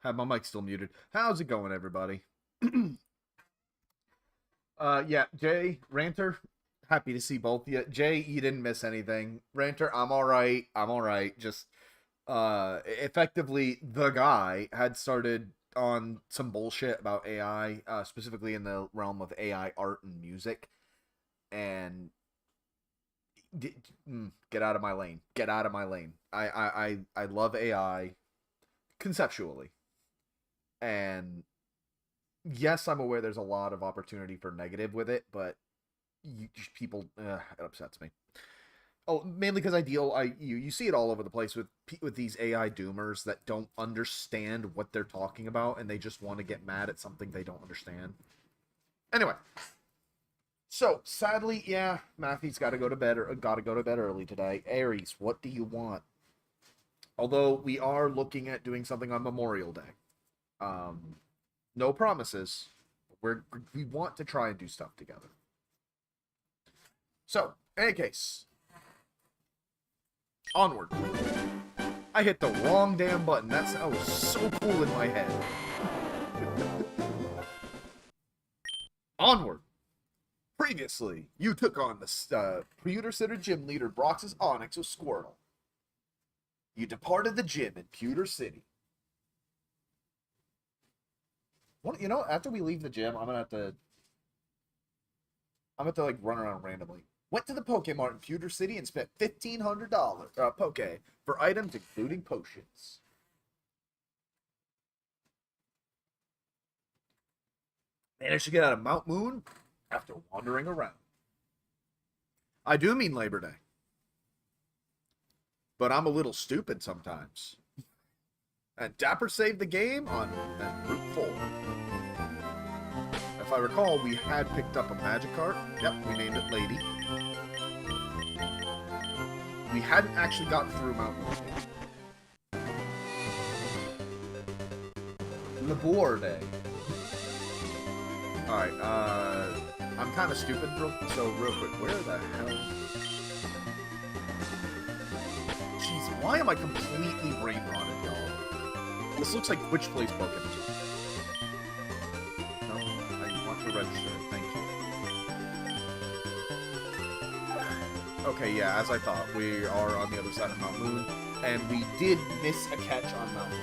Have my mic still muted. How's it going, everybody? Yeah, Jay, Ranter, happy to see both of you. Jay, you didn't miss anything. Ranter, I'm alright. I'm alright. Just, effectively, the guy had started on some bullshit about AI, specifically in the realm of AI art and music. And get out of my lane. Get out of my lane. I love AI conceptually. And yes, I'm aware there's a lot of opportunity for negative with it, but people, it upsets me. Oh, mainly because you see it all over the place with these AI doomers that don't understand what they're talking about, and they just want to get mad at something they don't understand. Anyway, so sadly, yeah, Matthew's got to go to bed early today. Aries, what do you want? Although we are looking at doing something on Memorial Day. No promises. We want to try and do stuff together. So, in any case, onward. I hit the wrong damn button. That was so cool in my head. Onward. Previously, you took on the Pewter City gym leader Brox's Onyx with Squirtle. You departed the gym in Pewter City. Well, you know, after we leave the gym, I'm gonna have to like run around randomly. Went to the Pokemart in Pewter City and spent $1,500 Poke for items including potions. Managed to get out of Mount Moon after wandering around. I do mean Labor Day. But I'm a little stupid sometimes. And Dapper saved the game on Route 4. If I recall, we had picked up a Magikarp. Yep, we named it Lady. We hadn't actually gotten through Mount Moon. Labor Day. Alright, I'm kind of stupid, so real quick, where the hell... Jeez, why am I completely brain rotted, y'all? This looks like Twitch plays Pokemon. No, I want to register, thank you. Okay, yeah, as I thought, we are on the other side of Mount Moon, and we did miss a catch on Mount Moon.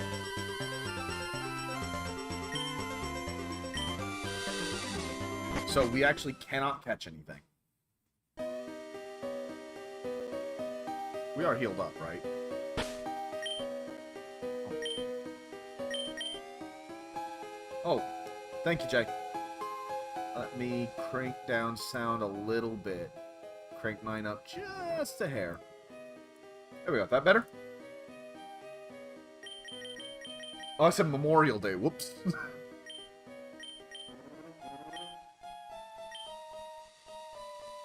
So we actually cannot catch anything. We are healed up, right? Oh, thank you, Jay. Let me crank down sound a little bit. Crank mine up just a hair. There we go. That better? Oh, I said Memorial Day. Whoops.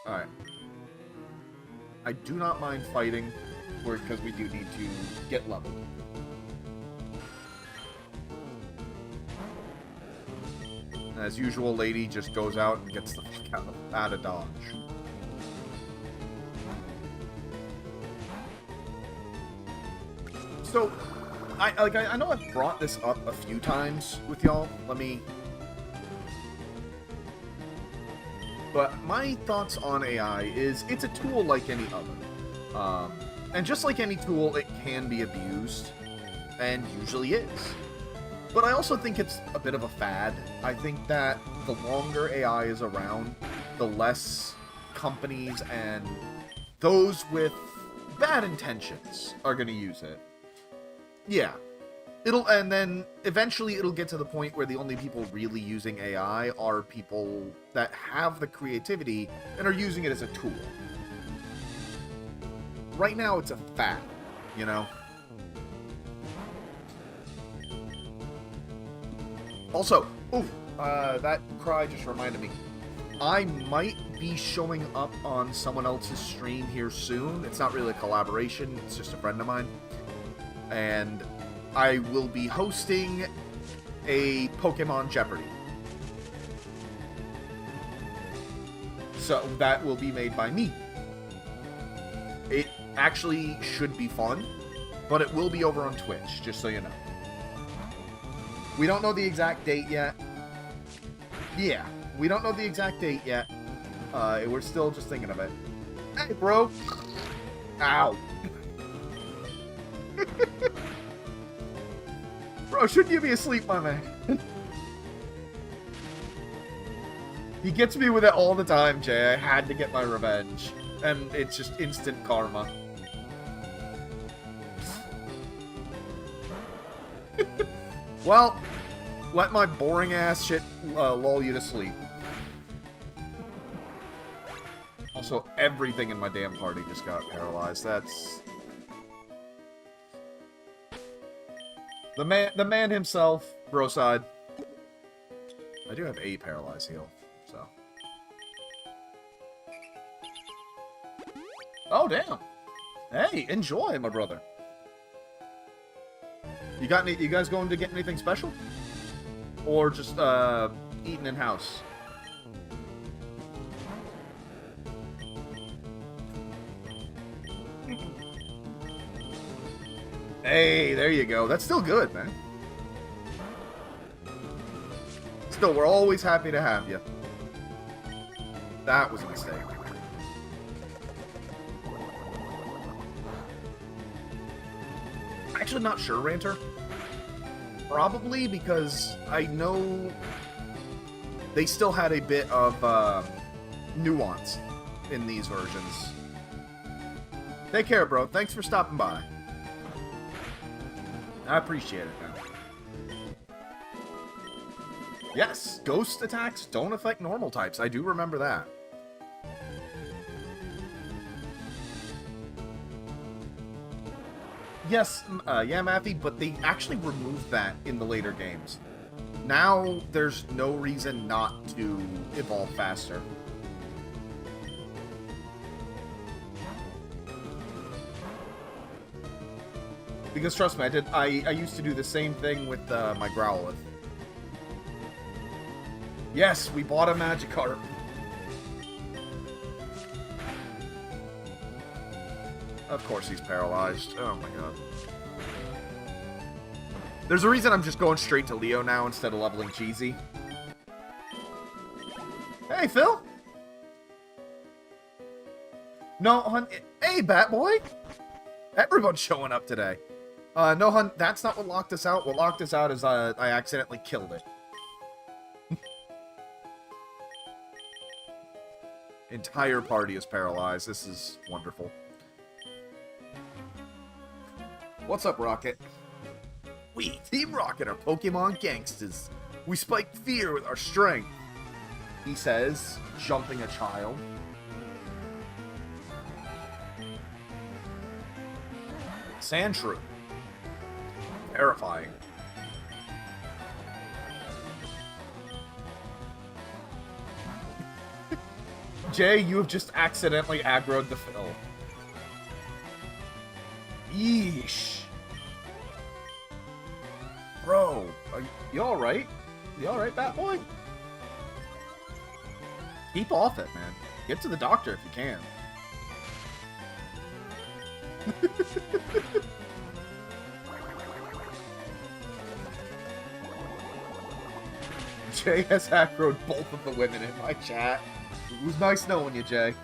Alright. I do not mind fighting, because we do need to get leveled. As usual, Lady just goes out and gets the fuck out of Dodge. So, I know I've brought this up a few times with y'all. But my thoughts on AI is it's a tool like any other. And just like any tool, it can be abused, and usually is. But I also think it's a bit of a fad. I think that the longer AI is around, the less companies and those with bad intentions are going to use it. Yeah. And then eventually it'll get to the point where the only people really using AI are people that have the creativity and are using it as a tool. Right now it's a fad, you know? Also, that cry just reminded me. I might be showing up on someone else's stream here soon. It's not really a collaboration, it's just a friend of mine. And I will be hosting a Pokemon Jeopardy. So that will be made by me. It actually should be fun, but it will be over on Twitch, just so you know. We don't know the exact date yet. Yeah, we don't know the exact date yet. We're still just thinking of it. Hey, bro. Ow. Bro, shouldn't you be asleep, my man? He gets me with it all the time, Jay. I had to get my revenge. And it's just instant karma. Well, let my boring ass shit lull you to sleep. Also, everything in my damn party just got paralyzed. That's... The man himself, Broside. I do have a paralyzed heal, so... Oh, damn! Hey, enjoy, my brother. You guys going to get anything special? Or just, eating in-house? Hey, there you go. That's still good, man. Still, we're always happy to have you. That was a mistake. Actually, not sure, Ranter. Probably because I know they still had a bit of nuance in these versions. Take care, bro. Thanks for stopping by. I appreciate it, man. Yes, ghost attacks don't affect normal types. I do remember that. Yes, yeah, Matthew, but they actually removed that in the later games. Now, there's no reason not to evolve faster. Because trust me, I used to do the same thing with my Growlithe. Yes, we bought a Magikarp. Of course he's paralyzed. Oh my god. There's a reason I'm just going straight to Leo now instead of leveling Cheesy. Hey, Phil! No, hun. Hey, Batboy! Everyone's showing up today. No, hun, that's not what locked us out. What locked us out is I accidentally killed it. Entire party is paralyzed. This is wonderful. What's up, Rocket? We, Team Rocket, are Pokemon gangsters. We spike fear with our strength. He says, jumping a child. Sandshrew. Terrifying. Jay, you have just accidentally aggroed the Phil. Yeesh. Bro, are you alright? You alright, Batboy? Keep off it, man. Get to the doctor if you can. Jay has aggroed both of the women in my chat. It was nice knowing you, Jay.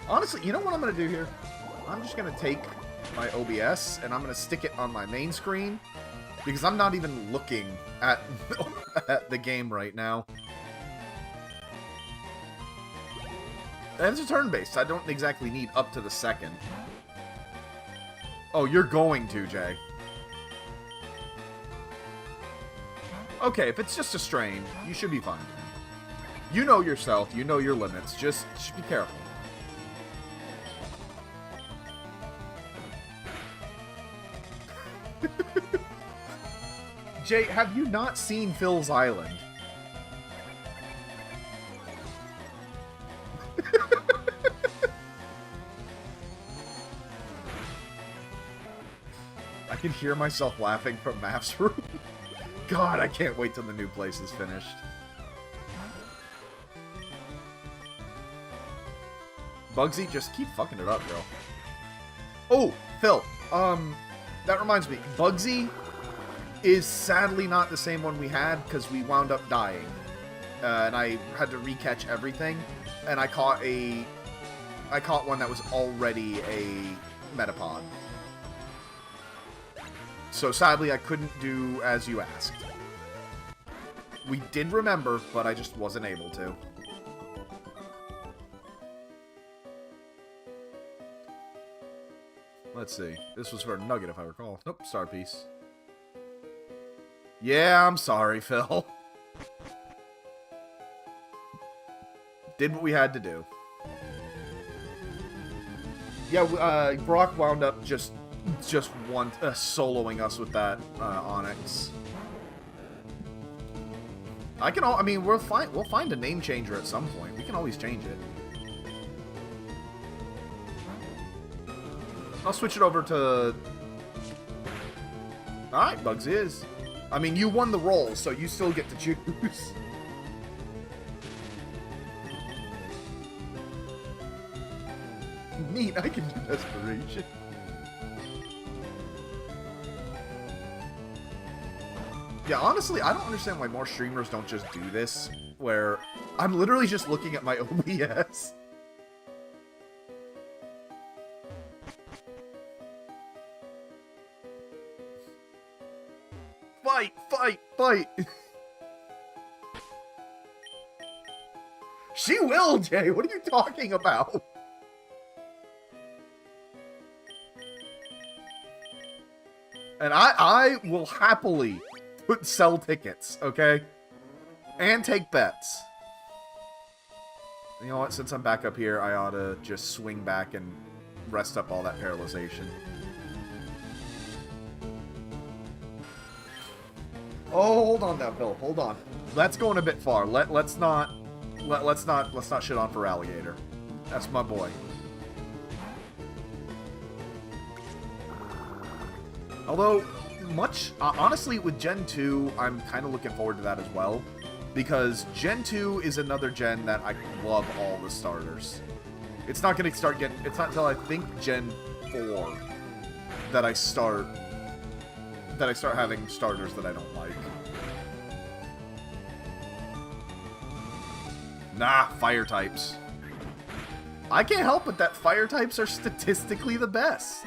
Honestly, you know what I'm going to do here? I'm just going to take my OBS and I'm going to stick it on my main screen because I'm not even looking at, at the game right now. And it's a turn-based. I don't exactly need up to the second. Oh, you're going to, Jay. Okay, if it's just a strain, you should be fine. You know yourself. You know your limits. Just be careful. Jay, have you not seen Phil's Island? I can hear myself laughing from Maps room. God, I can't wait till the new place is finished. Bugsy, just keep fucking it up, girl. Oh, Phil. That reminds me. Bugsy is sadly not the same one we had because we wound up dying. And I had to recatch everything. And I caught one that was already a Metapod. So sadly, I couldn't do as you asked. We did remember, but I just wasn't able to. Let's see. This was for a nugget, if I recall. Nope, star piece. Yeah, I'm sorry, Phil. Did what we had to do. Yeah, Brock wound up just soloing us with that Onyx. I mean, we'll find a name changer at some point. We can always change it. I'll switch it over to... Alright, Bugs is. I mean, you won the roll, so you still get to choose. Neat, I can do Desperation. Yeah, honestly, I don't understand why more streamers don't just do this, where I'm literally just looking at my OBS. Fight! Fight! Fight! She will, Jay! What are you talking about? And I will happily sell tickets, okay? And take bets. You know what? Since I'm back up here, I ought to just swing back and rest up all that paralyzation. Oh, hold on now, Phil. Hold on. That's going a bit far. Let's not shit on for Alligator. That's my boy. Although, honestly, with Gen 2, I'm kind of looking forward to that as well. Because Gen 2 is another gen that I love all the starters. It's not until I think Gen 4 that I start having starters that I don't like. Nah, fire types. I can't help it that fire types are statistically the best.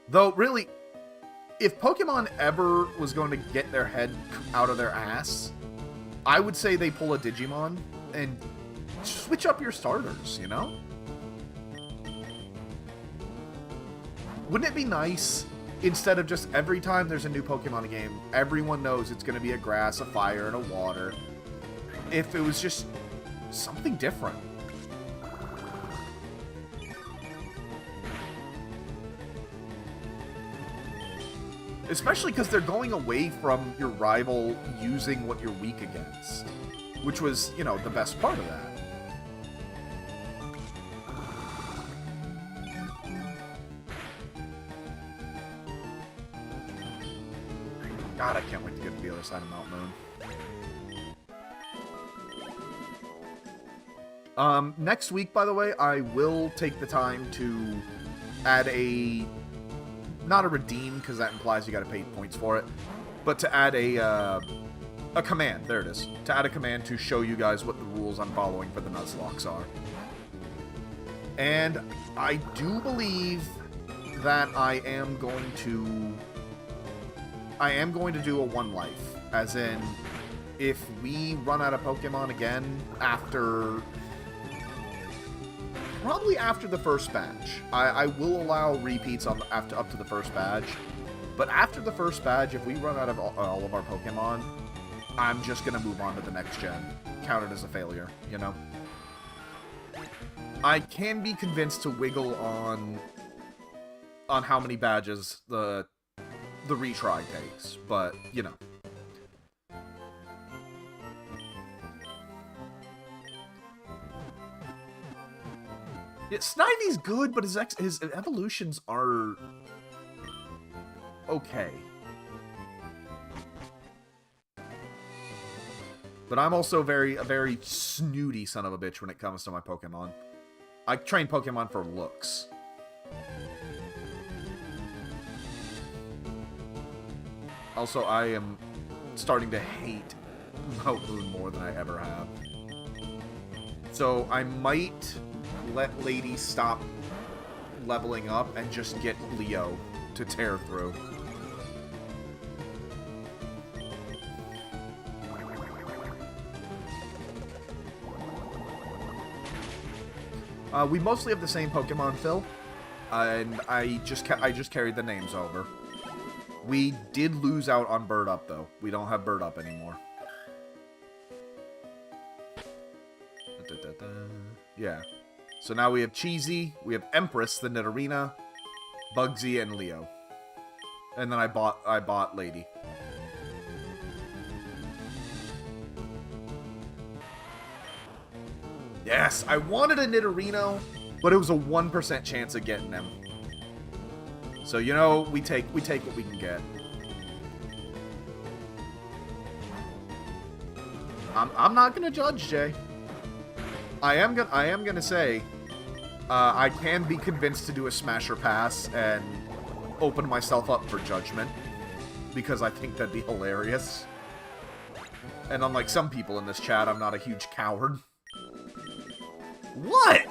Though, really, if Pokemon ever was going to get their head out of their ass, I would say they pull a Digimon and switch up your starters, you know? Wouldn't it be nice, instead of just every time there's a new Pokemon game, everyone knows it's going to be a grass, a fire, and a water, if it was just something different? Especially because they're going away from your rival using what you're weak against. Which was, you know, the best part of that. God, I can't wait to get to the other side of Mount Moon. Next week, by the way, I will take the time to add not a redeem, because that implies you gotta pay points for it, but to add a command, there it is, to add a command to show you guys what the rules I'm following for the Nuzlocks are. And I do believe that I am going to do a one life, as in, if we run out of Pokemon again probably after the first badge. I will allow repeats up to the first badge, but after the first badge, if we run out of all of our Pokemon, I'm just gonna move on to the next gen. Count it as a failure, you know? I can be convinced to wiggle on how many badges the retry takes, but, you know. Yeah, Snivy's good, but his evolutions are okay. But I'm also a very snooty son of a bitch when it comes to my Pokemon. I train Pokemon for looks. Also, I am starting to hate Moon more than I ever have. So I might let Lady stop leveling up and just get Leo to tear through. We mostly have the same Pokemon, Phil, and I just carried the names over. We did lose out on Bird Up, though. We don't have Bird Up anymore. Yeah. So now we have Cheesy, we have Empress, the Nidorina, Bugsy, and Leo. And then I bought Lady. Yes, I wanted a Nidorino, but it was a 1% chance of getting him. So, you know, we take what we can get. I'm not gonna judge, Jay. I am gonna say, I can be convinced to do a Smasher Pass and open myself up for judgment, because I think that'd be hilarious. And unlike some people in this chat, I'm not a huge coward. What?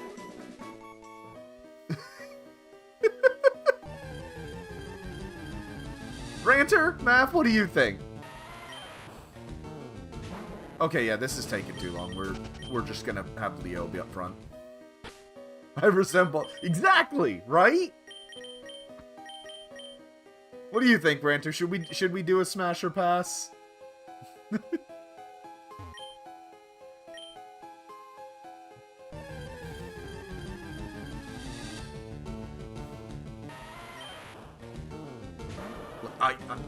Ranter? Math, what do you think? Okay, yeah, this is taking too long. We're just gonna have Leo be up front. I resemble... Exactly, right? What do you think, Ranter? Should we do a Smasher Pass?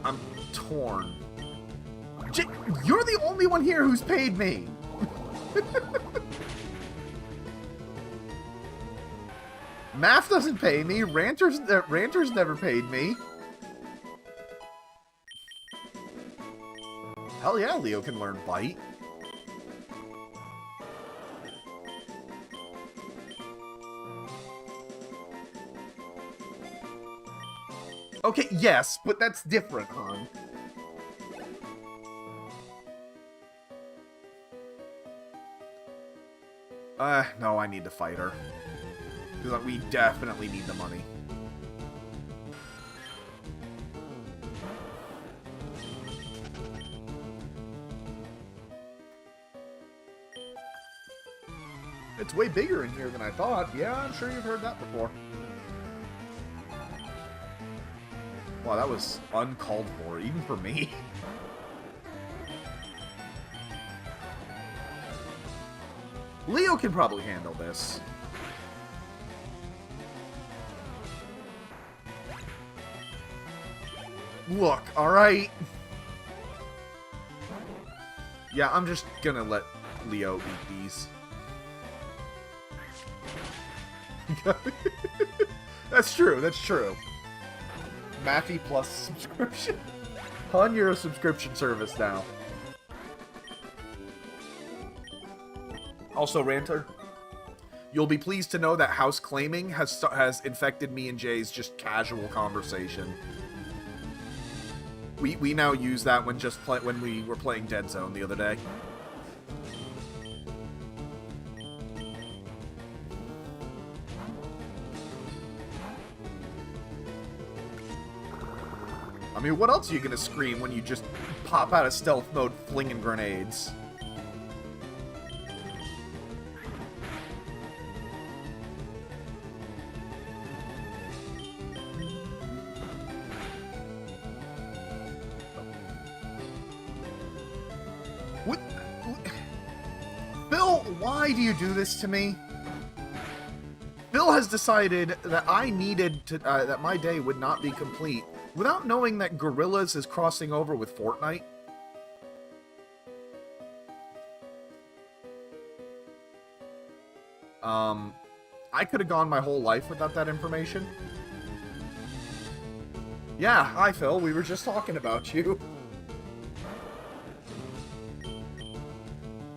I'm torn. You're the only one here who's paid me! Math doesn't pay me. Ranter's never paid me. Hell yeah, Leo can learn Bite. Okay, yes, but that's different, hon. No, I need to fight her. Because we definitely need the money. It's way bigger in here than I thought. Yeah, I'm sure you've heard that before. Wow, that was uncalled for, even for me. Leo can probably handle this. Look, alright? Yeah, I'm just gonna let Leo eat these. That's true, that's true. Matthew Plus subscription. Hun, you're a subscription service now. Also, Ranter, you'll be pleased to know that house claiming has infected me and Jay's just casual conversation. We now use that when we were playing Dead Zone the other day. I mean, what else are you gonna scream when you just pop out of stealth mode flinging grenades? What? Bill, why do you do this to me? Bill has decided that I needed to, that my day would not be complete without knowing that Gorillas is crossing over with Fortnite. I could have gone my whole life without that information. Yeah, hi Phil, we were just talking about you.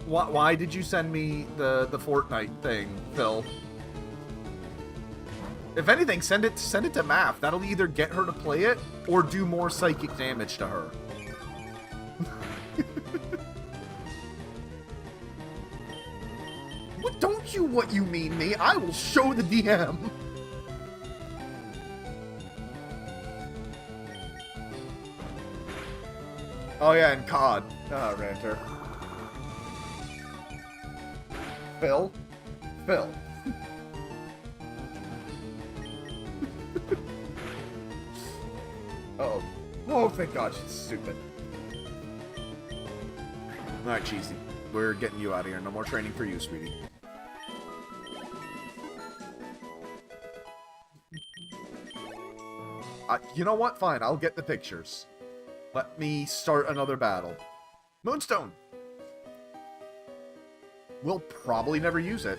Why did you send me the Fortnite thing, Phil? If anything, send it to Math. That'll either get her to play it or do more psychic damage to her. What don't you what you mean me? I will show the DM. Oh yeah, and COD. Ah, Ranter. Phil? Phil. Uh-oh. Oh, thank God, she's stupid. Alright, Cheesy. We're getting you out of here. No more training for you, sweetie. You know what? Fine, I'll get the pictures. Let me start another battle. Moonstone! We'll probably never use it.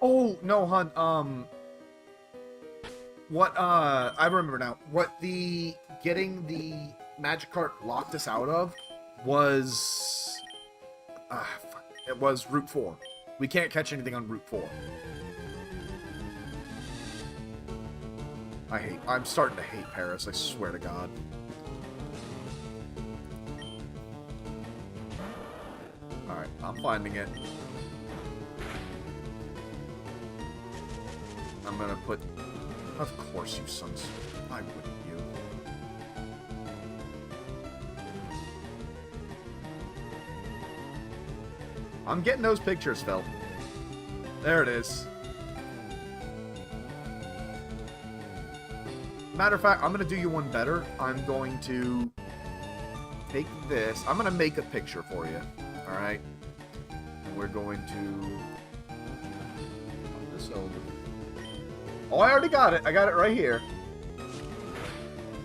Oh, no, hun, I remember now. What getting the magic cart locked us out of was, fuck, it was Route 4. We can't catch anything on Route 4. I'm starting to hate Paris, I swear to God. Alright, I'm finding it. I'm gonna put... Of course, you sons. Why wouldn't you? I'm getting those pictures, Phil. There it is. Matter of fact, I'm gonna do you one better. I'm going to take this. I'm gonna make a picture for you. Alright? And we're going to... put this over. Oh, I already got it. I got it right here.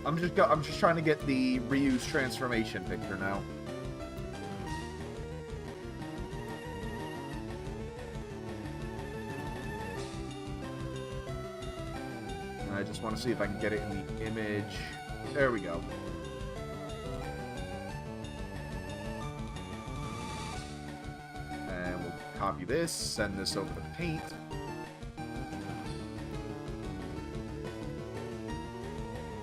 I'm just trying to get the reuse transformation picture now. I just want to see if I can get it in the image. There we go. And we'll copy this, send this over to Paint.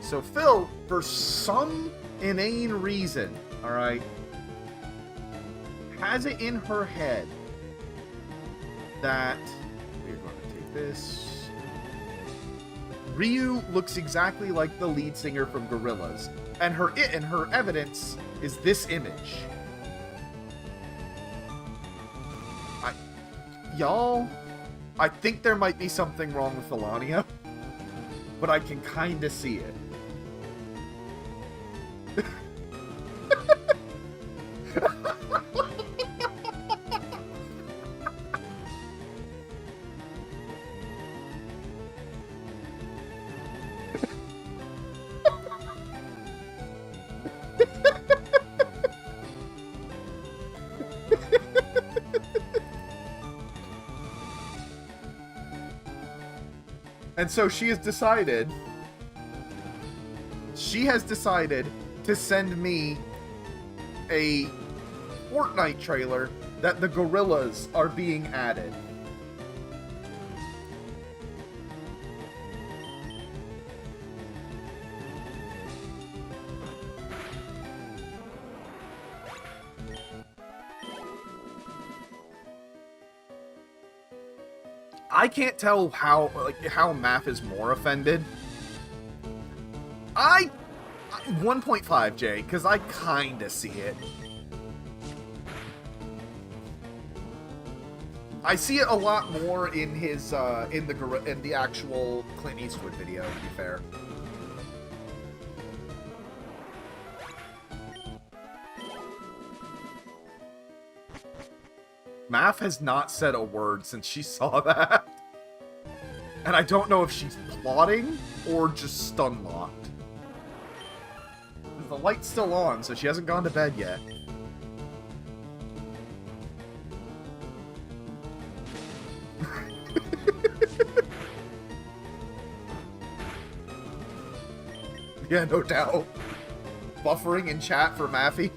So Phil, for some inane reason, alright, has it in her head that we're going to take this. Ryu looks exactly like the lead singer from Gorillaz, and her evidence is this image. Y'all, I think there might be something wrong with Elania, but I can kinda see it. And so she has decided to send me a Fortnite trailer that the Gorillaz are being added. I can't tell how Math is more offended. 1.5, Jay, because I kinda see it. I see it a lot more in his in the actual Clint Eastwood video, to be fair. Math has not said a word since she saw that. And I don't know if she's plotting or just stun-locked. The light's still on, so she hasn't gone to bed yet. Yeah, no doubt. Buffering in chat for Maffy.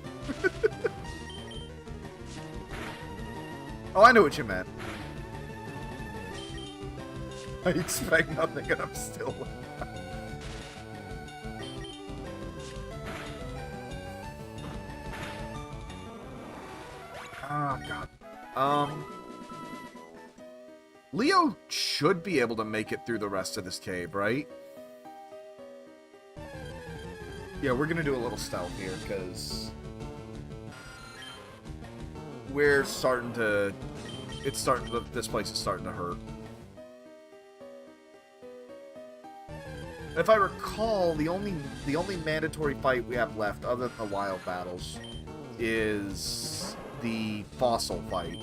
Oh, I know what you meant. I expect nothing and I'm still... Oh, God. Leo should be able to make it through the rest of this cave, right? Yeah, we're gonna do a little stealth here, because... we're starting to... It's starting to... This place is starting to hurt. If I recall, the only mandatory fight we have left, other than the wild battles, is the fossil fight.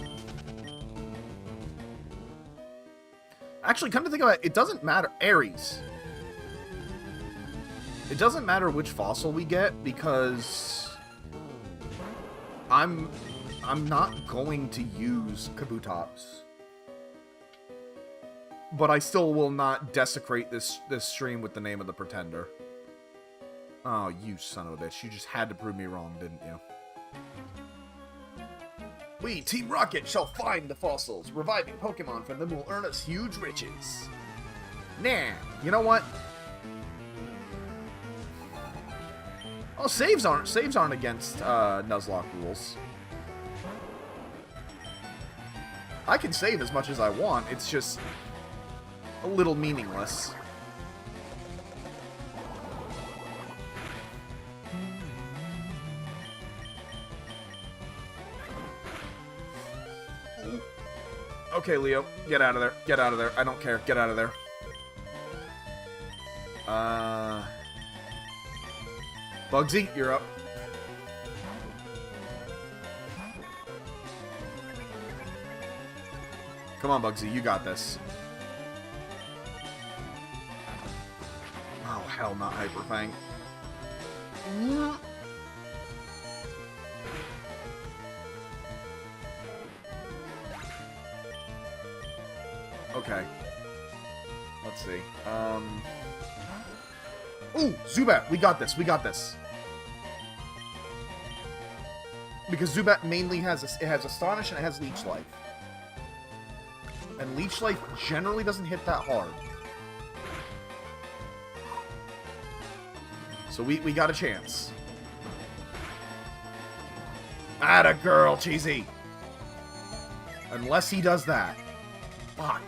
Actually, come to think about it, it doesn't matter. Ares. It doesn't matter which fossil we get, because I'm not going to use Kabutops. But I still will not desecrate this stream with the name of the Pretender. Oh, you son of a bitch. You just had to prove me wrong, didn't you? We, Team Rocket, shall find the fossils. Reviving Pokemon from them will earn us huge riches. Nah, you know what? Oh, saves aren't against Nuzlocke rules. I can save as much as I want, it's just a little meaningless. Okay, Leo, get out of there. Get out of there. I don't care. Get out of there. Bugsy, you're up. Come on, Bugsy, you got this. Oh, hell, not Hyper Fang. Okay. Let's see. Ooh, Zubat, we got this. We got this. Because Zubat mainly has it has Astonish and it has Leech Life. And Leech Life generally doesn't hit that hard. So we got a chance. Atta girl, Cheesy. Unless he does that. Fuck.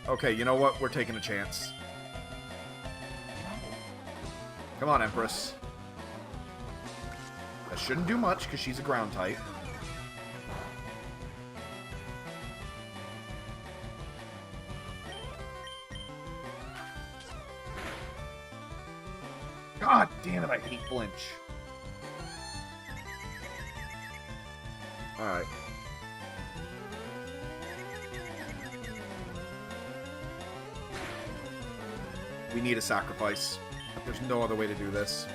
Okay, you know what? We're taking a chance. Come on, Empress. That shouldn't do much, because she's a ground type. God damn it, I hate flinch. Alright. We need a sacrifice. There's no other way to do this.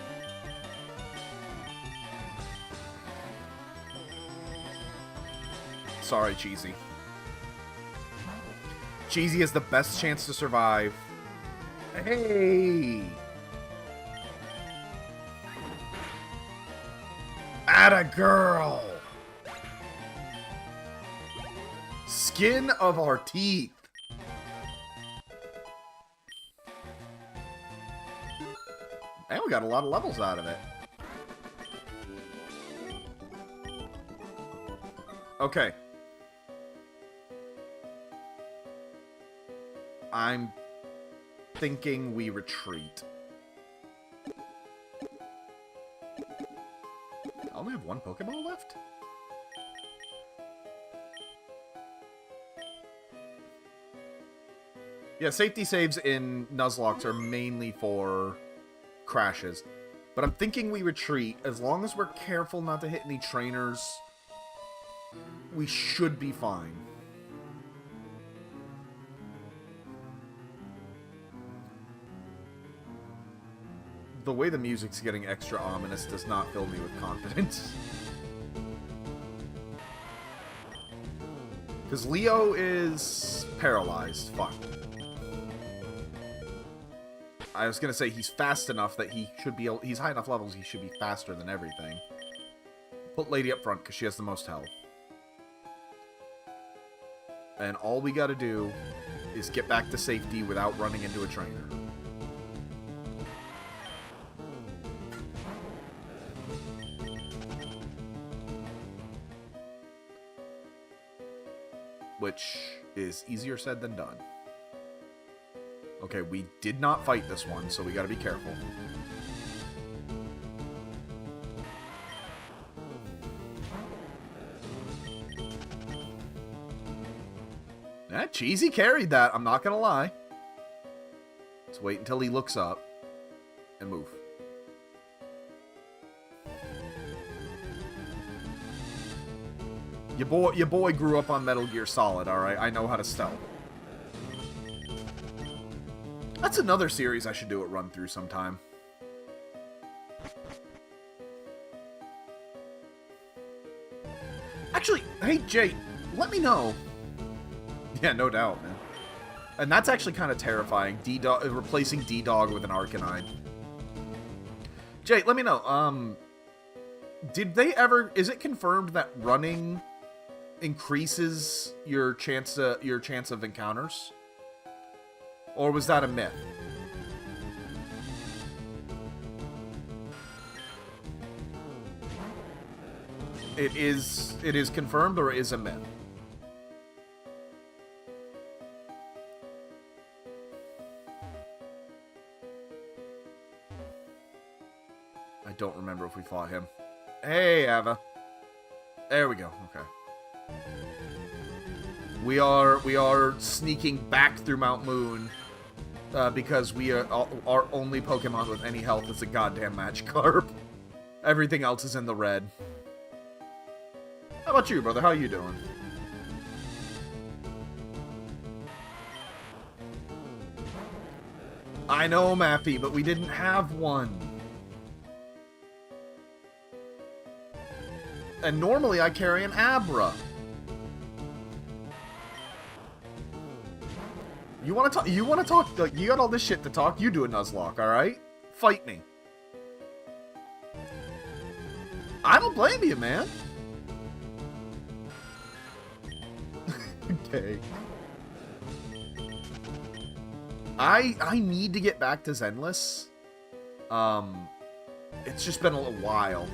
Sorry, Cheesy. Cheesy has the best chance to survive. Hey! Atta girl! Skin of our teeth. And we got a lot of levels out of it. Okay. I'm thinking we retreat. I only have one Pokeball left? Yeah, safety saves in Nuzlocke are mainly for crashes. But I'm thinking we retreat. As long as we're careful not to hit any trainers, we should be fine. The way the music's getting extra ominous does not fill me with confidence. Because Leo is paralyzed. Fuck. I was gonna say he's fast enough that he should be. He's high enough levels. He should be faster than everything. Put Lady up front because she has the most health. And all we gotta do is get back to safety without running into a trainer. Which is easier said than done. Okay, we did not fight this one, so we gotta be careful. Cheesy carried that, I'm not gonna lie. Let's wait until he looks up and move. Your boy grew up on Metal Gear Solid, alright? I know how to stealth. That's another series I should do a run through sometime. Actually, hey Jay, let me know. Yeah, no doubt, man. And that's actually kind of terrifying. Replacing D-Dog with an Arcanine. Jay, let me know. Did they ever? Is it confirmed that running increases your chance of encounters, or was that a myth? It is confirmed, or is a myth? I don't remember if we fought him. Hey, Ava. There we go. Okay. We are sneaking back through Mount Moon because we are our only Pokemon with any health is a goddamn Magikarp. Everything else is in the red. How about you, brother? How you doing? I know, Mappy, but we didn't have one. And normally I carry an Abra. You want to talk? You want to talk? Like, you got all this shit to talk. You do a Nuzlocke, all right? Fight me. I don't blame you, man. Okay. I need to get back to Zenless. It's just been a little while.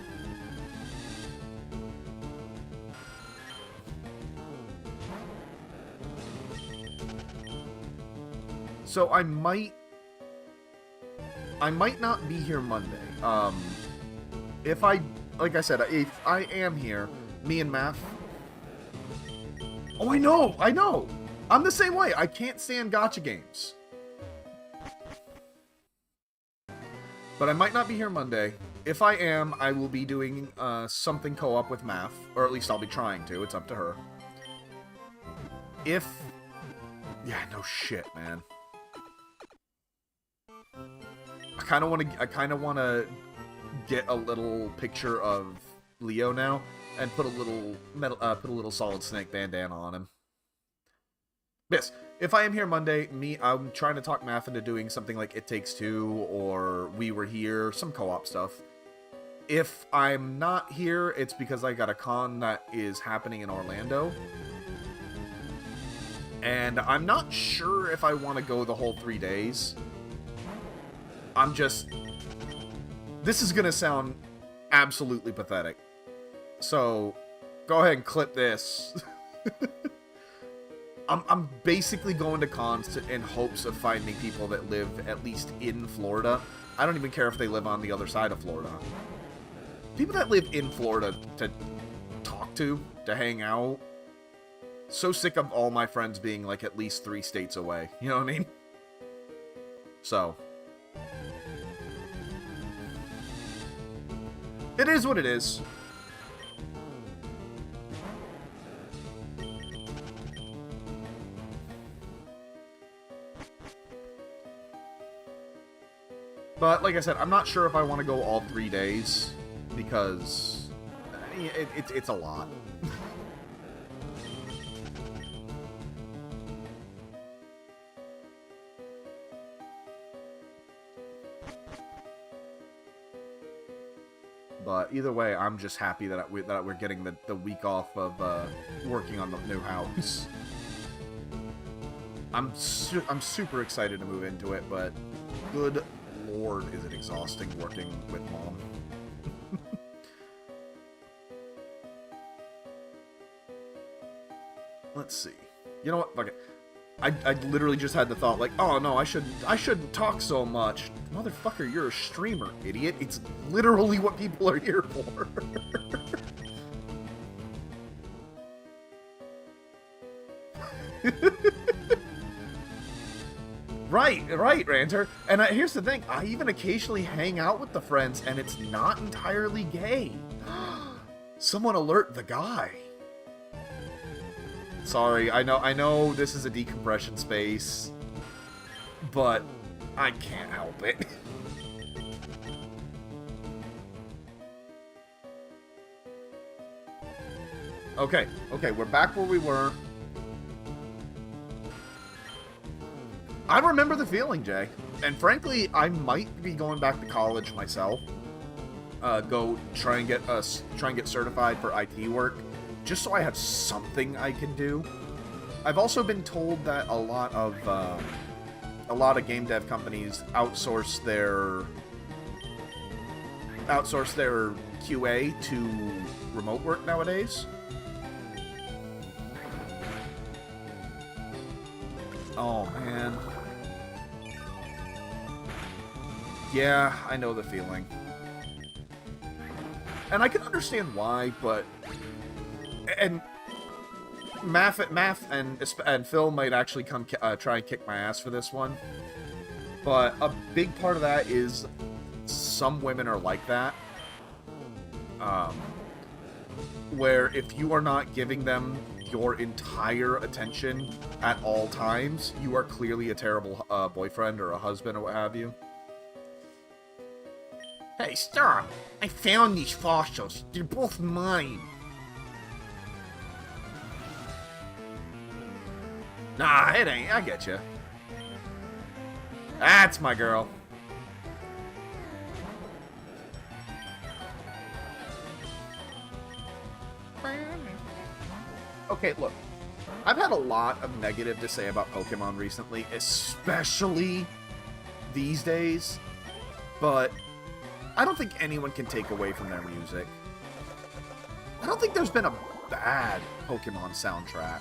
So I might not be here Monday. If I, like I said, if I am here, me and Math. Oh, I know. I'm the same way. I can't stand gacha games. But I might not be here Monday. If I am, I will be doing something co-op with Math, or at least I'll be trying to. It's up to her. If, yeah, no shit, man. I kind of want to get a little picture of Leo now and put a little Solid Snake bandana on him. Yes, if I am here Monday, I'm trying to talk Math into doing something like It Takes Two or We Were Here, some co-op stuff. If I'm not here, it's because I got a con that is happening in Orlando. And I'm not sure if I want to go the whole 3 days. This is gonna sound absolutely pathetic. So, go ahead and clip this. I'm basically going to cons in hopes of finding people that live at least in Florida. I don't even care if they live on the other side of Florida. People that live in Florida to talk to hang out. So sick of all my friends being like at least 3 states away. You know what I mean? So. It is what it is. But, like I said, I'm not sure if I want to go all 3 days, because it's a lot. But either way, I'm just happy that we're getting the week off of working on the new house. I'm super excited to move into it, but good lord, is it exhausting working with Mom. Let's see. You know what? Fuck it. I literally just had the thought, like, oh no, I shouldn't talk so much. Motherfucker, you're a streamer, idiot. It's literally what people are here for. Right, Ranter. And here's the thing, I even occasionally hang out with the friends, and it's not entirely gay. Someone alert the guy. Sorry, I know this is a decompression space, but I can't help it. Okay, we're back where we were. I remember the feeling, Jay. And frankly, I might be going back to college myself. Go try and get certified for IT work, just so I have something I can do. I've also been told that a lot of game dev companies outsource their QA to remote work nowadays. Oh man. Yeah, I know the feeling. And I can understand why, but and Math and Phil might actually come try and kick my ass for this one. But a big part of that is some women are like that. Where if you are not giving them your entire attention at all times, you are clearly a terrible boyfriend or a husband or what have you. Hey, stop! I found these fossils. They're both mine. Nah, it ain't. I get you. That's my girl. Okay, look. I've had a lot of negative to say about Pokemon recently, especially these days, but I don't think anyone can take away from their music. I don't think there's been a bad Pokemon soundtrack.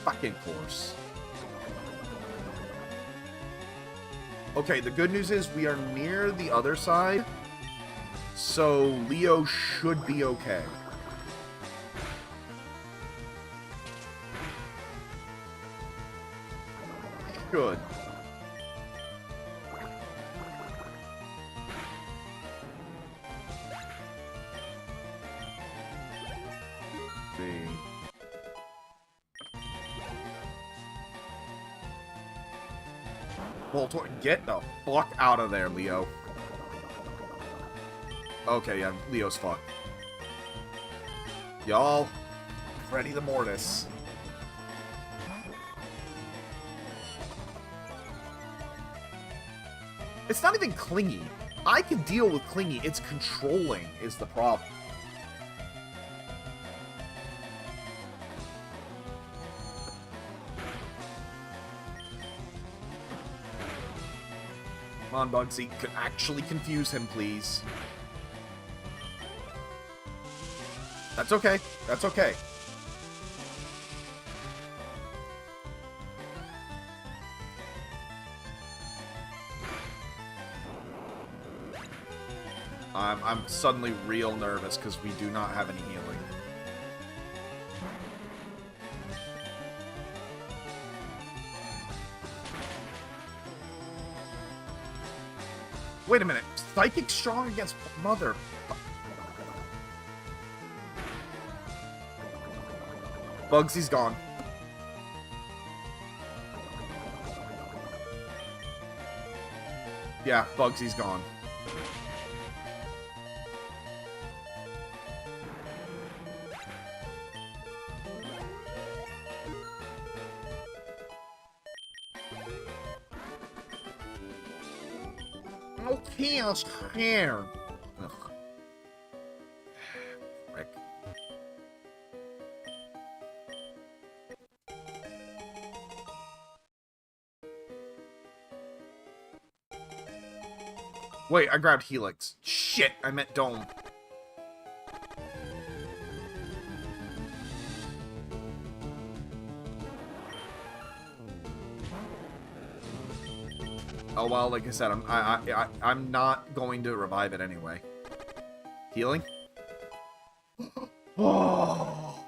Fucking course. Okay, the good news is we are near the other side, so Leo should be okay. Should. Voltorb, get the fuck out of there, Leo. Okay, yeah, Leo's fucked. Y'all, ready the Mortis. It's not even clingy. I can deal with clingy. It's controlling is the problem. Come on, Bugsy. Could actually confuse him, please. That's okay. That's okay. I'm suddenly real nervous because we do not have any healing. Wait a minute. Psychic strong against Mother. Bugsy's gone. Yeah, Bugsy's gone. Okay, I'll share. Ugh. Frick. Wait, I grabbed Helix. Shit, I meant Dome. Oh well, like I said, I'm not going to revive it anyway. Healing? Oh.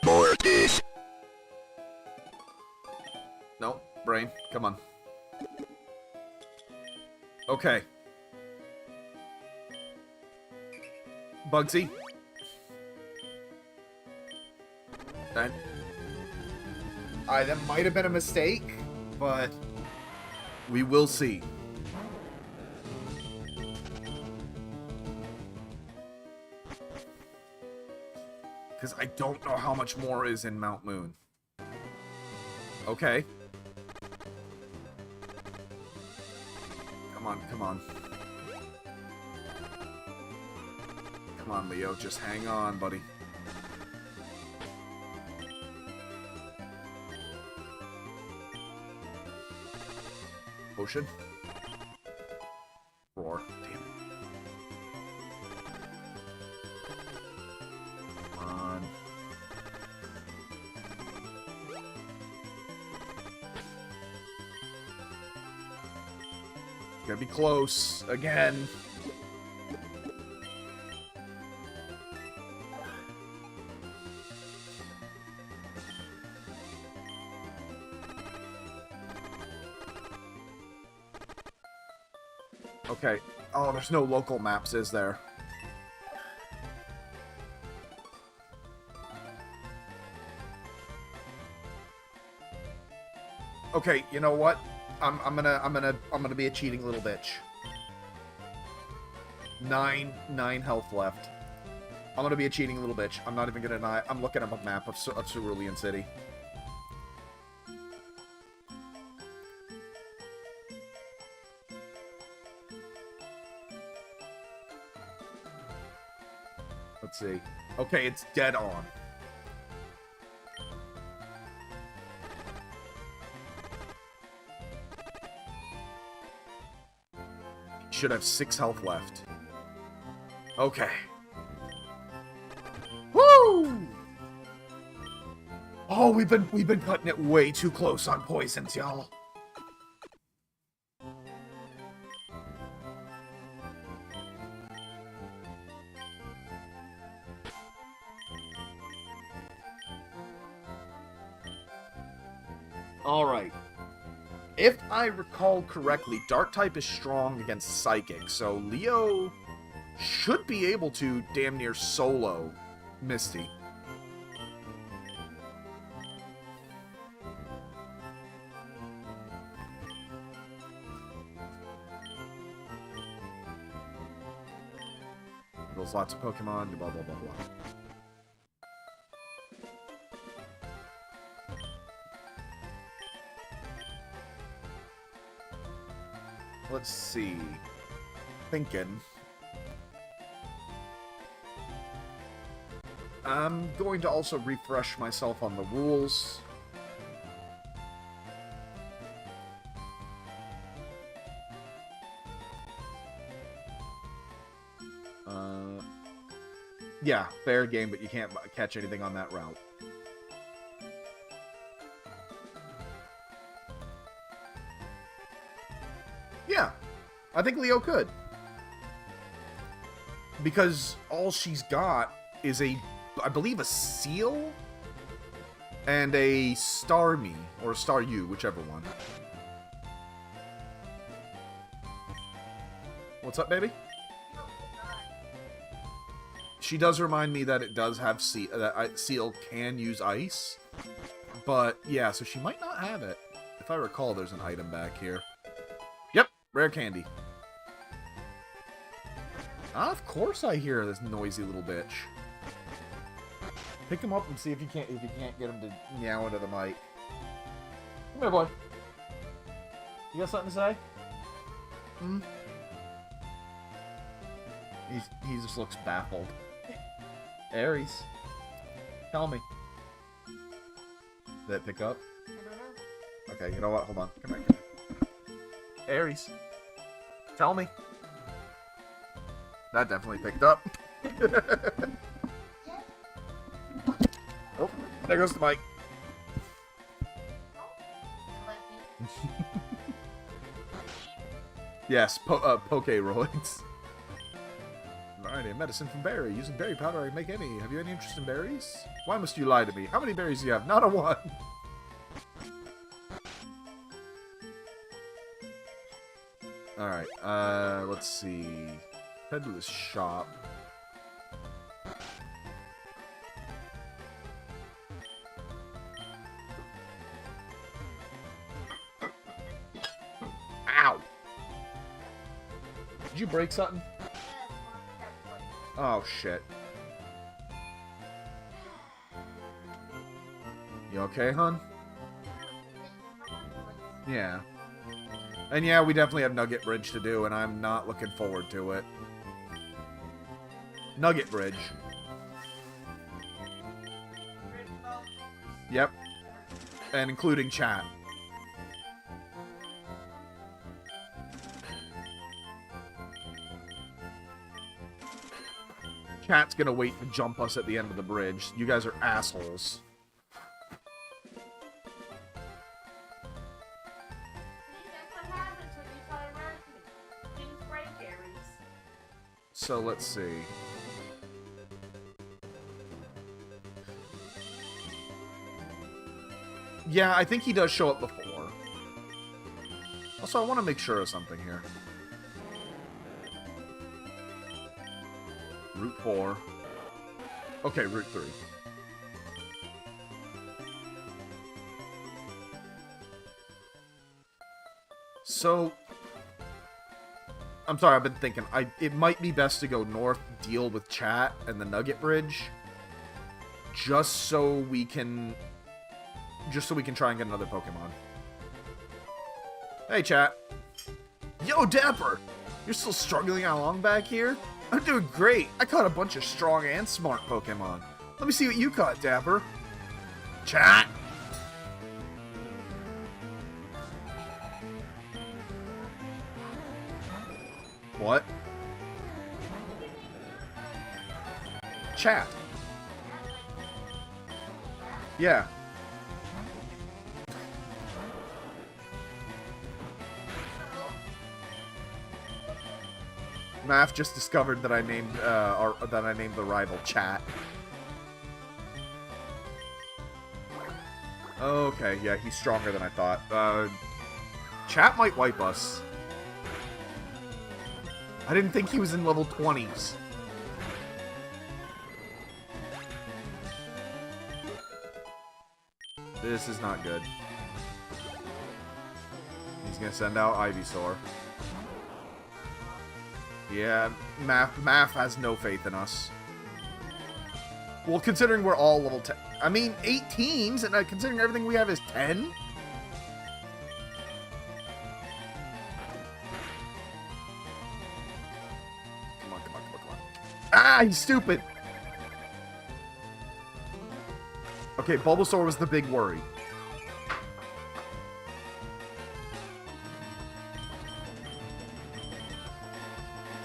Mortis. No, brain, come on. Okay. Bugsy. That might have been a mistake, but we will see. Because I don't know how much more is in Mount Moon. Okay. Come on, come on. Come on, Leo, just hang on, buddy. Potion. Roar. Damn it. Come on. It's gonna be close again. Okay. Oh, there's no local maps, is there? Okay, you know what? I'm gonna be a cheating little bitch. 9 health left. I'm gonna be a cheating little bitch. I'm not even gonna deny. I'm looking up a map of Cerulean City. Let's see. Okay, it's dead on. Should have 6 health left. Okay. Woo! Oh, we've been cutting it way too close on poisons, y'all. Alright. If I recall correctly, Dark type is strong against Psychic, so Leo should be able to damn near solo Misty. There's lots of Pokemon, blah blah blah blah. Let's see. Thinking. I'm going to also refresh myself on the rules. Yeah, fair game, but you can't catch anything on that route. Yeah, I think Leo could. Because all she's got is I believe a Seal and a Starmie, or a Staryu, whichever one. What's up, baby? She does remind me that it does have Seal can use ice. But, yeah, so she might not have it. If I recall, there's an item back here. Yep, rare candy. Ah, of course I hear this noisy little bitch. Pick him up and see if you can't get him to meow into the mic. Come here, boy. You got something to say? Hmm? He just looks baffled. Aries. Tell me. Did it pick up? I don't know. Okay, you know what? Hold on. Come here. Aries. Tell me. That definitely picked up. Oh, there goes the mic. Yes, Pokeroids. Variety of medicine from berry. Using berry powder, I can make any. Have you any interest in berries? Why must you lie to me? How many berries do you have? Not a one. Alright, let's see. Head to this shop. Ow! Did you break something? Oh, shit. You okay, hon? Yeah. And yeah, we definitely have Nugget Bridge to do, and I'm not looking forward to it. Nugget Bridge. Yep. And including chat. Chat's gonna wait to jump us at the end of the bridge. You guys are assholes. So let's see. Yeah, I think he does show up before. Also, I want to make sure of something here. Route 4. Okay, Route 3. So, I'm sorry, I've been thinking. It might be best to go north, deal with chat and the Nugget Bridge, just so we can try and get another Pokemon. Hey, chat. Yo, Dapper! You're still struggling along back here? I'm doing great. I caught a bunch of strong and smart Pokemon. Let me see what you caught, Dapper. Chat! What? Chat. Yeah. Math just discovered that I named the rival Chat. Okay, yeah, he's stronger than I thought. Chat might wipe us. I didn't think he was in level 20s. This is not good. He's gonna send out Ivysaur. Yeah, Math has no faith in us. Well, considering we're all level 10... I mean, 8 teams, and considering everything we have is 10? Come on. Ah, he's stupid! Okay, Bulbasaur was the big worry.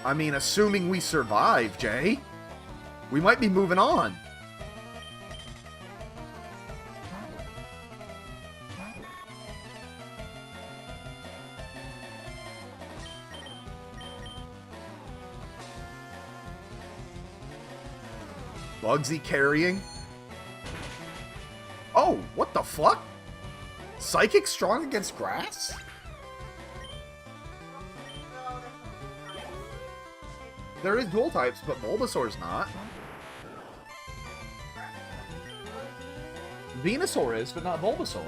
I mean, assuming we survive, Jay, we might be moving on. Bugsy carrying? Oh, what the fuck? Psychic strong against grass? There is dual types, but Bulbasaur's not. Venusaur is, but not Bulbasaur.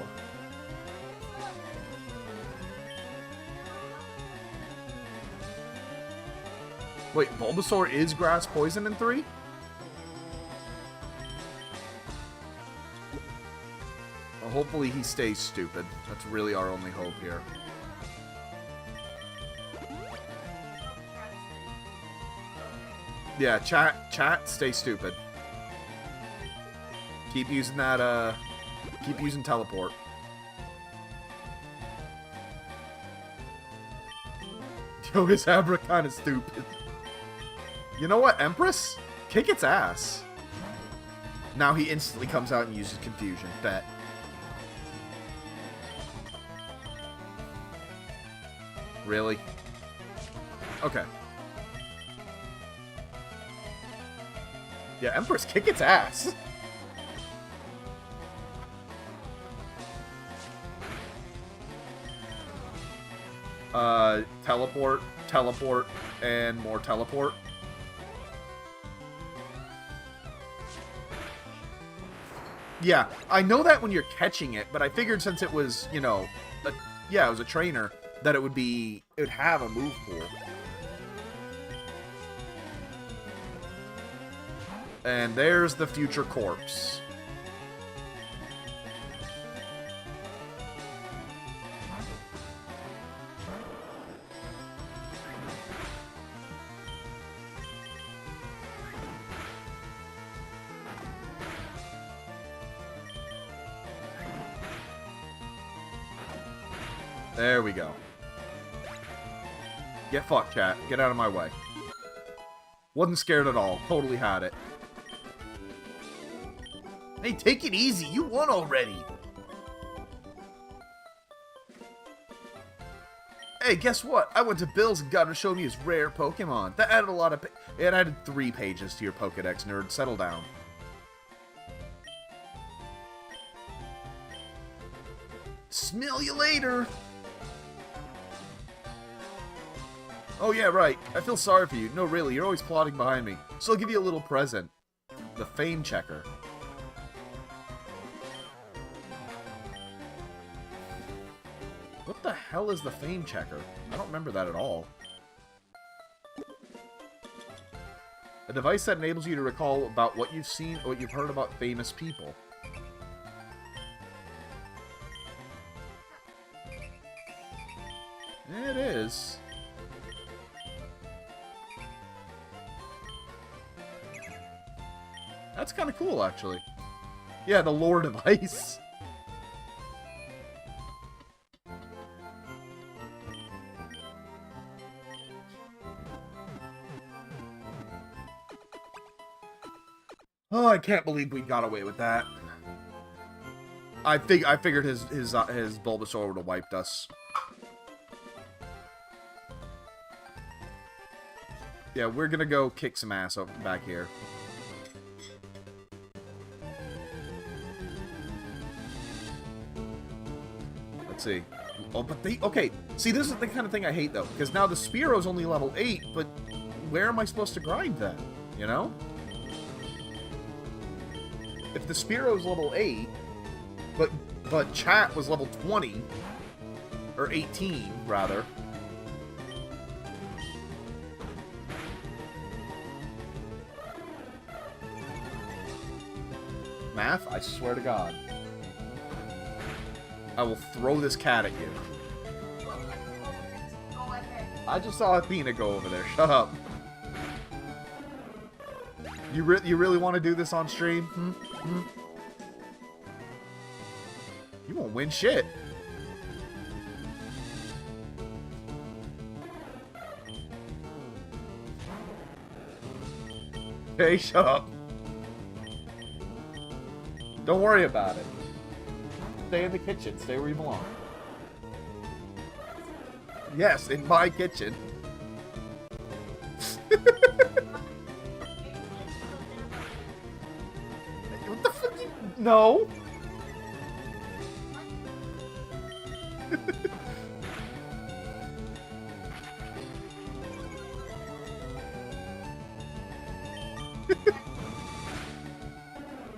Wait, Bulbasaur is grass poison in 3? Oh hopefully he stays stupid. That's really our only hope here. Yeah, chat, stay stupid. Keep using that, keep using teleport. Yo, his Abra kinda stupid. You know what, Empress? Kick its ass. Now he instantly comes out and uses confusion. Bet. Really? Okay. Yeah, Empress, kick its ass. Teleport, teleport, and more teleport. Yeah, I know that when you're catching it, but I figured since it was, you know, yeah, it was a trainer, that it would have a move pool. And there's the future corpse. There we go. Get fucked, chat. Get out of my way. Wasn't scared at all. Totally had it. Hey, take it easy. You won already. Hey, guess what? I went to Bill's and got him to show me his rare Pokemon. That added a lot of... It added 3 pages to your Pokedex, nerd. Settle down. Smell you later. Oh, yeah, right. I feel sorry for you. No, really, you're always plotting behind me. So I'll give you a little present. The Fame Checker. What the hell is the Fame Checker? I don't remember that at all. A device that enables you to recall about what you've seen or what you've heard about famous people. It is. That's kind of cool, actually. Yeah, the lore device. Oh, I can't believe we got away with that. I figured his Bulbasaur would have wiped us. Yeah, we're gonna go kick some ass over back here. Let's see. Oh, but they... Okay, see, this is the kind of thing I hate, though. Because now the Spearo's only level 8, but where am I supposed to grind then? You know? If the Spearo's level 8, but Chat was level 20, or 18, rather... Math, I swear to God. I will throw this cat at you. I just saw Athena go over there. Shut up. You really want to do this on stream? You won't win shit. Hey, shut up. Don't worry about it. Stay in the kitchen. Stay where you belong. Yes, in my kitchen. What the fuck? No.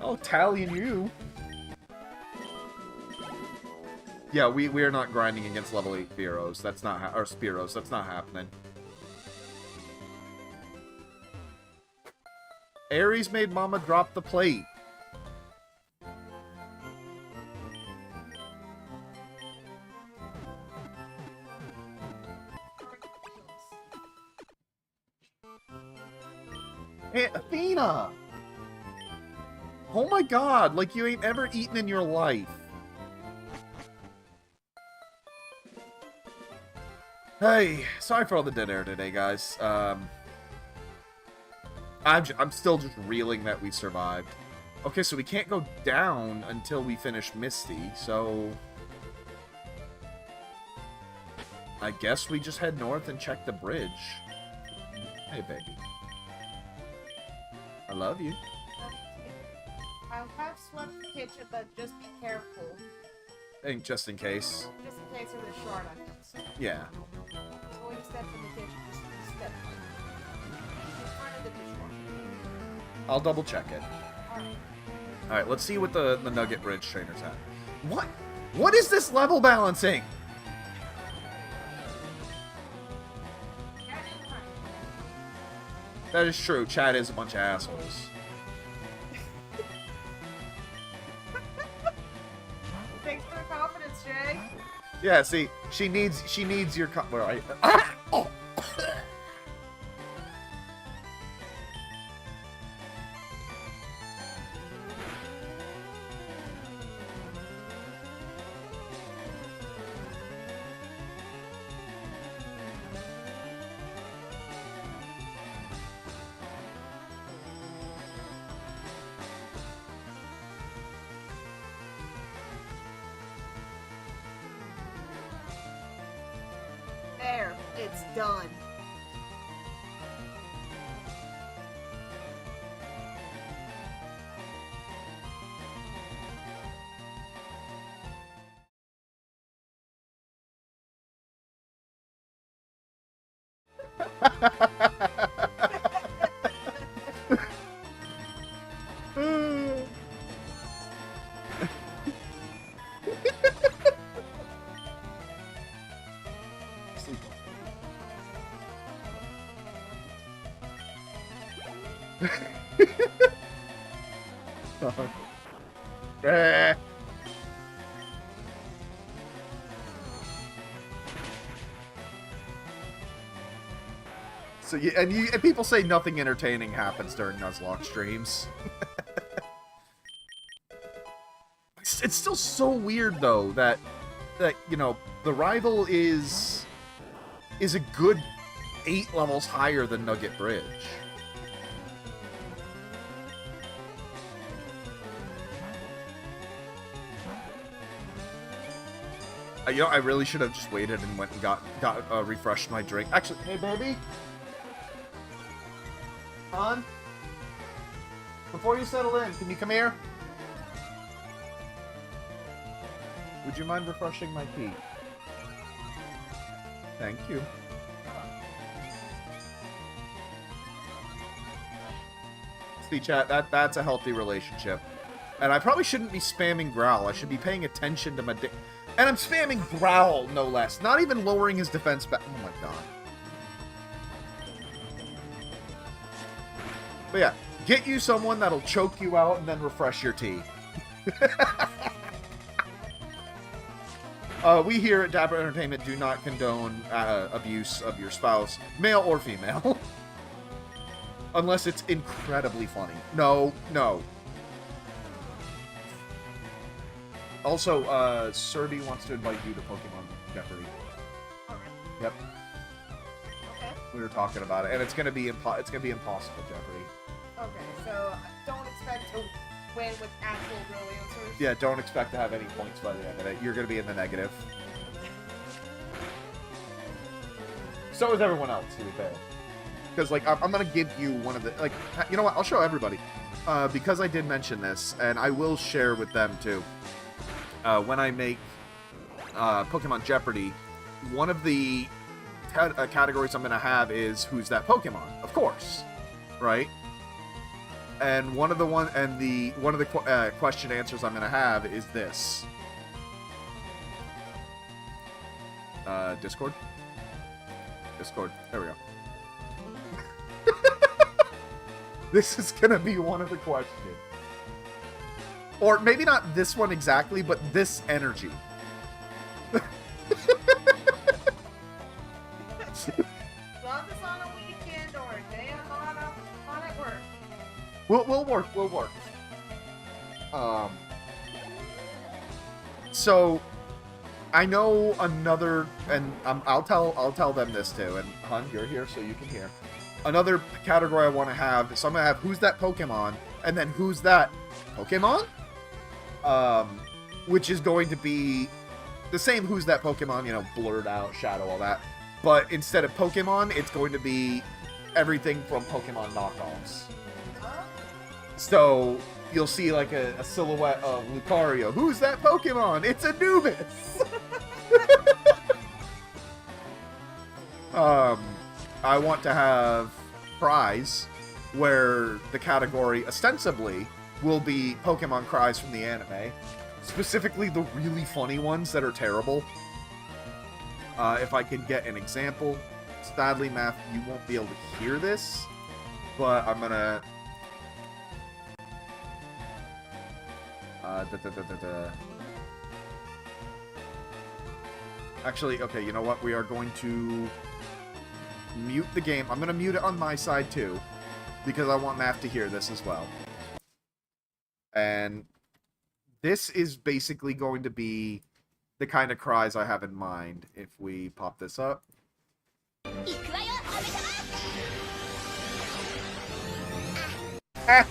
Oh, tallying you. Yeah, we are not grinding against level 8 Spearows. That's not or Spearows. That's not happening. Ares made Mama drop the plate. Hey, Athena! Oh my god, like you ain't ever eaten in your life. Hey, sorry for all the dead air today, guys. I'm still just reeling that we survived. Okay, so we can't go down until we finish Misty, so... I guess we just head north and check the bridge. Hey, baby. I love you. I have swept the kitchen, but just be careful. Just in case. Just in case it was short onions. Yeah. So when you step in the kitchen, just step in front of the dishwasher. I'll double check it. Alright. Alright, let's see what the Nugget Bridge trainer's at. What? What is this level balancing? That is true. Chad is a bunch of assholes. Thanks for the confidence, Jay. Yeah, see, she needs your right. Oh. There, it's done. So and people say nothing entertaining happens during Nuzlocke streams. It's still so weird though that you know the rival is a good 8 levels higher than Nugget Bridge. You know, I really should have just waited and went and got refreshed my drink. Actually, hey baby, hon, before you settle in, can you come here? Would you mind refreshing my tea? Thank you. See, chat, that's a healthy relationship. And I probably shouldn't be spamming Growl. I should be paying attention to my dick. And I'm spamming Growl, no less. Not even lowering his defense back. Oh my god. But yeah, get you someone that'll choke you out and then refresh your tea. We here at Dapper Entertainment do not condone abuse of your spouse, male or female. Unless it's incredibly funny. No, no. Also, Serby wants to invite you to Pokemon Jeopardy. Alright. Yep. Okay. We were talking about it, and it's gonna be impossible Jeopardy. Okay, so don't expect to win with actual real answers. Yeah, don't expect to have any points by the end of it. You're gonna be in the negative. So is everyone else, to be fair. Because, like, I'm gonna give you one of the, like, you know what? I'll show everybody. Because I did mention this, and I will share with them, too. When I make Pokemon Jeopardy, one of the categories I'm going to have is who's that Pokemon, of course, right? And one of the question answers I'm going to have is this. Discord. There we go. This is going to be one of the questions. Or maybe not this one exactly, but this energy. Love this on a weekend or a day I'm on at work. We'll work. So I know another, and I'll tell them this too. And Hun, you're here, so you can hear. Another category I want to have. So I'm gonna have who's that Pokemon, and then who's that Pokemon, which is going to be the same who's that Pokemon, you know, blurred out, shadow, all that. But instead of Pokemon, it's going to be everything from Pokemon knockoffs. So you'll see like a silhouette of Lucario. Who's that Pokemon? It's Anubis! I want to have prize where the category ostensibly will be Pokemon cries from the anime. Specifically the really funny ones that are terrible. If I can get an example. Sadly, Math, you won't be able to hear this, but I'm gonna... Actually, okay, you know what? We are going to mute the game. I'm gonna mute it on my side, too, because I want Math to hear this as well. And this is basically going to be the kind of cries I have in mind if we pop this up. Ah.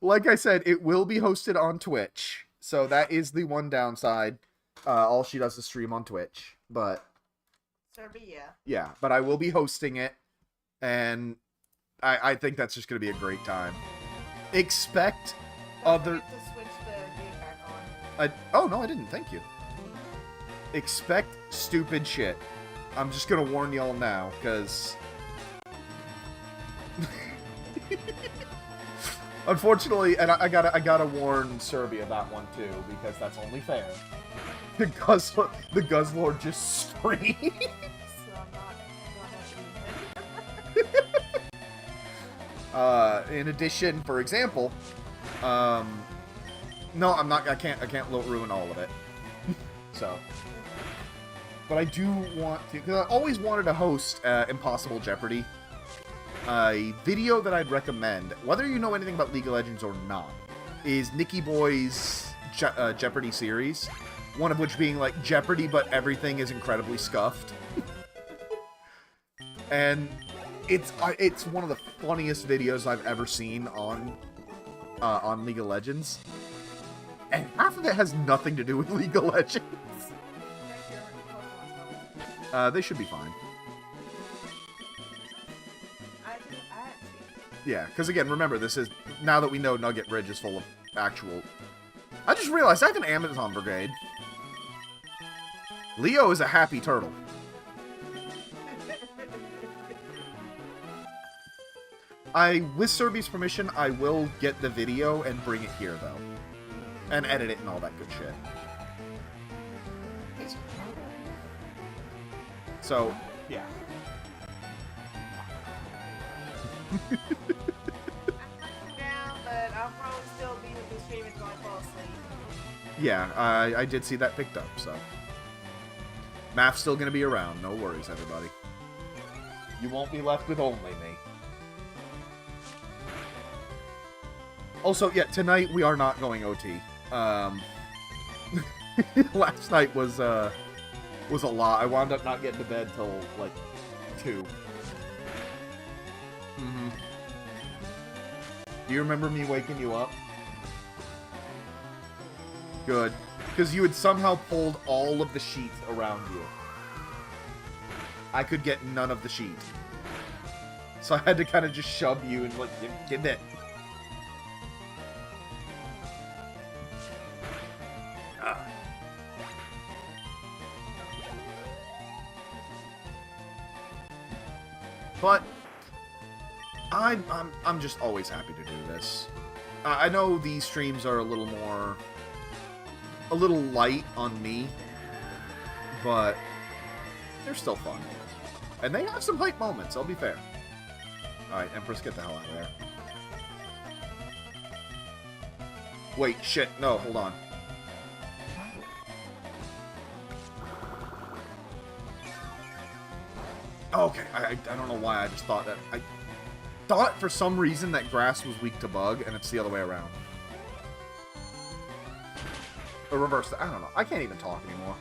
Like I said, it will be hosted on Twitch, so that is the one downside. All she does is stream on Twitch, but yeah, but I will be hosting it, and I think that's just gonna be a great time. Expect other. To switch the game back on. Oh no, I didn't. Thank you. Expect stupid shit. I'm just gonna warn y'all now, because. Unfortunately, and I gotta warn Serbia that one too, because that's only fair. The Guzzlord just screams. So I'm not In addition, for example, no, I'm not. I can't ruin all of it. So, but I do want to, because I always wanted to host Impossible Jeopardy. A video that I'd recommend, whether you know anything about League of Legends or not, is Nicky Boy's Jeopardy series. One of which being like Jeopardy, but everything is incredibly scuffed. And it's one of the funniest videos I've ever seen on League of Legends. And half of it has nothing to do with League of Legends. They should be fine. Yeah, because again, remember, this is, now that we know Nugget Ridge is full of actual... I just realized I have an Amazon Brigade. Leo is a happy turtle. With Serbi's permission, I will get the video and bring it here, though. And edit it and all that good shit. So, yeah. Yeah, I did see that picked up, so. Math's still gonna be around, no worries, everybody. You won't be left with only me. Also, yeah, tonight we are not going OT. Last night was a lot. I wound up not getting to bed till, like, 2. Mm-hmm. Do you remember me waking you up? Good. Because you had somehow pulled all of the sheet around you. I could get none of the sheet. So I had to kind of just shove you and like, get it. But I'm just always happy to do this. I know these streams are a little light on me, but they're still fun. And they have some hype moments, I'll be fair. Alright, Empress, get the hell out of there. Wait, shit, no, hold on. Okay, I don't know why, I just thought that... I thought for some reason that grass was weak to bug, and it's the other way around. Or reverse, I don't know. I can't even talk anymore.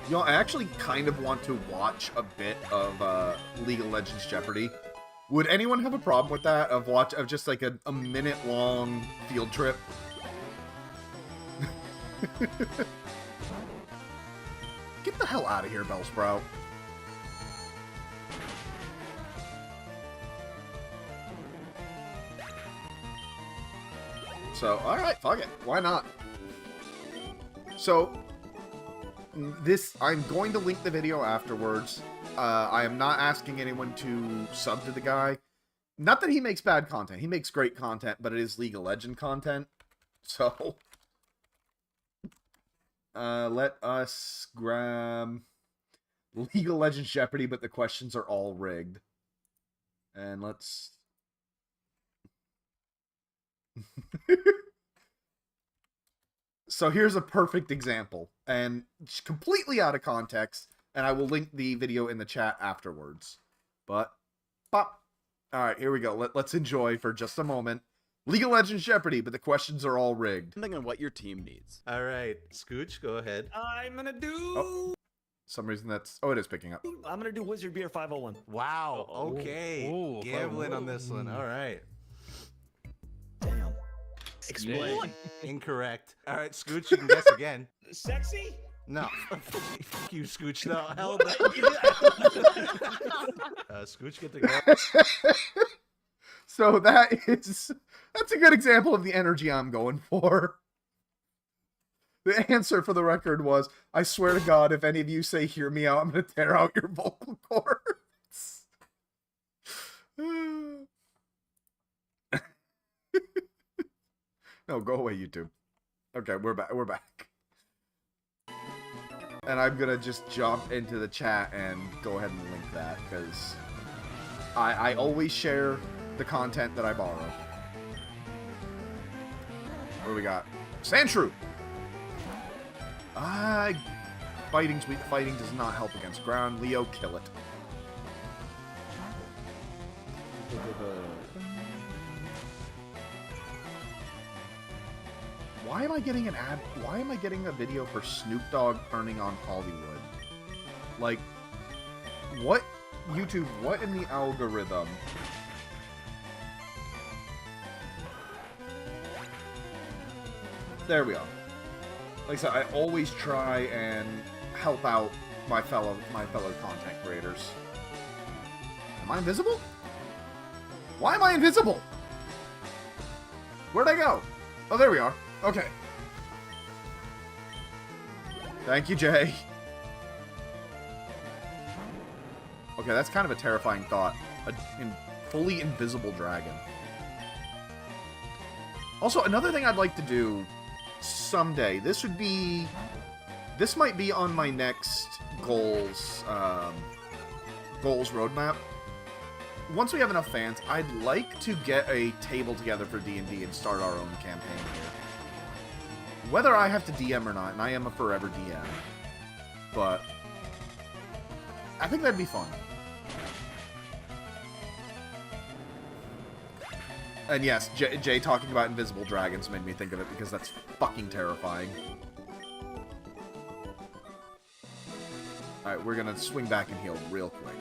You know, I actually kind of want to watch a bit of League of Legends Jeopardy. Would anyone have a problem with that? Of just like a minute-long field trip? Get the hell out of here, Bellsprout. So, alright, fuck it. Why not? So, I'm going to link the video afterwards. I am not asking anyone to sub to the guy. Not that he makes bad content. He makes great content, but it is League of Legends content. So, let us grab League of Legends Jeopardy, but the questions are all rigged. And let's... So here's a perfect example, and completely out of context, and I will link the video in the chat afterwards. But, pop. Alright, here we go. Let's enjoy for just a moment. League of Legends Jeopardy, but the questions are all rigged. Depending on what your team needs. All right, Scooch, go ahead. I'm gonna do. Oh, some reason that's... Oh, it is picking up. I'm gonna do Wizard Beer 501. Wow, okay. Ooh, Gambling on this one. All right. Damn. Explain. Incorrect. All right, Scooch, you can guess again. Sexy? No. Fuck you, Scooch. No, hell no. Scooch, get the go. So that's a good example of the energy I'm going for. The answer for the record was, I swear to God, if any of you say hear me out, I'm going to tear out your vocal cords. No, go away, YouTube. Okay, we're back. And I'm going to just jump into the chat and go ahead and link that, because I always share the content that I borrow. What do we got? Sandshrew! Fighting's weak. Fighting does not help against ground. Leo, kill it. Why am I getting an ad? Why am I getting a video for Snoop Dogg turning on Hollywood? Like, what? YouTube, what in the algorithm? There we are. Like I said, I always try and help out my fellow content creators. Am I invisible? Why am I invisible? Where'd I go? Oh, there we are. Okay. Thank you, Jay. Okay, that's kind of a terrifying thought. A fully invisible dragon. Also, another thing I'd like to do someday, this might be on my next goals roadmap. Once we have enough fans, I'd like to get a table together for D&D and start our own campaign here. Whether I have to DM or not, and I am a forever DM, but I think that'd be fun. And yes, Jay talking about invisible dragons made me think of it because that's fucking terrifying. Alright, we're gonna swing back and heal real quick.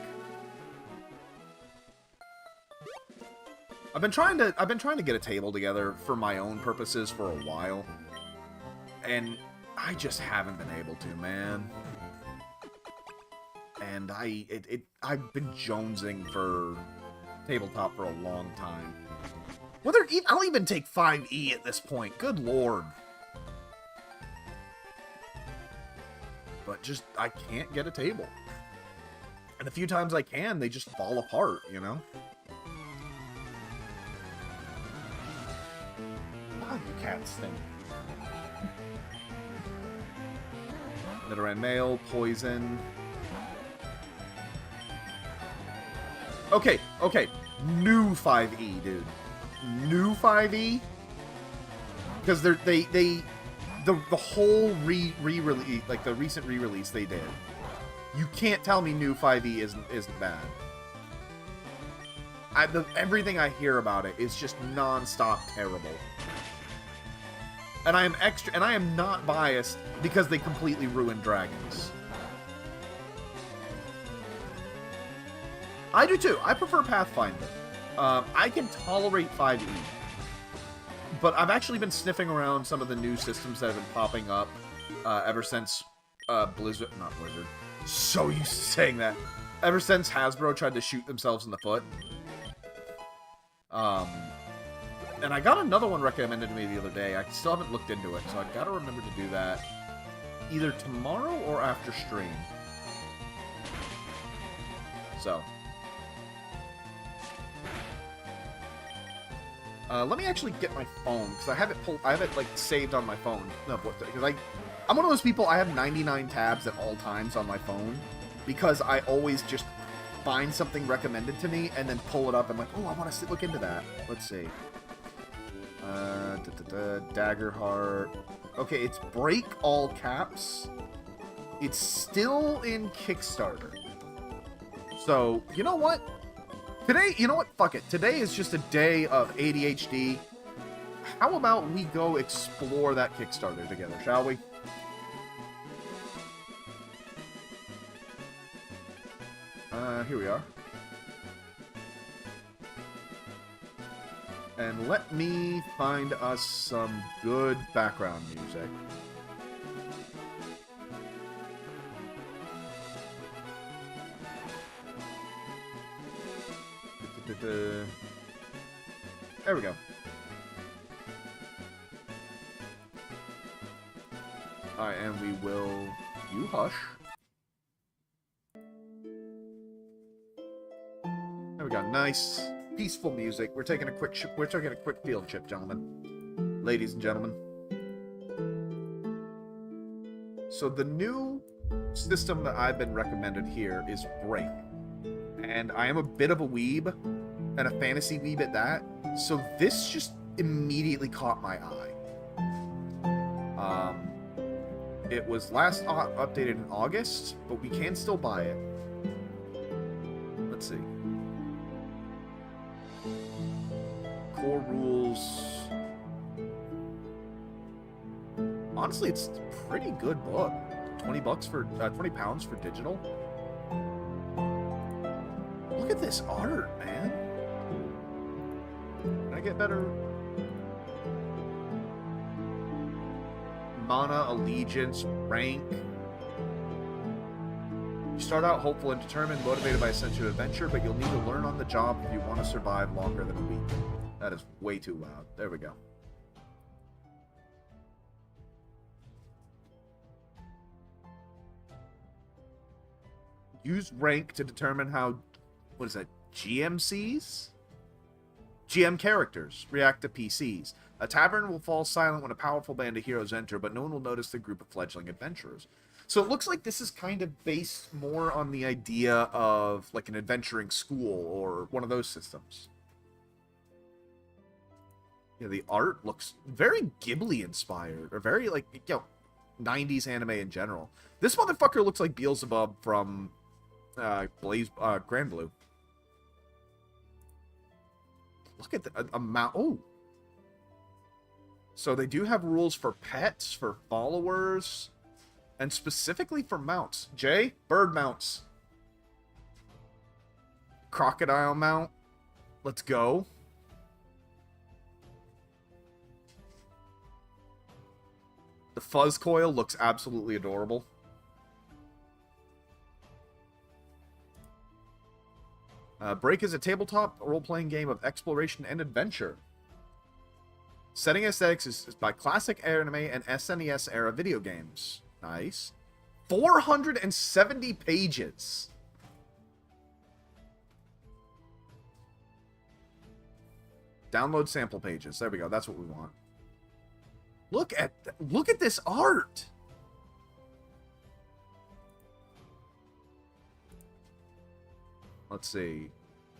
I've been trying to get a table together for my own purposes for a while. And I just haven't been able to, man. And I've been jonesing for tabletop for a long time. I'll even take 5E at this point. Good lord. But just, I can't get a table. And the few times I can, they just fall apart, you know? God, you cats stink. Nidoran Mail, Poison. Okay. New 5E, dude. New 5E? Because the whole re-release, like the recent re-release they did. You can't tell me new 5E isn't bad. Everything I hear about it is just non-stop terrible. And I am not biased because they completely ruined dragons. I do too. I prefer Pathfinder. I can tolerate 5E. But I've actually been sniffing around some of the new systems that have been popping up ever since not Blizzard. So used to saying that. Ever since Hasbro tried to shoot themselves in the foot. And I got another one recommended to me the other day. I still haven't looked into it, so I've got to remember to do that either tomorrow or after stream. So. Let me actually get my phone, because I have it like saved on my phone. No, because I'm one of those people, I have 99 tabs at all times on my phone, because I always just find something recommended to me, and then pull it up, and I'm like, oh, I want to look into that. Let's see. Daggerheart. Okay, it's break all caps. It's still in Kickstarter. So, you know what? Today, you know what? Fuck it. Today is just a day of ADHD. How about we go explore that Kickstarter together, shall we? Here we are. And let me find us some good background music. There we go. Alright, and we will... You hush. There we go. Nice, peaceful music. We're taking a quick field trip, gentlemen. Ladies and gentlemen. So the new system that I've been recommended here is Break. And I am a bit of a weeb, and a fantasy weeb at that, so this just immediately caught my eye. It was last updated in August, but we can still buy it. Let's see. Core rules. Honestly, it's a pretty good book. $20 for 20 pounds for digital. Look at this art, man. Can I get better? Mana, allegiance, rank. You start out hopeful and determined, motivated by a sense of adventure, but you'll need to learn on the job if you want to survive longer than a week. That is way too loud. There we go. Use rank to determine how... What is that? GMCs? GM characters react to PCs. A tavern will fall silent when a powerful band of heroes enter, but no one will notice the group of fledgling adventurers. So it looks like this is kind of based more on the idea of like an adventuring school or one of those systems. Yeah, the art looks very Ghibli inspired, or very like, 90s anime in general. This motherfucker looks like Beelzebub from Grand Blue. Look at the amount. Oh. So they do have rules for pets, for followers, and specifically for mounts. Jay, bird mounts. Crocodile mount. Let's go. The fuzz coil looks absolutely adorable. Break is a tabletop role-playing game of exploration and adventure. Setting aesthetics is by classic anime and SNES era video games. Nice. 470 pages. Download sample pages. There we go. That's what we want. Look at this art. Let's see.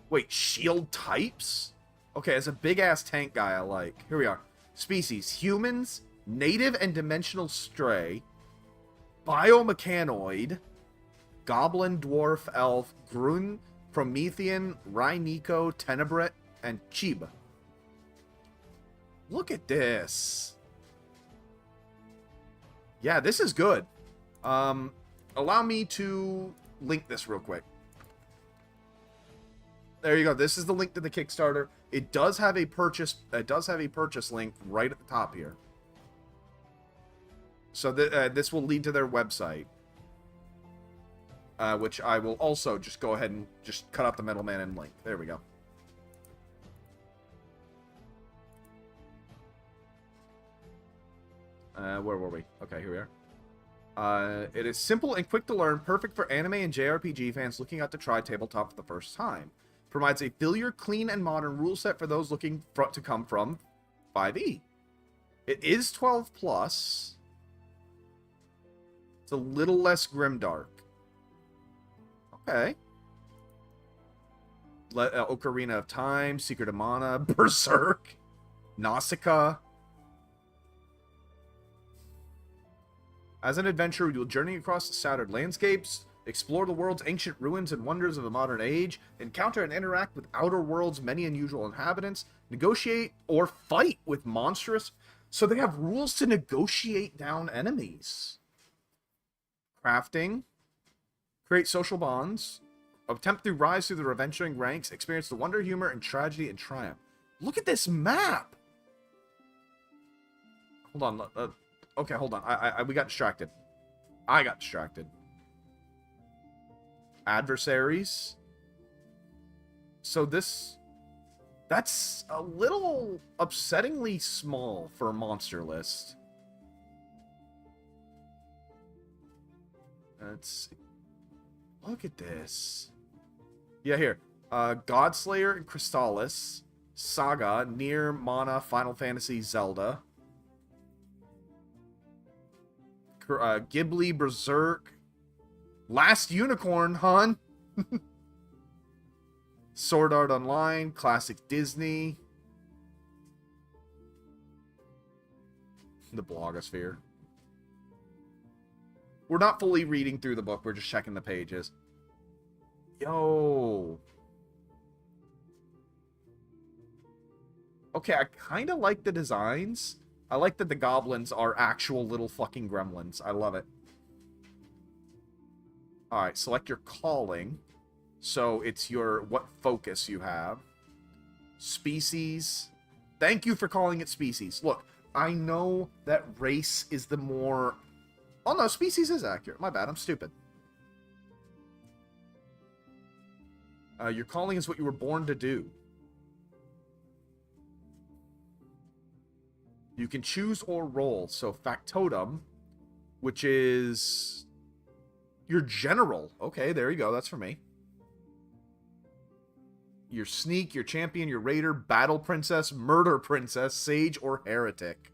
Wait, shield types? Okay, as a big-ass tank guy I like. Here we are. Species. Humans, native and dimensional stray, biomechanoid, goblin, dwarf, elf, grun, promethean, rhynico, tenebret, and chib. Look at this. Yeah, this is good. Allow me to link this real quick. There you go. This is the link to the Kickstarter. It does have a purchase. It does have a purchase link right at the top here. So this will lead to their website, which I will also just go ahead and just cut out the middleman and link. There we go. Where were we? Okay, here we are. It is simple and quick to learn, perfect for anime and JRPG fans looking out to try tabletop for the first time. Provides a familiar, clean, and modern rule set for those looking to come from 5e. It is 12 plus. It's a little less grimdark. Okay. Ocarina of Time, Secret of Mana, Berserk, Nausicaa. As an adventurer, you'll journey across the shattered landscapes, explore the world's ancient ruins and wonders of the modern age, encounter and interact with Outer World's many unusual inhabitants, negotiate or fight with monstrous... So they have rules to negotiate down enemies. Crafting. Create social bonds. Attempt to rise through the adventuring ranks. Experience the wonder, humor, and tragedy and triumph. Look at this map! Hold on. Okay, hold on. We got distracted. I got distracted. Adversaries. So this... That's a little upsettingly small for a monster list. Let's see. Look at this. Yeah, here. Godslayer and Crystallis. Saga, Nier, Mana, Final Fantasy, Zelda. Ghibli, Berserk. Last Unicorn, hon. Sword Art Online, Classic Disney. The blogosphere. We're not fully reading through the book, we're just checking the pages. Yo. Okay, I kind of like the designs. I like that the goblins are actual little fucking gremlins. I love it. Alright, select your calling. So it's what focus you have. Species. Thank you for calling it species. Look, I know that race is the more... Oh no, species is accurate. My bad, I'm stupid. Your calling is what you were born to do. You can choose or roll. So factotum, which is your general. Okay, there you go. That's for me. Your sneak, your champion, your raider, battle princess, murder princess, sage, or heretic.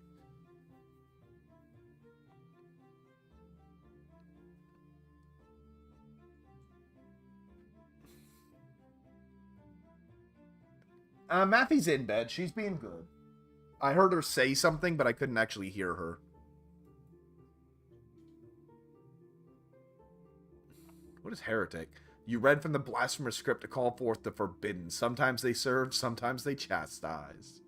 Matthie's in bed. She's being good. I heard her say something, but I couldn't actually hear her. What is heretic? You read from the blasphemous script to call forth the forbidden. Sometimes they serve, sometimes they chastise.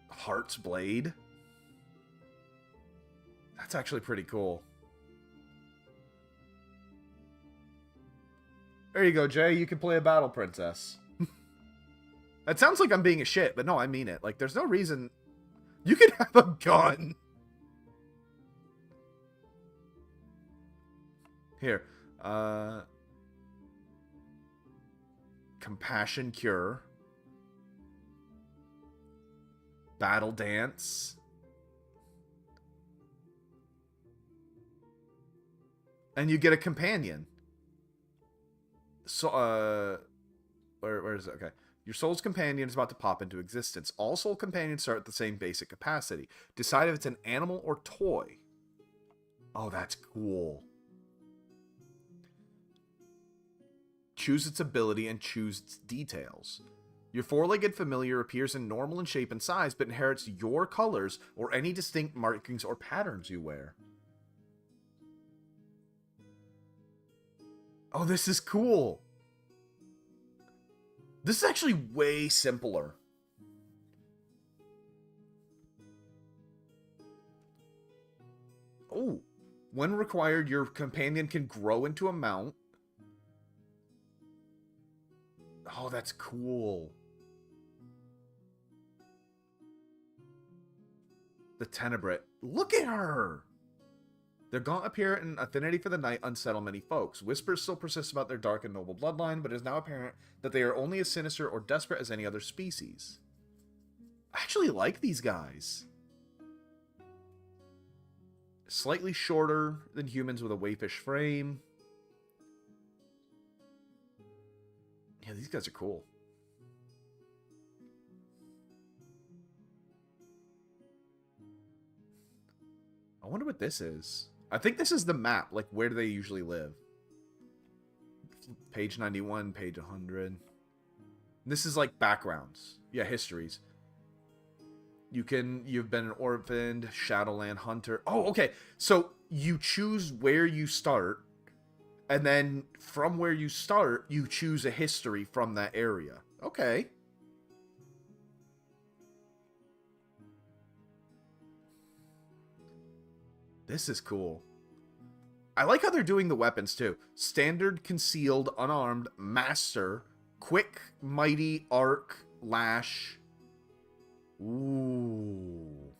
Heart's Blade? That's actually pretty cool. There you go, Jay. You can play a battle princess. That sounds like I'm being a shit, but no, I mean it. Like, there's no reason... You can have a gun! Here. Compassion Cure. Battle Dance. And you get a companion. So, where is it? Okay. Your soul's companion is about to pop into existence. All soul companions start at the same basic capacity. Decide if it's an animal or toy. Oh, that's cool. Choose its ability and choose its details. Your four-legged familiar appears in normal in shape and size, but inherits your colors or any distinct markings or patterns you wear. Oh, this is cool. This is actually way simpler. Oh, when required, your companion can grow into a mount. Oh, that's cool. The Tenebrate. Look at her! Their gaunt appearance and affinity for the night unsettle many folks. Whispers still persist about their dark and noble bloodline, but it is now apparent that they are only as sinister or desperate as any other species. I actually like these guys. Slightly shorter than humans with a wayfish frame. Yeah, these guys are cool. I wonder what this is. I think this is the map. Like, where do they usually live? Page 91, page 100. This is like backgrounds. Yeah, histories. You've been an orphaned, Shadowland hunter. Oh, okay. So you choose where you start, and then from where you start, you choose a history from that area. Okay. This is cool. I like how they're doing the weapons, too. Standard, concealed, unarmed, master, quick, mighty, arc, lash. Ooh.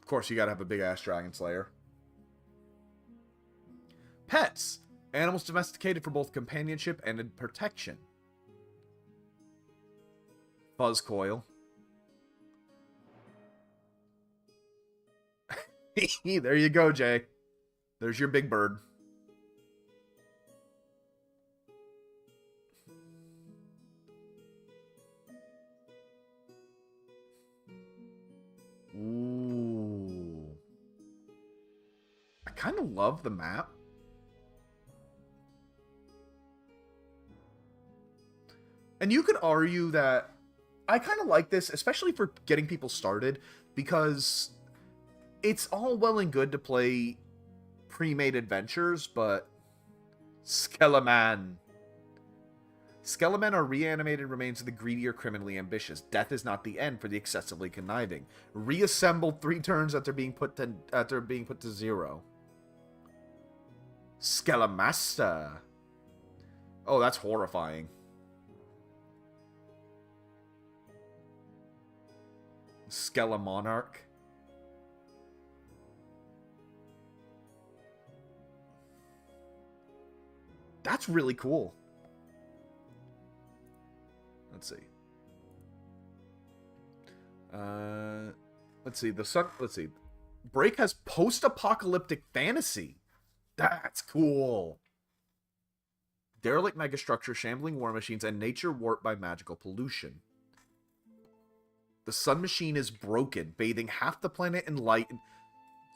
Of course, you gotta have a big-ass Dragon Slayer. Pets. Animals domesticated for both companionship and protection. Fuzz coil. There you go, Jay. There's your big bird. Ooh. I kind of love the map. And you could argue that I kind of like this, especially for getting people started, because it's all well and good to play pre-made adventures, but Skeleman. Skelemen are reanimated remains of the greedy or criminally ambitious. Death is not the end for the excessively conniving. Reassembled 3 turns after being put to 0. Skelemaster. Oh, that's horrifying. Skelemonarch. That's really cool. Let's see. Let's see. Let's see. Break has post-apocalyptic fantasy. That's cool. Derelict megastructure, shambling war machines, and nature warped by magical pollution. The sun machine is broken, bathing half the planet in light.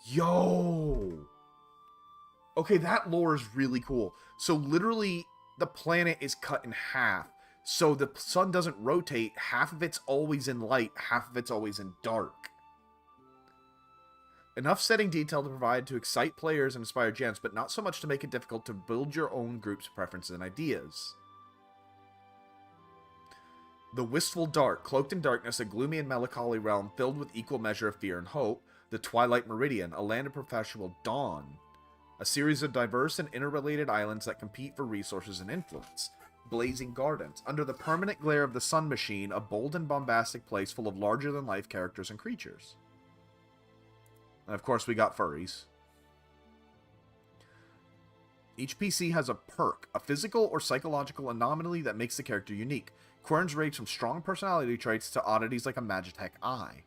Yo! Okay, that lore is really cool. So literally, the planet is cut in half. So the sun doesn't rotate. Half of it's always in light, half of it's always in dark. Enough setting detail to provide to excite players and inspire gems, but not so much to make it difficult to build your own group's preferences and ideas. The Wistful Dark, cloaked in darkness, a gloomy and melancholy realm filled with equal measure of fear and hope. The Twilight Meridian, a land of perpetual dawn. A series of diverse and interrelated islands that compete for resources and influence. Blazing Gardens, under the permanent glare of the sun machine, a bold and bombastic place full of larger-than-life characters and creatures. And of course, we got furries. Each PC has a perk, a physical or psychological anomaly that makes the character unique. Querns range from strong personality traits to oddities like a Magitech eye.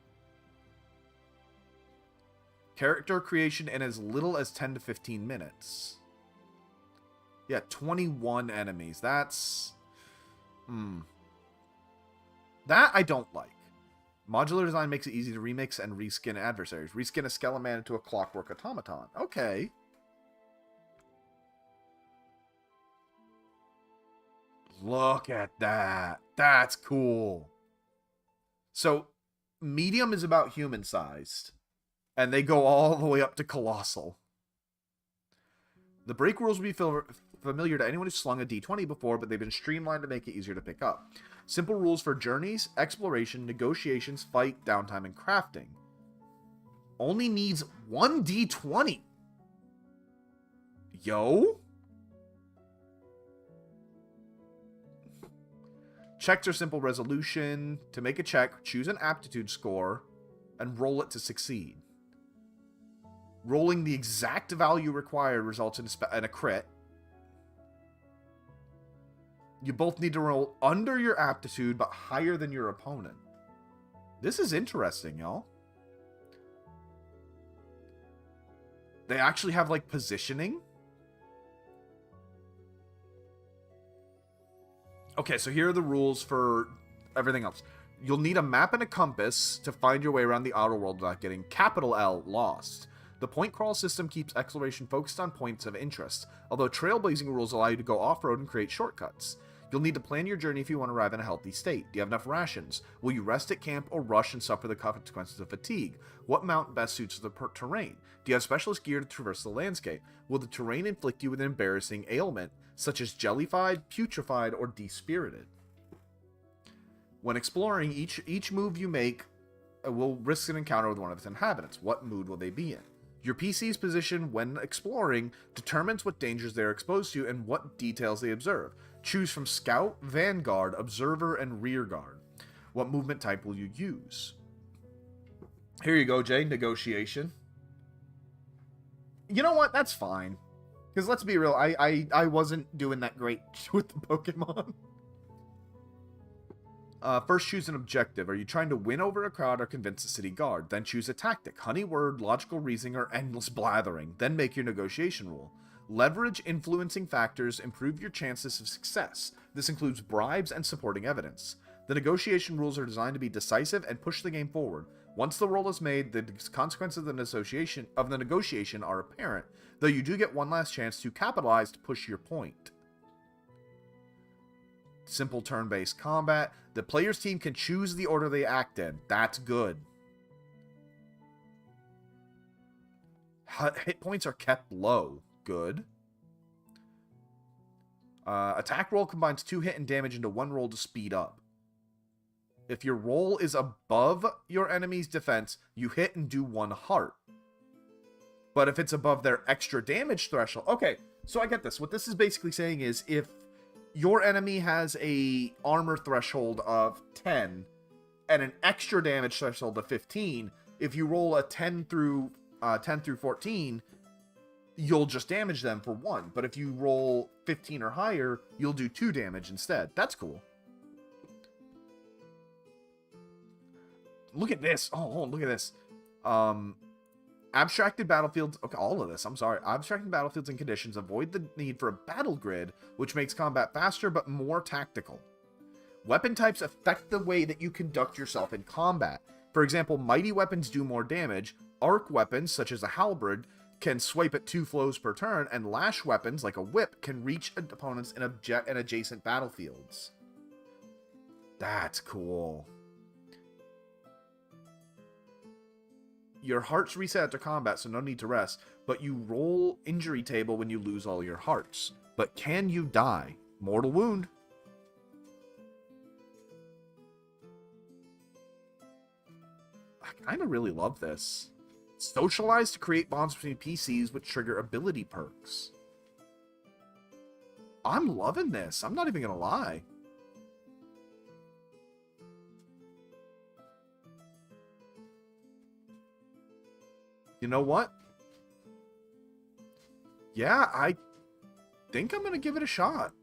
Character creation in as little as 10 to 15 minutes. Yeah, 21 enemies. That's... That I don't like. Modular design makes it easy to remix and reskin adversaries. Reskin a Skeleman into a clockwork automaton. Okay. Look at that. That's cool. So, medium is about human-sized. And they go all the way up to colossal. The break rules will be familiar to anyone who's slung a d20 before, but they've been streamlined to make it easier to pick up. Simple rules for journeys, exploration, negotiations, fight, downtime, and crafting. Only needs 1 d20. Yo? Checks are simple resolution. To make a check, choose an aptitude score and roll it to succeed. Rolling the exact value required results in a crit. You both need to roll under your aptitude, but higher than your opponent. This is interesting, y'all. They actually have, like, positioning. Okay, so here are the rules for everything else. You'll need a map and a compass to find your way around the outer world without getting capital L lost. The point crawl system keeps exploration focused on points of interest, although trailblazing rules allow you to go off-road and create shortcuts. You'll need to plan your journey if you want to arrive in a healthy state. Do you have enough rations? Will you rest at camp or rush and suffer the consequences of fatigue? What mount best suits the terrain? Do you have specialist gear to traverse the landscape? Will the terrain inflict you with an embarrassing ailment, such as jellified, putrefied, or despirited? When exploring, each move you make will risk an encounter with one of its inhabitants. What mood will they be in? Your PC's position when exploring determines what dangers they are exposed to and what details they observe. Choose from Scout, Vanguard, Observer, and Rearguard. What movement type will you use? Here you go, Jay. Negotiation. You know what? That's fine. Because let's be real, I wasn't doing that great with the Pokemon. First, choose an objective. Are you trying to win over a crowd or convince a city guard? Then choose a tactic. Honey word, logical reasoning, or endless blathering. Then make your negotiation rule. Leverage influencing factors improve your chances of success. This includes bribes and supporting evidence. The negotiation rules are designed to be decisive and push the game forward. Once the roll is made, the consequences of the negotiation are apparent, though you do get one last chance to capitalize to push your point. Simple turn-based combat. The player's team can choose the order they act in. That's good. Hit points are kept low. Good. Attack roll combines 2 hit and damage into 1 roll to speed up. If your roll is above your enemy's defense, you hit and do 1 heart. But if it's above their extra damage threshold... Okay, so I get this. What this is basically saying is if your enemy has a armor threshold of 10 and an extra damage threshold of 15, if you roll a 10 through 14, you'll just damage them for 1. But if you roll 15 or higher, you'll do 2 damage instead. That's cool. Look at this. Oh, look at this. Abstracted battlefields... Okay, all of this. I'm sorry. Abstracted battlefields and conditions avoid the need for a battle grid, which makes combat faster but more tactical. Weapon types affect the way that you conduct yourself in combat. For example, mighty weapons do more damage. Arc weapons, such as a halberd, can swipe at 2 flows per turn, and lash weapons, like a whip, can reach opponents in adjacent battlefields. That's cool. Your hearts reset after combat, so no need to rest, but you roll injury table when you lose all your hearts. But can you die? Mortal wound. I kind of really love this. Socialize to create bonds between PCs which trigger ability perks. I'm loving this. I'm not even gonna lie. You know what? Yeah, think I'm going to give it a shot.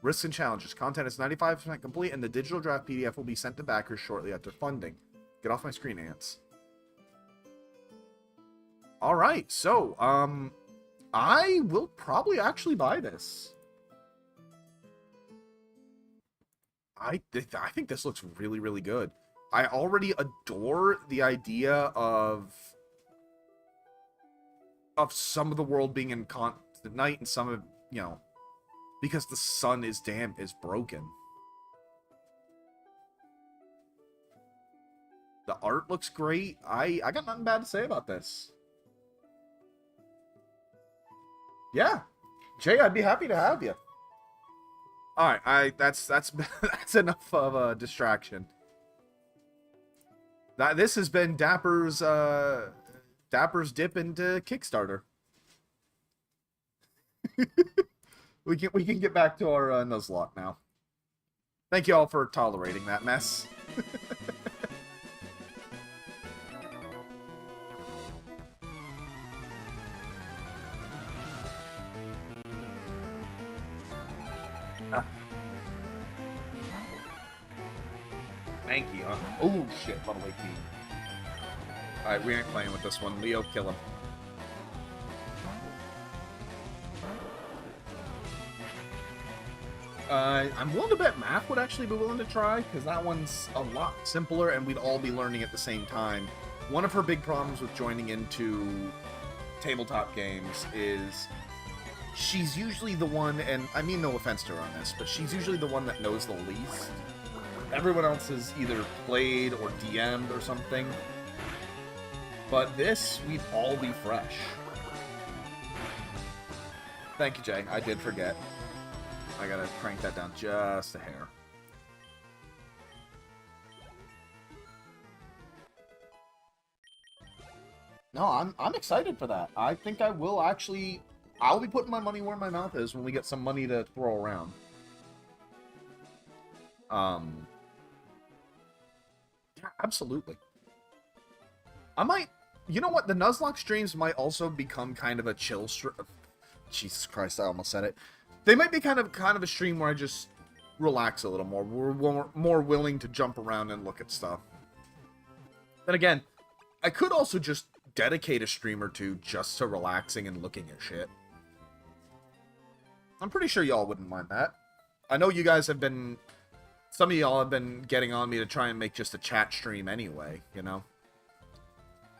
Risks and challenges. Content is 95% complete, and the digital draft PDF will be sent to backers shortly after funding. Get off my screen, ants. All right, so I will probably actually buy this. I think this looks really, really good. I already adore the idea of some of the world being in constant night and some of, you know, because the sun is broken. The art looks great. I got nothing bad to say about this. Yeah. Jay, I'd be happy to have you. All right, that's that's enough of a distraction. This has been Dapper's dip into Kickstarter. we can get back to our Nuzlocke now. Thank you all for tolerating that mess. Thank you. Oh shit, level 18. Alright, we ain't playing with this one. Leo, kill him. I'm willing to bet Math would actually be willing to try, because that one's a lot simpler and we'd all be learning at the same time. One of her big problems with joining into tabletop games is she's usually the one, and I mean no offense to her on this, but she's usually the one that knows the least. Everyone else has either played or DM'd or something. But this, we'd all be fresh. Thank you, Jay. I did forget. I gotta crank that down just a hair. No, I'm excited for that. I think I will actually... I'll be putting my money where my mouth is when we get some money to throw around. Yeah, absolutely. I might... You know what? The Nuzlocke streams might also become kind of a chill stream. Jesus Christ, I almost said it. They might be kind of a stream where I just relax a little more. We're more willing to jump around and look at stuff. Then again, I could also just dedicate a stream or two just to relaxing and looking at shit. I'm pretty sure y'all wouldn't mind that. I know you guys have been... Some of y'all have been getting on me to try and make just a chat stream anyway, you know?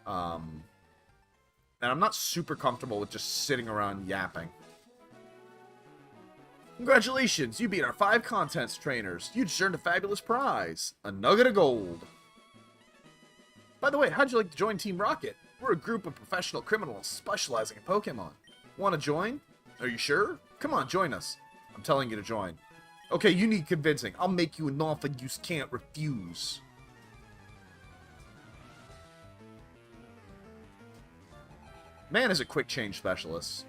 And I'm not super comfortable with just sitting around yapping. Congratulations, you beat our 5 contest trainers. You just earned a fabulous prize. A nugget of gold. By the way, how'd you like to join Team Rocket? We're a group of professional criminals specializing in Pokemon. Want to join? Are you sure? Come on, join us. I'm telling you to join. Okay, you need convincing. I'll make you an offer you can't refuse. Man is a quick change specialist.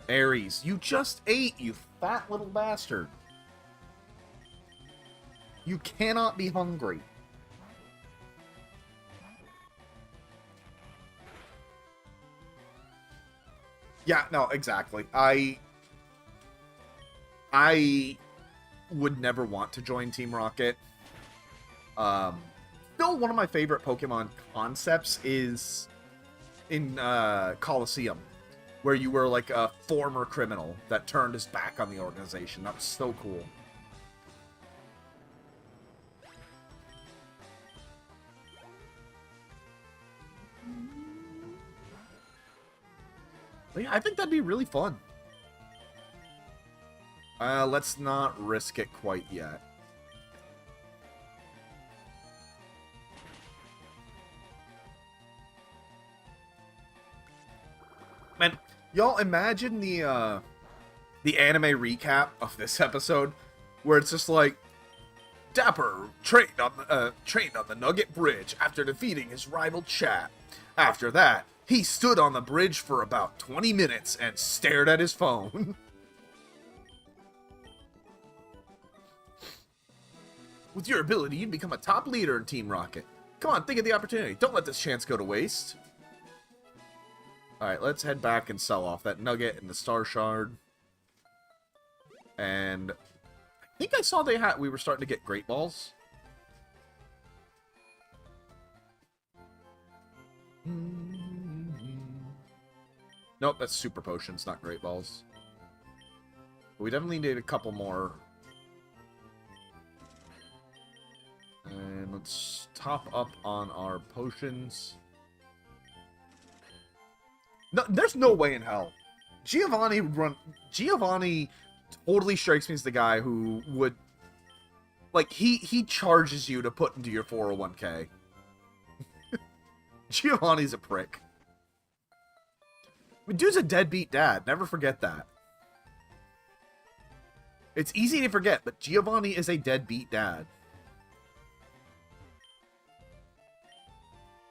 Aries, you just ate, you fat little bastard. You cannot be hungry. Yeah, no, exactly. I would never want to join Team Rocket. Still, one of my favorite Pokemon concepts is in Colosseum, where you were like a former criminal that turned his back on the organization. That was so cool. But yeah, I think that'd be really fun. Let's not risk it quite yet. Man, y'all imagine the anime recap of this episode, where it's just like, Dapper trained on the Nugget Bridge after defeating his rival Chat. After that, he stood on the bridge for about 20 minutes and stared at his phone. With your ability, you'd become a top leader in Team Rocket. Come on, think of the opportunity. Don't let this chance go to waste. Alright, let's head back and sell off that nugget and the star shard. And I think I saw we were starting to get great balls. Nope, that's super potions, not great balls. But we definitely need a couple more. And let's top up on our potions. No, there's no way in hell. Giovanni totally strikes me as the guy who would, like, he charges you to put into your 401k. Giovanni's a prick. I mean, dude's a deadbeat dad. Never forget that. It's easy to forget, but Giovanni is a deadbeat dad.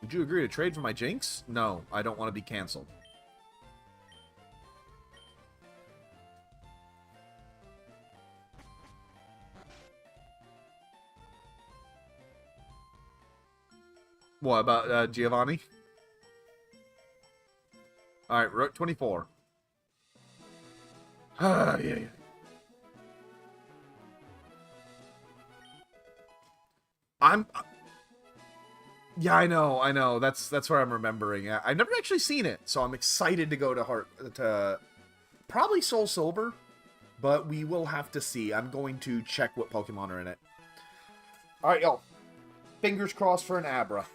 Would you agree to trade for my Jinx? No, I don't want to be canceled. What about Giovanni? Alright, Route 24. Yeah. Yeah, I know. That's where I'm remembering. I've never actually seen it, so I'm excited to go to probably Soul Silver, but we will have to see. I'm going to check what Pokemon are in it. Alright, yo. Fingers crossed for an Abra.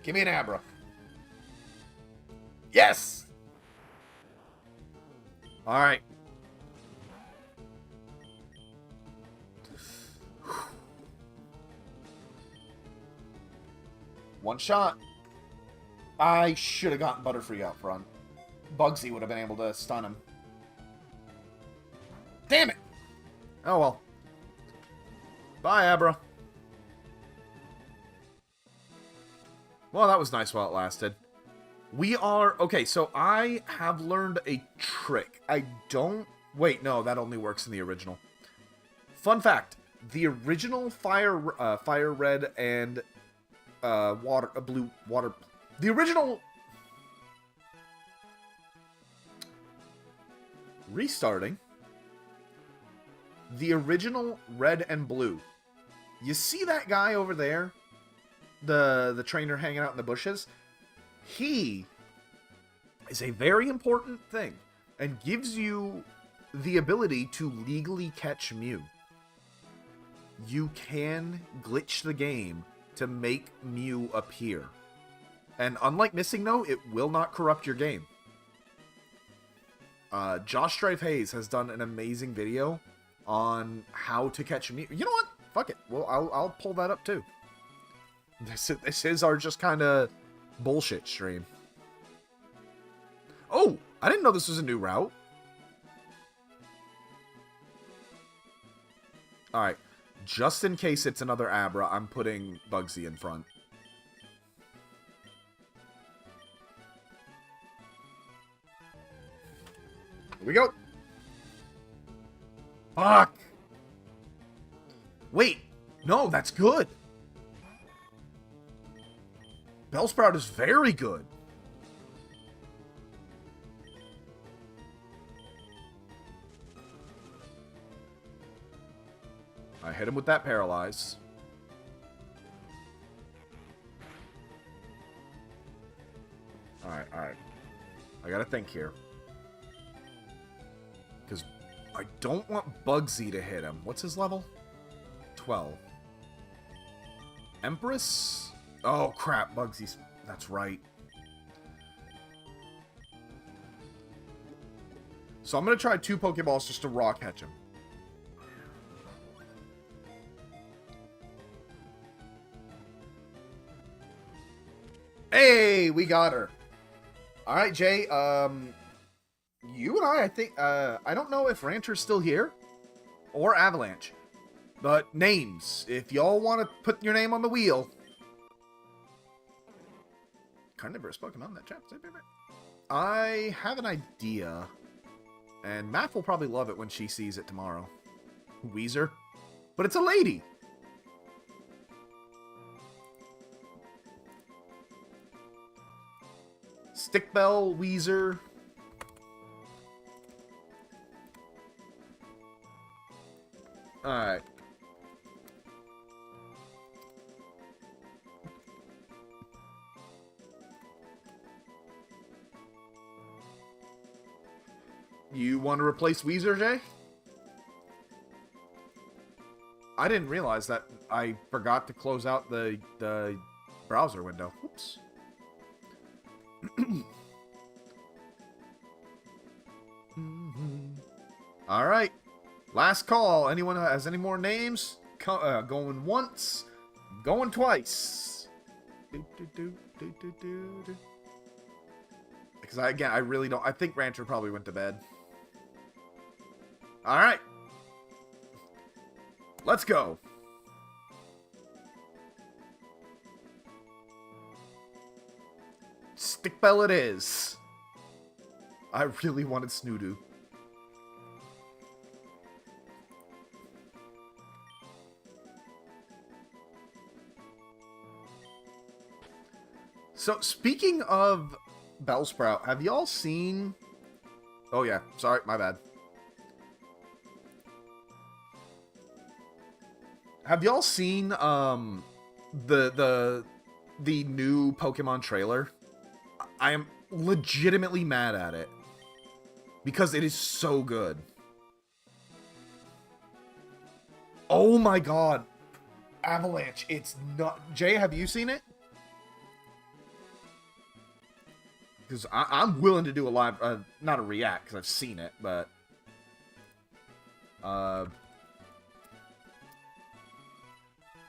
Give me an Abra. Yes! Alright. One shot. I should have gotten Butterfree out front. Bugsy would have been able to stun him. Damn it! Oh well. Bye, Abra. Well, that was nice while it lasted. We are... Okay, so I have learned a trick. I don't... Wait, no, that only works in the original. Fun fact. The original Fire Red and Blue Water... The original... Restarting. The original Red and Blue. You see that guy over there? The trainer hanging out in the bushes? He is a very important thing and gives you the ability to legally catch Mew. You can glitch the game to make Mew appear. And unlike Missing No, it will not corrupt your game. Josh Strife Hayes has done an amazing video on how to catch Mew. You know what? Fuck it. Well, I'll pull that up too. This is our just kind of bullshit stream. Oh, I didn't know this was a new route. Alright, just in case it's another Abra, I'm putting Bugsy in front. Here we go. Fuck. Wait, no, that's good. Bellsprout is very good. I hit him with that Paralyze. Alright. I gotta think here. Because I don't want Bugsy to hit him. What's his level? 12. Empress? Oh, crap. Bugsy's... That's right. So I'm going to try 2 Pokeballs just to raw catch him. Hey, we got her. All right, Jay. You and I think... I don't know if Rancher's still here. Or Avalanche. But names. If y'all want to put your name on the wheel... Carnivorous Pokemon, that chat. I have an idea. And Math will probably love it when she sees it tomorrow. Weezer. But it's a lady! Stickbell, Weezer. Alright. You want to replace Weezer, Jay? I didn't realize that I forgot to close out the browser window. Oops. All right. Last call. Anyone has any more names? Going once. Going twice. Because I really don't. I think Rancher probably went to bed. All right. Let's go. Stickbell it is. I really wanted Snoodoo. So, speaking of Bellsprout, have y'all seen... Oh, yeah. Sorry, my bad. Have y'all seen, the new Pokemon trailer? I am legitimately mad at it. Because it is so good. Oh my god. Avalanche, it's not... Jay, have you seen it? Because I'm willing to do a live... not a react, because I've seen it, but...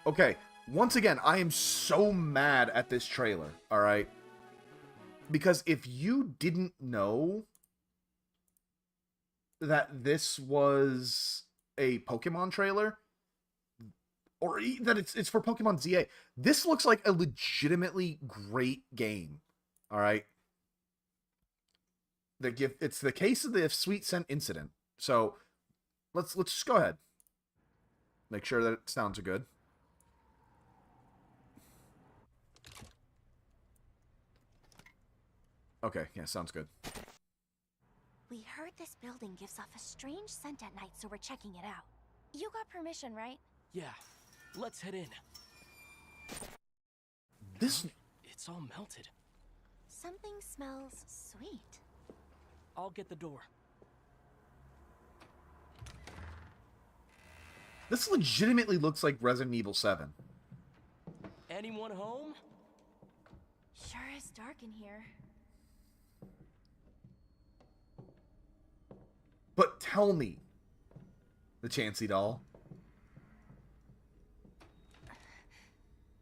Okay, once again, I am so mad at this trailer, alright? Because if you didn't know that this was a Pokemon trailer, or that it's for Pokemon ZA, this looks like a legitimately great game, alright? It's the case of the Sweet Scent incident. So, let's just go ahead. Make sure that sounds good. Okay, yeah, sounds good. We heard this building gives off a strange scent at night, so we're checking it out. You got permission, right? Yeah, let's head in. This... It's all melted. Something smells sweet. I'll get the door. This legitimately looks like Resident Evil 7. Anyone home? Sure is dark in here. But tell me, the Chansey doll.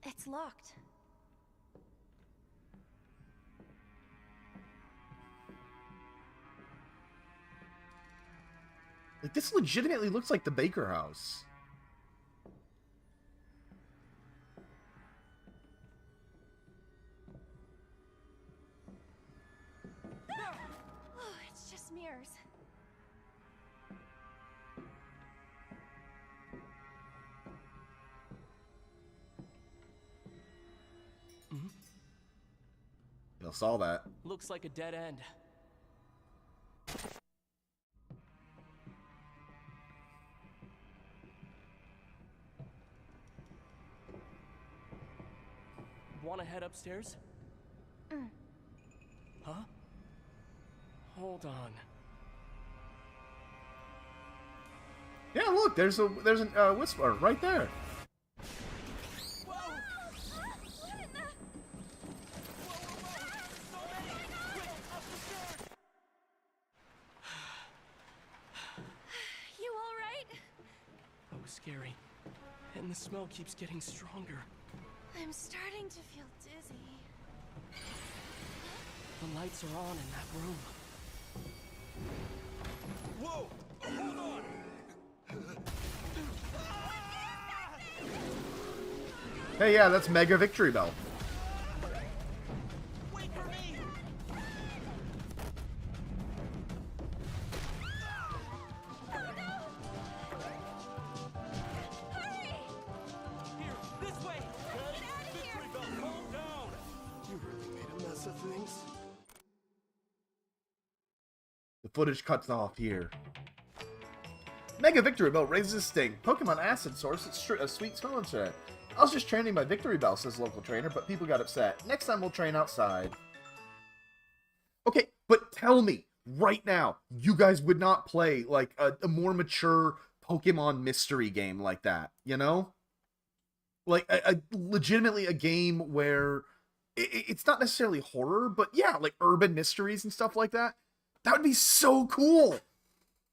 It's locked. Like, this legitimately looks like the Baker house. Oh, it's just mirrors. Y'all saw that. Looks like a dead end. Wanna head upstairs? Huh? Hold on. Yeah, look, there's a Whisper right there. You all right? That was scary. And the smell keeps getting stronger. I'm starting to feel dizzy. The lights are on in that room. Whoa! Hold on! Hey, yeah, that's Mega Victory Bell. Wait for me! footage cuts off here. Mega Victory Bell raises sting. Pokemon Acid Source, it's a sweet smelling set. I was just training my Victory Bell, says local trainer, but people got upset. Next time we'll train outside. Okay, but tell me, right now, you guys would not play, like, a more mature Pokemon mystery game like that, you know? Like, legitimately a game where it's not necessarily horror, but yeah, like urban mysteries and stuff like that. That would be so cool!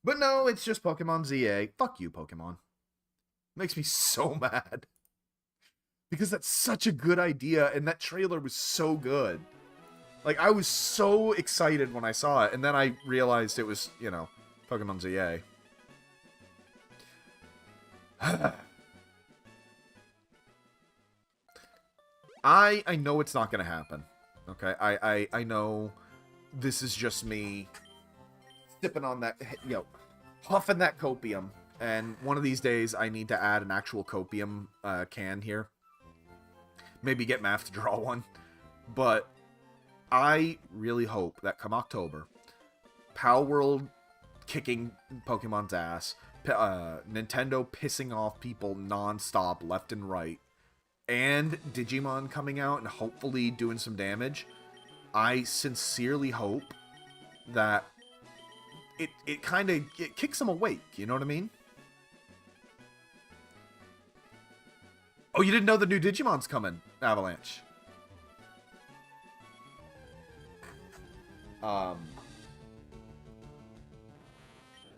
But no, it's just Pokemon ZA. Fuck you, Pokemon. Makes me so mad. Because that's such a good idea, and that trailer was so good. Like, I was so excited when I saw it, and then I realized it was, you know, Pokemon ZA. I know it's not going to happen. Okay? I know this is just me sipping on that, you know, huffing that copium. And one of these days, I need to add an actual copium can here. Maybe get Math to draw one. But I really hope that come October, Pal World kicking Pokemon's ass, Nintendo pissing off people non-stop left and right, and Digimon coming out and hopefully doing some damage, I sincerely hope that it kind of kicks them awake, you know what I mean? Oh, you didn't know the new Digimon's coming, Avalanche.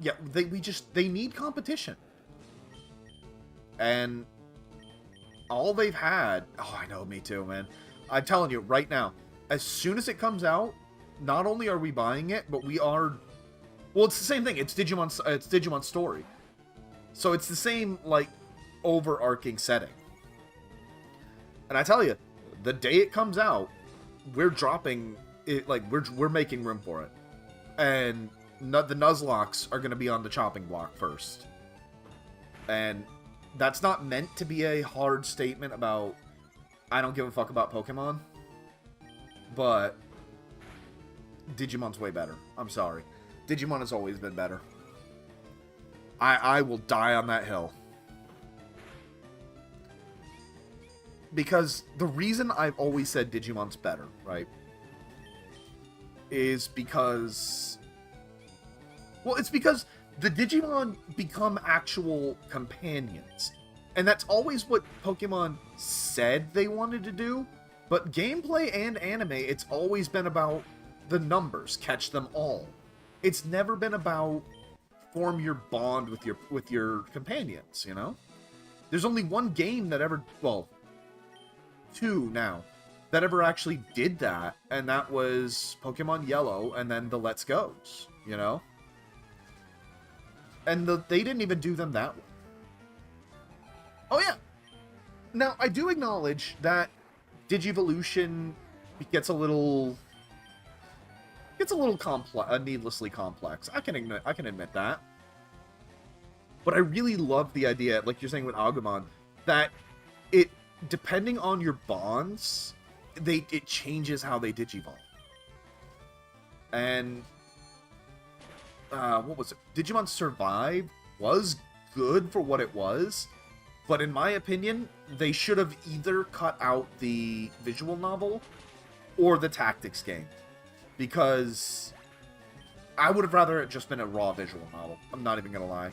Yeah, they need competition. And all they've had, oh, I know, me too, man. I'm telling you right now, as soon as it comes out, not only are we buying it, but we are, well, it's the same thing. It's Digimon's story. So it's the same, like, overarching setting. And I tell you, the day it comes out, we're dropping it, like, we're making room for it. And the Nuzlocks are going to be on the chopping block first. And that's not meant to be a hard statement about, I don't give a fuck about Pokemon. But Digimon's way better. I'm sorry. Digimon has always been better. I will die on that hill. Because the reason I've always said Digimon's better, right, is because, well, it's because the Digimon become actual companions. And that's always what Pokemon said they wanted to do. But gameplay and anime, it's always been about the numbers, catch them all. It's never been about form your bond with your companions, you know? There's only one game that ever, well, two now, that ever actually did that, and that was Pokemon Yellow and then the Let's Go's, you know? And they didn't even do them that way. Oh yeah! Now, I do acknowledge that Digivolution gets a little complex, needlessly complex. I can admit that. But I really love the idea, like you're saying with Agumon, that it, depending on your bonds, it changes how they Digivolve. And what was it? Digimon Survive was good for what it was, but in my opinion, they should have either cut out the visual novel or the tactics game. Because I would have rather it just been a raw visual novel. I'm not even gonna lie.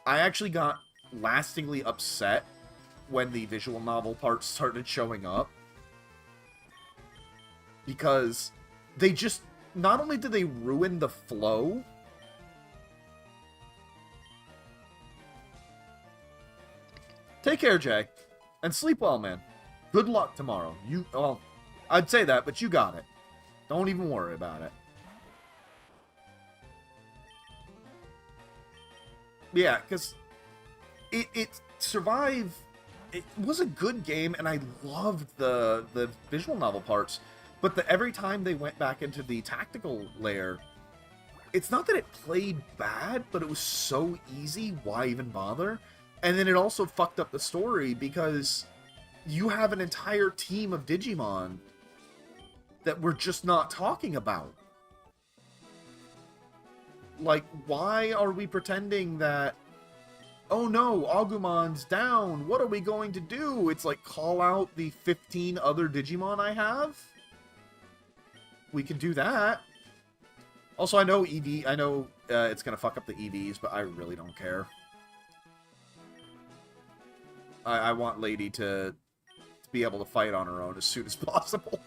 I actually got lastingly upset when the visual novel parts started showing up. Because they just, not only did they ruin the flow, take care, Jay. And sleep well, man. Good luck tomorrow. Well, I'd say that, but you got it. Don't even worry about it. Yeah, because it Survive, it was a good game, and I loved the visual novel parts, but every time they went back into the tactical layer, it's not that it played bad, but it was so easy, why even bother? And then it also fucked up the story, because you have an entire team of Digimon that we're just not talking about. Like, why are we pretending that, oh no, Agumon's down, what are we going to do? It's like, call out the 15 other Digimon I have? We could do that. Also, I know it's gonna fuck up the EVs, but I really don't care. I want Lady to be able to fight on her own as soon as possible.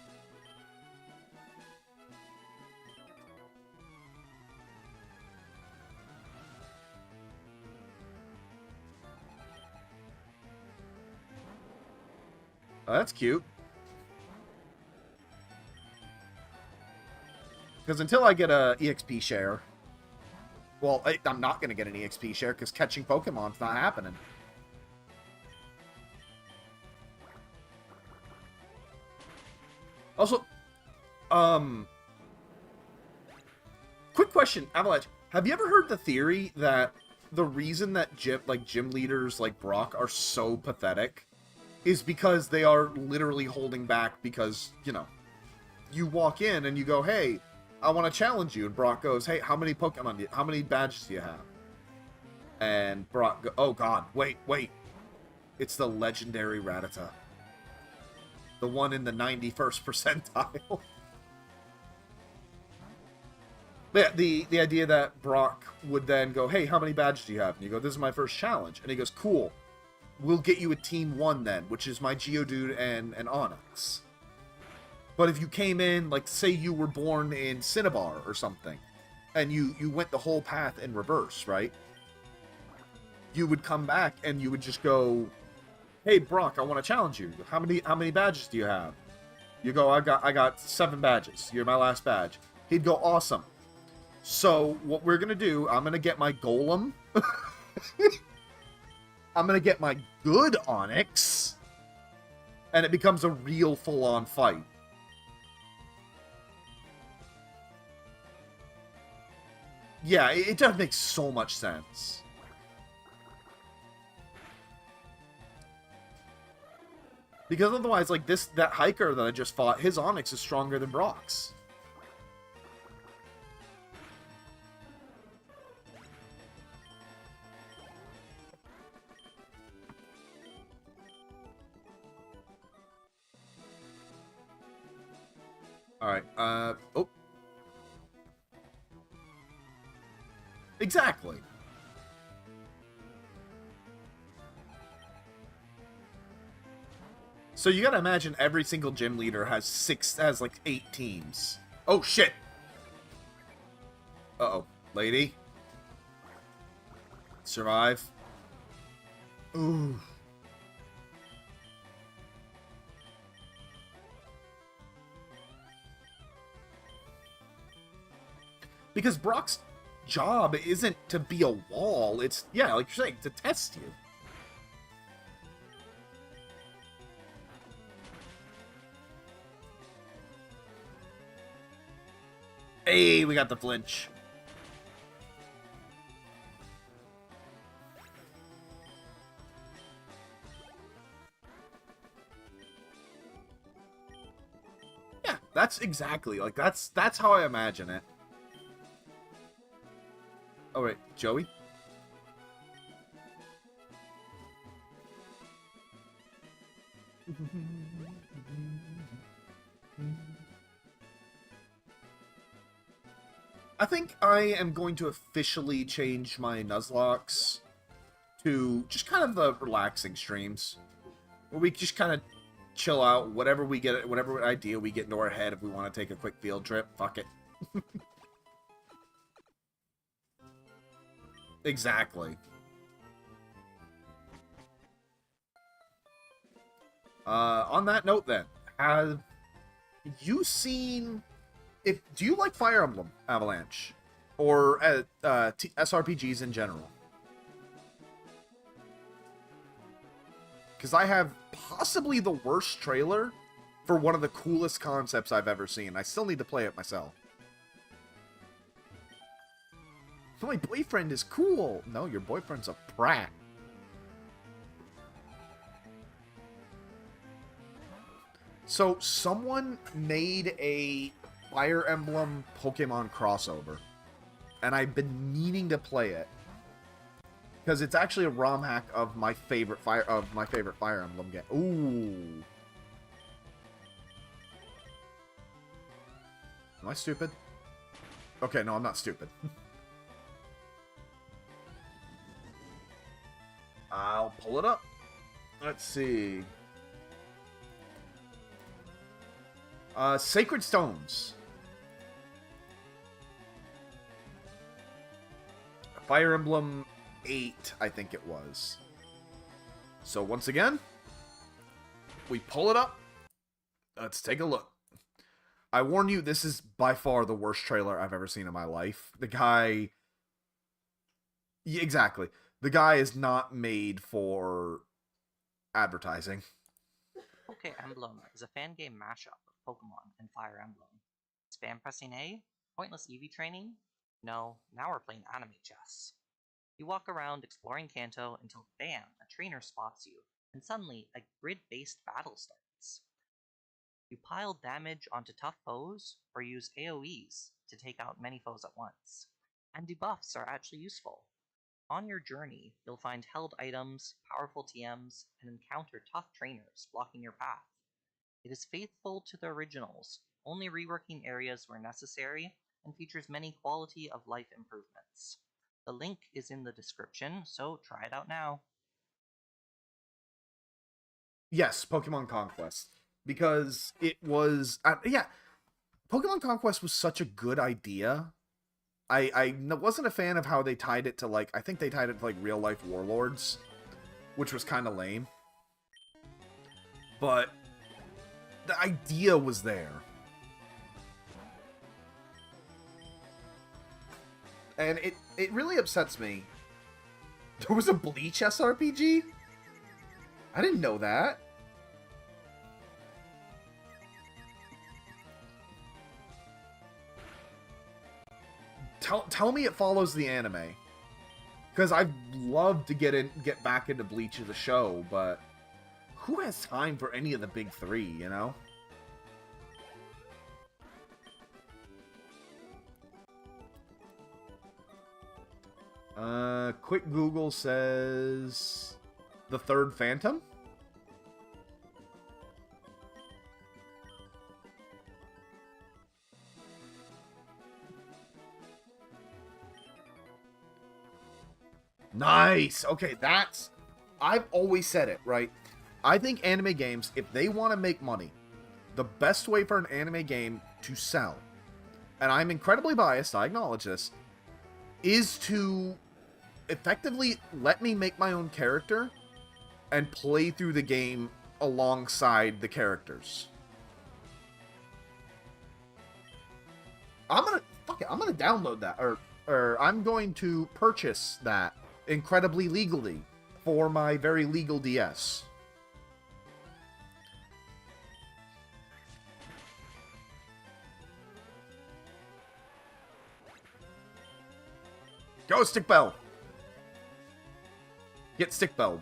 Oh, that's cute. Because until I get a EXP share... Well, I'm not going to get an EXP share because catching Pokemon's not happening. Also, quick question, Avalanche. Have you ever heard the theory that the reason that gym leaders like Brock are so pathetic is because they are literally holding back because, you know, you walk in and you go, hey, I want to challenge you. And Brock goes, hey, how many badges do you have? And Brock goes, oh god, wait. It's the legendary Rattata. The one in the 91st percentile. The idea that Brock would then go, hey, how many badges do you have? And you go, this is my first challenge. And he goes, cool. We'll get you a Team 1 then, which is my Geodude and Onyx. But if you came in, like, say you were born in Cinnabar or something, and you went the whole path in reverse, right? You would come back and you would just go, hey, Brock, I want to challenge you. How many badges do you have? You go, I got 7 badges. You're my last badge. He'd go, awesome. So what we're going to do, I'm going to get my Golem. I'm going to get my good Onyx. And it becomes a real full-on fight. Yeah, it does make so much sense. Because otherwise, like, that hiker that I just fought, his Onyx is stronger than Brock's. Alright, oh. Exactly. So you gotta imagine every single gym leader has like 8 teams. Oh shit! Uh-oh. Lady? Survive? Ooh. Because Brock's job isn't to be a wall, it's, yeah, like you're saying, to test you. Hey, we got the flinch. Yeah, that's exactly, like, that's how I imagine it. Oh, wait, Joey? I think I am going to officially change my Nuzlocks to just kind of the relaxing streams, where we just kind of chill out, whatever idea we get into our head. If we want to take a quick field trip, fuck it. Exactly. On that note, then, have you seen? Do you like Fire Emblem Avalanche, or SRPGs in general? Because I have possibly the worst trailer for one of the coolest concepts I've ever seen. I still need to play it myself. My boyfriend is cool. No, your boyfriend's a prat. So, someone made a Fire Emblem Pokemon crossover. and I've been meaning to play it because it's actually a ROM hack of my favorite Fire Emblem game. Ooh. Am I stupid? Okay, no, I'm not stupid. I'll pull it up. Let's see. Sacred Stones. Fire Emblem 8, I think it was. So once again, we pull it up. Let's take a look. I warn you, this is by far the worst trailer I've ever seen in my life. The guy... Yeah, exactly. The guy is not made for advertising. Poke Emblem is a fan game mashup of Pokemon and Fire Emblem. Spam pressing A? Pointless EV training? No, now we're playing anime chess. You walk around exploring Kanto until bam, a trainer spots you, and suddenly a grid-based battle starts. You pile damage onto tough foes, or use AoEs to take out many foes at once. And debuffs are actually useful. On your journey, you'll find held items, powerful TMs, and encounter tough trainers blocking your path. It is faithful to the originals, only reworking areas where necessary, and features many quality of life improvements. The link is in the description, so try it out now. Yes, Pokemon Conquest. Because it was... yeah, Pokemon Conquest was such a good idea. I wasn't a fan of how they tied it to, like... I think they tied it to, like, real-life warlords. Which was kind of lame. But the idea was there. And it really upsets me. There was a Bleach SRPG? I didn't know that. Tell me it follows the anime. Because I'd love to get back into Bleach as a show, but who has time for any of the big three, you know? Quick Google says the third Phantom. Nice. Okay, that's... I've always said it, right? I think anime games, if they want to make money, the best way for an anime game to sell, and I'm incredibly biased, I acknowledge this, is to effectively let me make my own character and play through the game alongside the characters. I'm gonna download that, or I'm going to purchase that incredibly legally for my very legal DS. Go, Stickbell! Get Stickbelled.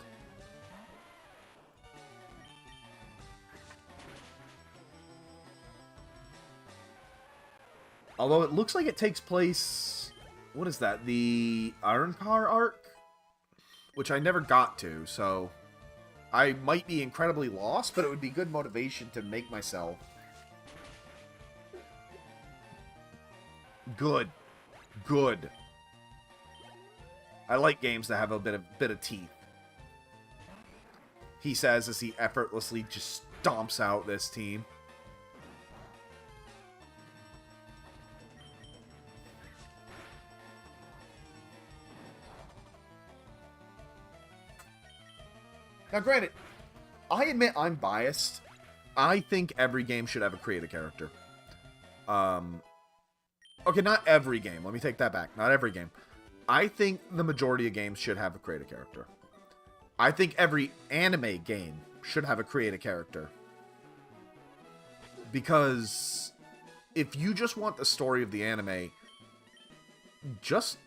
Although it looks like it takes place... What is that? The Ironcar arc? Which I never got to, so... I might be incredibly lost, but it would be good motivation to make myself. Good. Good. I like games that have a bit of teeth. He says as he effortlessly just stomps out this team. Now, granted, I admit I'm biased. I think every game should have a creative character. Okay, not every game. Let me take that back. Not every game. I think the majority of games should have a creative character. I think every anime game should have a creative character. Because if you just want the story of the anime, just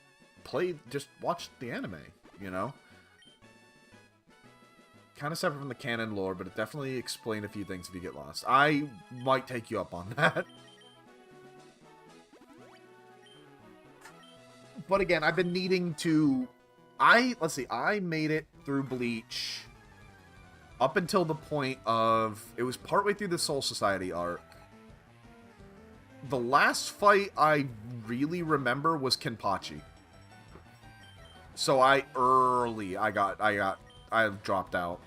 watch the anime, you know? Kind of separate from the canon lore, but it definitely explains a few things if you get lost. I might take you up on that. But again, I've been needing to... let's see, I made it through Bleach up until the point of... It was partway through the Soul Society arc. The last fight I really remember was Kenpachi. So I dropped out.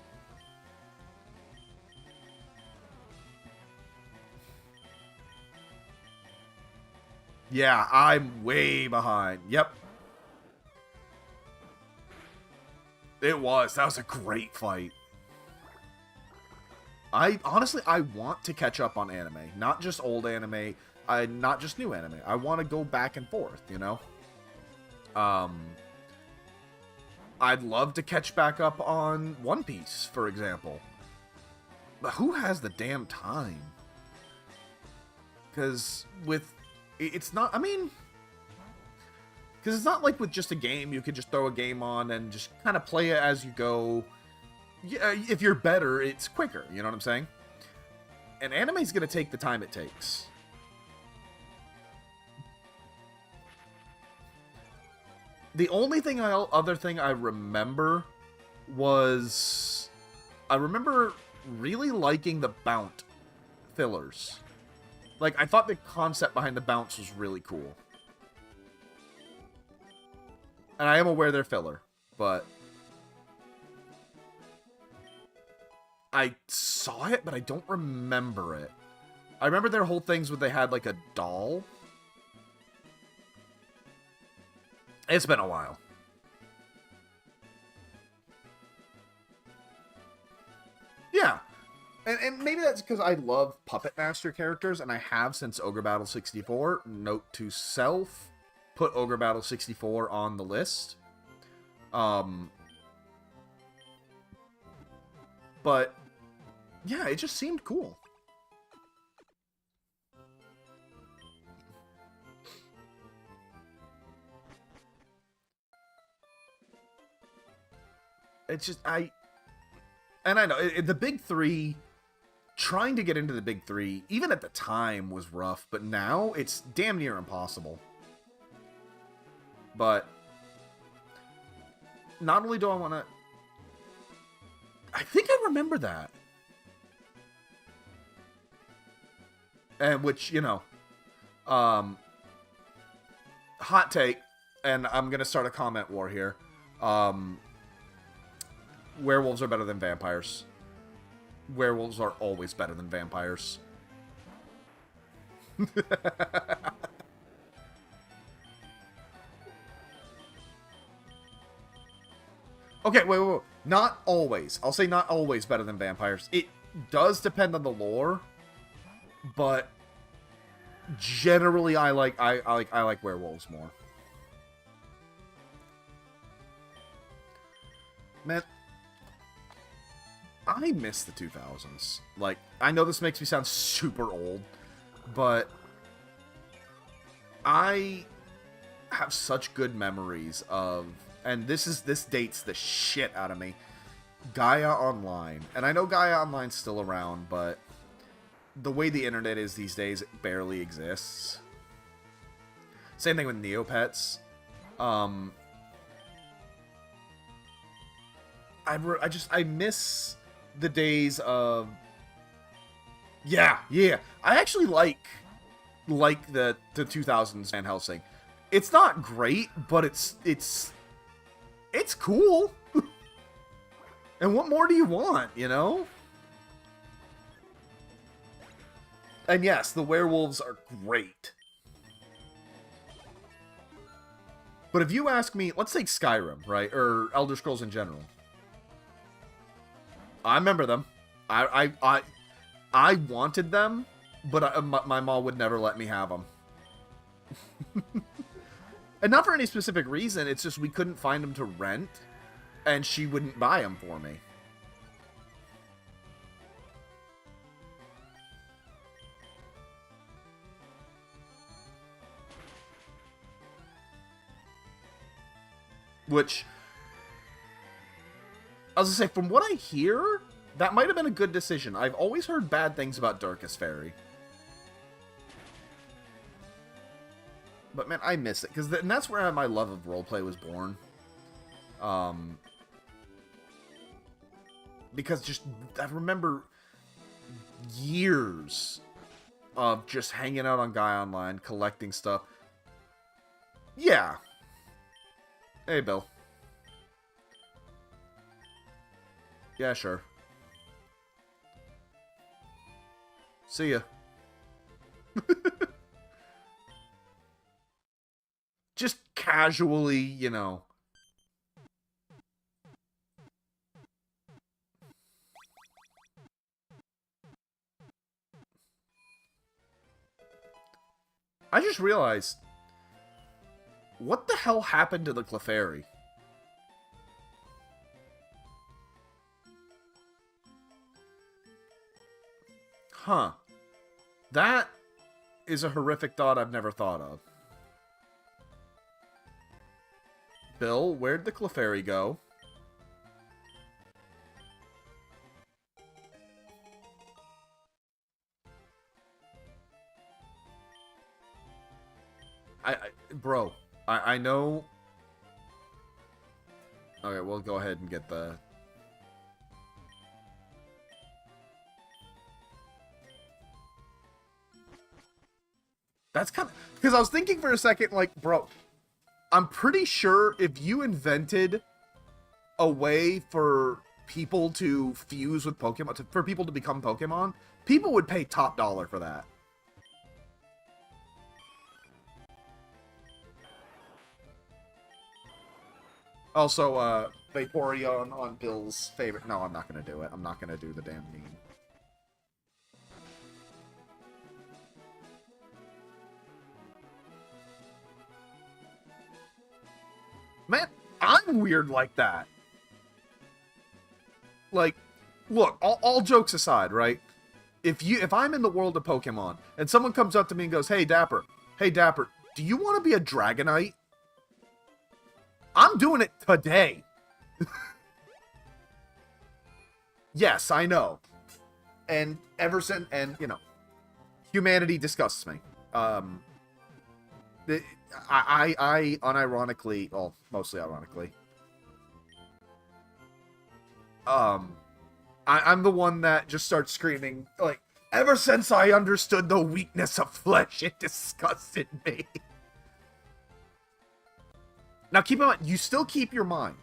Yeah, I'm way behind. Yep. That was a great fight. Honestly, I want to catch up on anime. Not just old anime, not just new anime. I want to go back and forth, you know? I'd love to catch back up on One Piece, for example. But who has the damn time? Because it's not, I mean... Because it's not like with just a game, you could just throw a game on and just kind of play it as you go. Yeah, if you're better, it's quicker, you know what I'm saying? And anime's going to take the time it takes. The only other thing I remember was... I remember really liking the Bount fillers. Like, I thought the concept behind the Bounce was really cool. And I am aware they're filler, but... I saw it, but I don't remember it. I remember their whole things where they had, like, a doll. It's been a while. Yeah. And maybe that's because I love Puppet Master characters, and I have since Ogre Battle 64. Note to self, put Ogre Battle 64 on the list. But, yeah, it just seemed cool. It's just, and I know, the big three, trying to get into the big three, even at the time, was rough, but now it's damn near impossible. But, not only do I want to, I think I remember that. And which, you know, hot take, and I'm going to start a comment war here. Werewolves are better than vampires. Werewolves are always better than vampires. Okay, wait. Not always. I'll say not always better than vampires. It does depend on the lore, but generally I like werewolves more. Man, I miss the 2000s. Like, I know this makes me sound super old, but I have such good memories of, and this dates the shit out of me, Gaia Online. And I know Gaia Online's still around, but the way the internet is these days, it barely exists. Same thing with Neopets. I miss the days of... Yeah. I actually like the 2000s Van Helsing. It's not great, but it's cool. And what more do you want, you know? And yes, the werewolves are great. But if you ask me, let's take Skyrim, right? Or Elder Scrolls in general. I remember them. I wanted them, but my mom would never let me have them. And not for any specific reason, it's just we couldn't find them to rent, and she wouldn't buy them for me. Which, I was gonna say, from what I hear, that might have been a good decision. I've always heard bad things about Darkest Fairy. But man, I miss it because that's where my love of roleplay was born. Because just I remember years of just hanging out on Guy Online, collecting stuff. Yeah. Hey, Bill. Yeah, sure. See ya. Just casually, you know. I just realized, what the hell happened to the Clefairy? Huh. That is a horrific thought I've never thought of. Bill, where'd the Clefairy go? Bro, I know... Okay, we'll go ahead and get the... That's kind of... Because I was thinking for a second, like, bro, I'm pretty sure if you invented a way for people to fuse with Pokemon, for people to become Pokemon, people would pay top dollar for that. Also, Vaporeon on Bill's favorite... No, I'm not going to do it. I'm not going to do the damn meme. Man, I'm weird like that. Like, look, all jokes aside, right? If I'm in the world of Pokemon, and someone comes up to me and goes, hey, Dapper, do you want to be a Dragonite? I'm doing it today. Yes, I know. And ever since, and, you know, humanity disgusts me. I unironically, well, mostly ironically, I'm the one that just starts screaming, like, ever since I understood the weakness of flesh, it disgusted me. Now, keep in mind, you still keep your mind.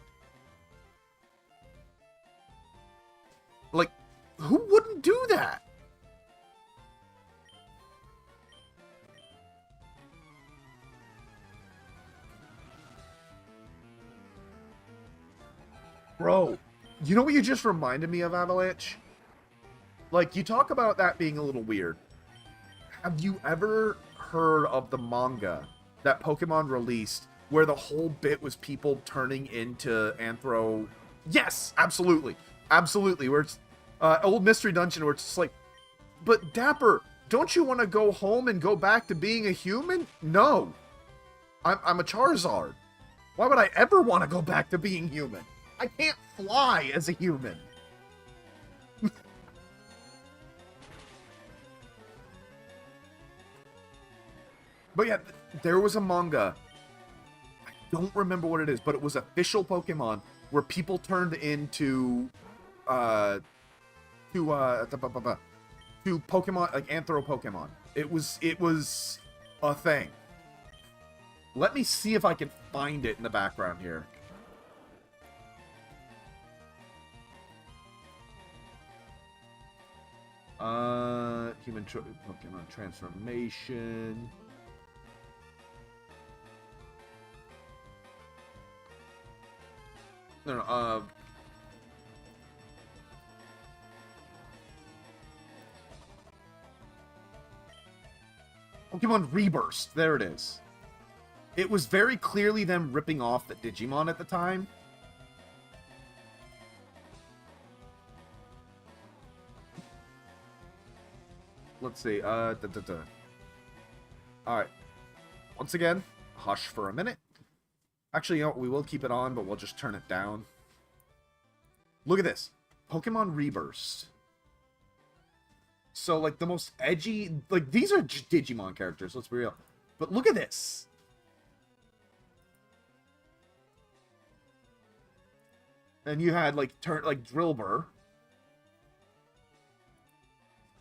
Like, who wouldn't do that? Bro, you know what you just reminded me of, Avalanche? Like, you talk about that being a little weird. Have you ever heard of the manga that Pokemon released where the whole bit was people turning into Anthro... Yes, absolutely. Absolutely. Where it's old Mystery Dungeon where it's just like, but Dapper, don't you want to go home and go back to being a human? No. I'm a Charizard. Why would I ever want to go back to being human? I can't fly as a human. But yeah, there was a manga. I don't remember what it is, but it was official Pokemon where people turned into Pokemon, like Anthro Pokemon. It was a thing. Let me see if I can find it in the background here. Pokemon transformation. No, Pokemon Reburst. There it is. It was very clearly them ripping off the Digimon at the time. Let's see. Alright. Once again, hush for a minute. Actually, you know what? We will keep it on, but we'll just turn it down. Look at this. Pokemon Reburst. So, like, the most edgy... Like, these are just Digimon characters, let's be real. But look at this. And you had like Drillbur.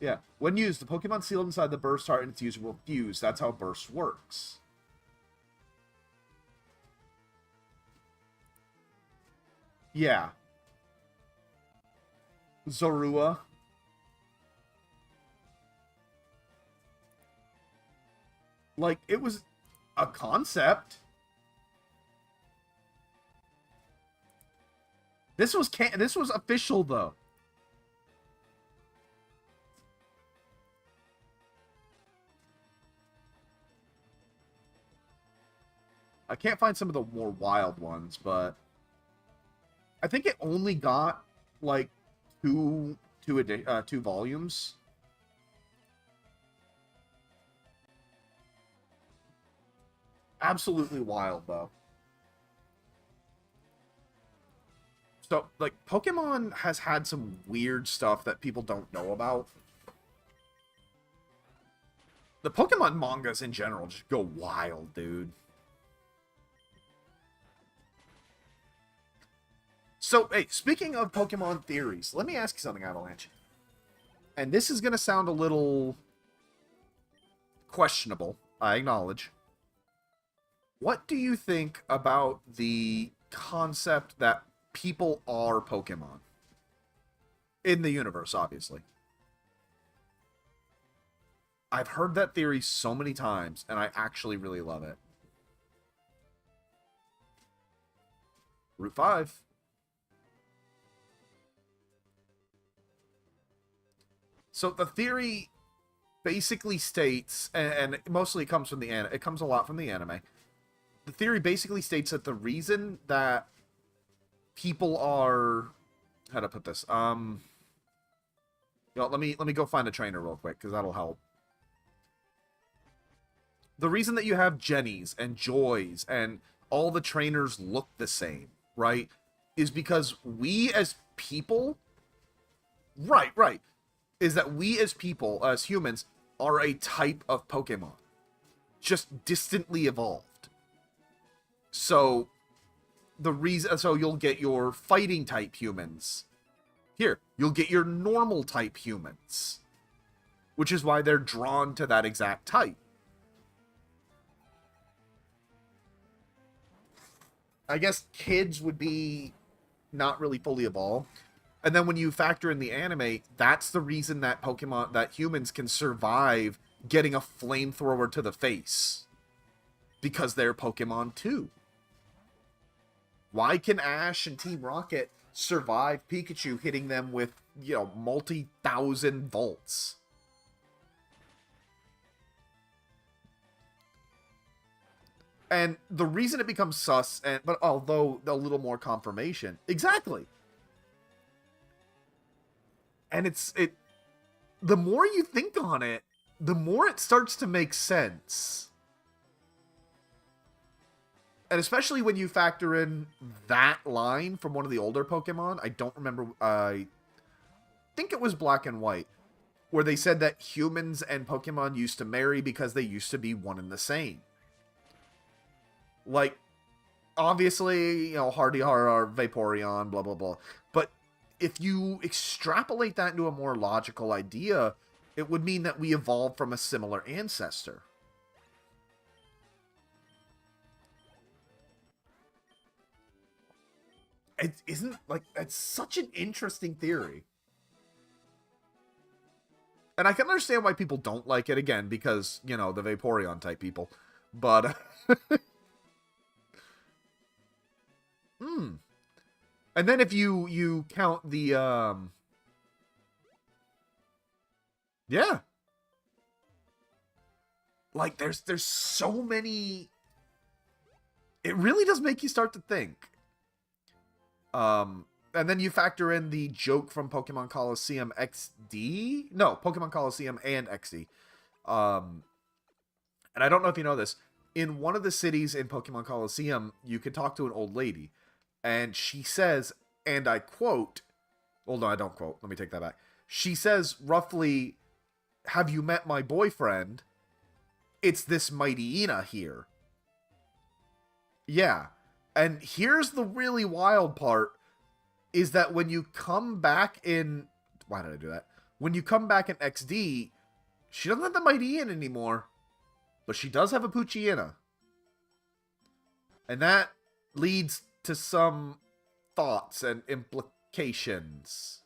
Yeah. When used, the Pokemon sealed inside the burst heart and its user will fuse. That's how burst works. Yeah. Zorua. Like, it was a concept. This was official, though. I can't find some of the more wild ones, but I think it only got like two volumes. Absolutely wild, though. So, like, Pokemon has had some weird stuff that people don't know about. The Pokemon mangas in general just go wild, dude. So, hey, speaking of Pokemon theories, let me ask you something, Avalanche. And this is going to sound a little questionable, I acknowledge. What do you think about the concept that people are Pokemon? In the universe, obviously. I've heard that theory so many times, and I actually really love it. Route 5. So the theory basically states, and mostly it comes from it comes a lot from the anime. The theory basically states that the reason that people are, how to put this, you know, let me go find a trainer real quick because that'll help. The reason that you have Jennies and Joys and all the trainers look the same, right, is because we as people, right, is that we as people, as humans, are a type of Pokemon, just distantly evolved. So so you'll get your fighting type humans. Here, you'll get your normal type humans, which is why they're drawn to that exact type. I guess kids would be not really fully evolved. And then when you factor in the anime, that's the reason that humans can survive getting a flamethrower to the face. Because they're Pokemon too. Why can Ash and Team Rocket survive Pikachu hitting them with, you know, multi-thousand volts? And the reason it becomes sus, but although a little more confirmation, exactly. And the more you think on it, the more it starts to make sense. And especially when you factor in that line from one of the older Pokemon. I don't remember, I think it was Black and White, where they said that humans and Pokemon used to marry because they used to be one and the same. Like, obviously, you know, Hardy-Har, Vaporeon, blah, blah, blah. But if you extrapolate that into a more logical idea, it would mean that we evolved from a similar ancestor. It isn't, like, it's such an interesting theory. And I can understand why people don't like it, again, because, you know, the Vaporeon type people. But, And then if you count the, yeah. Like, there's so many... It really does make you start to think. And then you factor in the joke from Pokemon Coliseum XD? No, Pokemon Coliseum and XD. And I don't know if you know this. In one of the cities in Pokemon Coliseum, you can talk to an old lady. And she says, and I quote... Well, no, I don't quote. Let me take that back. She says, roughly, "Have you met my boyfriend? It's this mighty Ina here." Yeah. And here's the really wild part. is that when you come back in... Why did I do that? When you come back in XD, she doesn't have the Mighty Ian anymore, but she does have a Poochyena. And that leads to some thoughts and implications.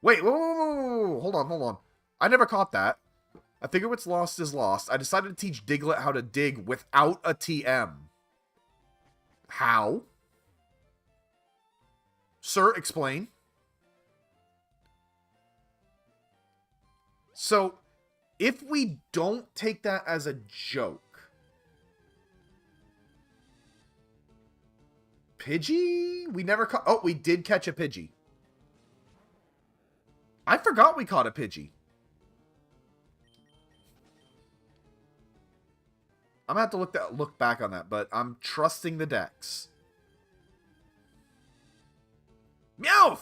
Wait, whoa, hold on. I never caught that. I figure what's lost is lost. I decided to teach Diglett how to dig without a TM. How? Sir, explain. So, if we don't take that as a joke... Pidgey? We never caught... Oh, we did catch a Pidgey. I forgot we caught a Pidgey. I'm gonna have to look back on that, but I'm trusting the decks. Meowth!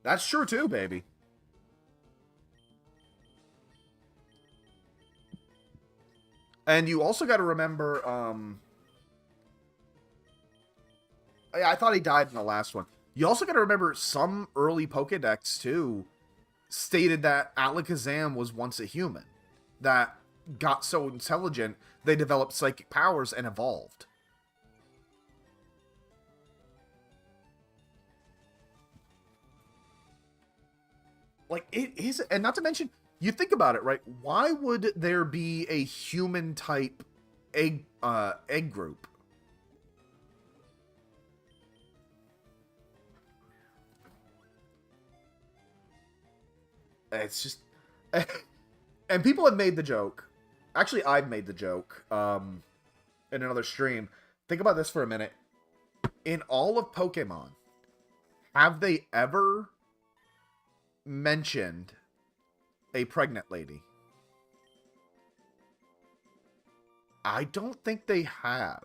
That's true too, baby. And you also got to remember, I thought he died in the last one. You also got to remember some early Pokedex, too, stated that Alakazam was once a human. That got so intelligent, they developed psychic powers and evolved. Like, it is... And not to mention, you think about it, right? Why would there be a human-type egg group? It's just... And people have made the joke. Actually, I've made the joke in another stream. Think about this for a minute. In all of Pokemon, have they ever mentioned a pregnant lady? I don't think they have.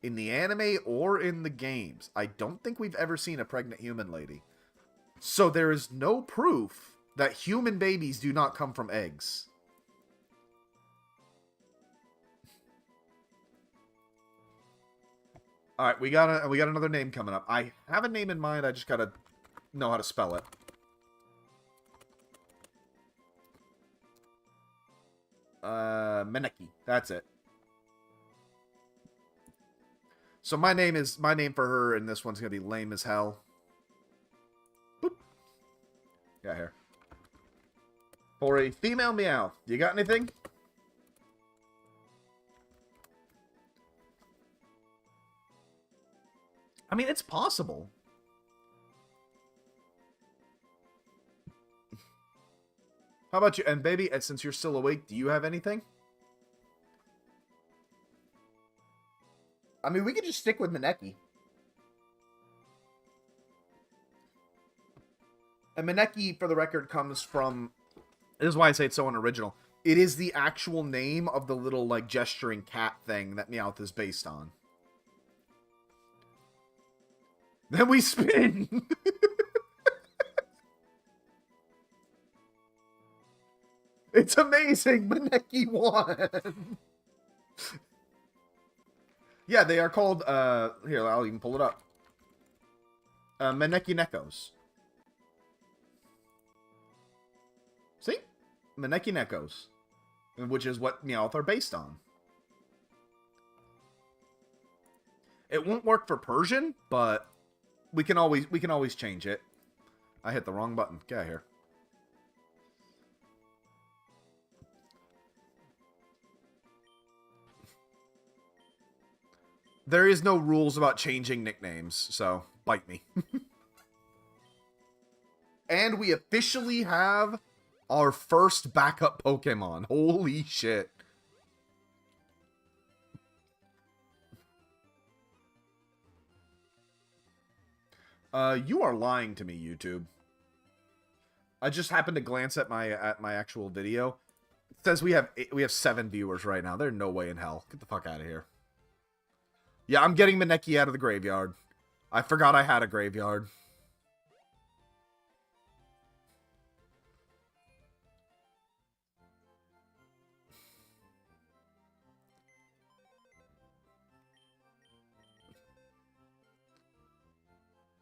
In the anime or in the games, I don't think we've ever seen a pregnant human lady. So there is no proof that human babies do not come from eggs. All right, we got another name coming up. I have a name in mind. I just gotta know how to spell it. Meneki. That's it. So my name for her, and this one's gonna be lame as hell. Boop. Got here. For a female meow. You got anything? I mean, it's possible. How about you? And baby, and since you're still awake, do you have anything? I mean, we could just stick with Meneki. And Meneki, for the record, comes from... This is why I say it's so unoriginal. It is the actual name of the little, like, gesturing cat thing that Meowth is based on. Then we spin! It's amazing! Meneki won! Yeah, they are called, here, I'll even pull it up. Meneki Nekos. See? Meneki Nekos. Which is what Meowth are based on. It won't work for Persian, but we can always change it. I hit the wrong button. Get out of here. There is no rules about changing nicknames, so bite me. And we officially have our first backup Pokemon. Holy shit. You are lying to me, YouTube. I just happened to glance at my actual video. It says we have 7 viewers right now. There's no way in hell. Get the fuck out of here. Yeah, I'm getting Meneki out of the graveyard. I forgot I had a graveyard.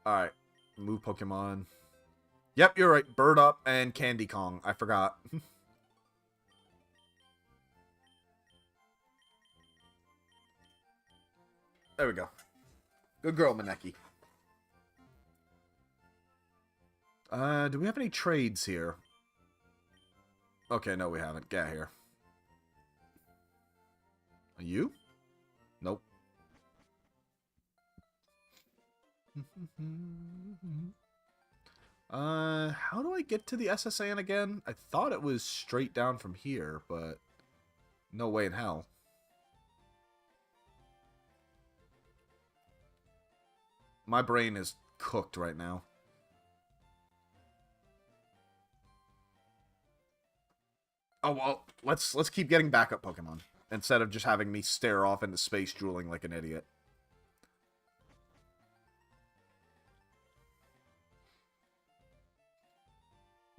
Alright. Move Pokemon. Yep, you're right. Bird Up and Candy Kong. I forgot. There we go. Good girl, Maneki. Do we have any trades here? Okay, no, we haven't. Get here. Are you? Nope. How do I get to the SSN again? I thought it was straight down from here, but no way in hell. My brain is cooked right now. Oh, well, let's keep getting backup Pokemon instead of just having me stare off into space drooling like an idiot.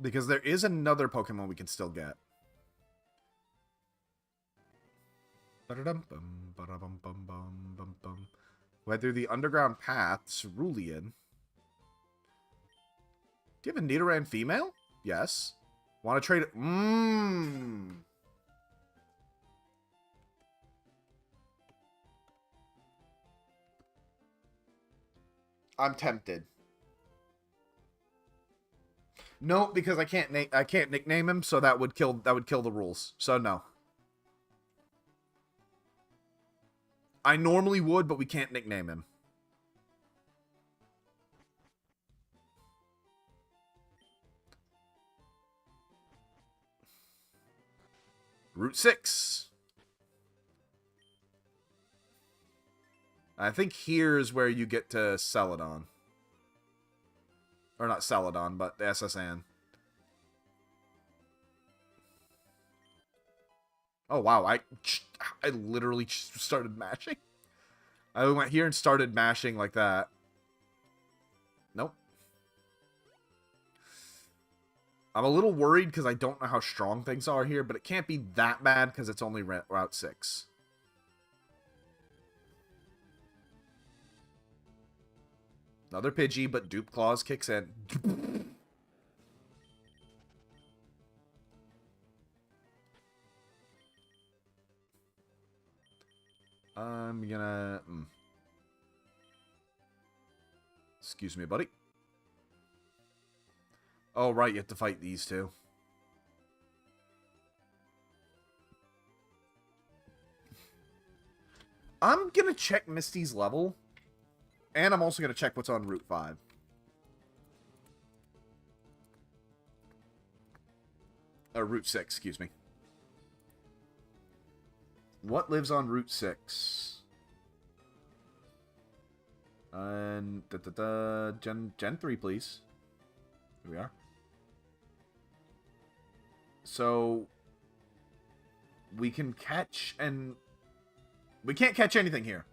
Because there is another Pokemon we can still get. Went through the underground path, Cerulean. Do you have a Nidoran female? Yes. Want to trade it? I'm tempted. No, because I can't nickname him, so that would kill the rules. So no. I normally would, but we can't nickname him. Route 6. I think here's where you get to Celadon. Or not Celadon, but the SSN. Oh, wow. I literally just started mashing. I went here and started mashing like that. Nope. I'm a little worried because I don't know how strong things are here, but it can't be that bad because it's only Route 6. Another Pidgey, but Dupe Claws kicks in. I'm gonna... Excuse me, buddy. Oh, right, you have to fight these two. I'm gonna check Misty's level. And I'm also gonna check what's on Route 5. Or Route 6, excuse me. What lives on Route 6? And Gen 3, please. Here we are. So we can catch and we can't catch anything here.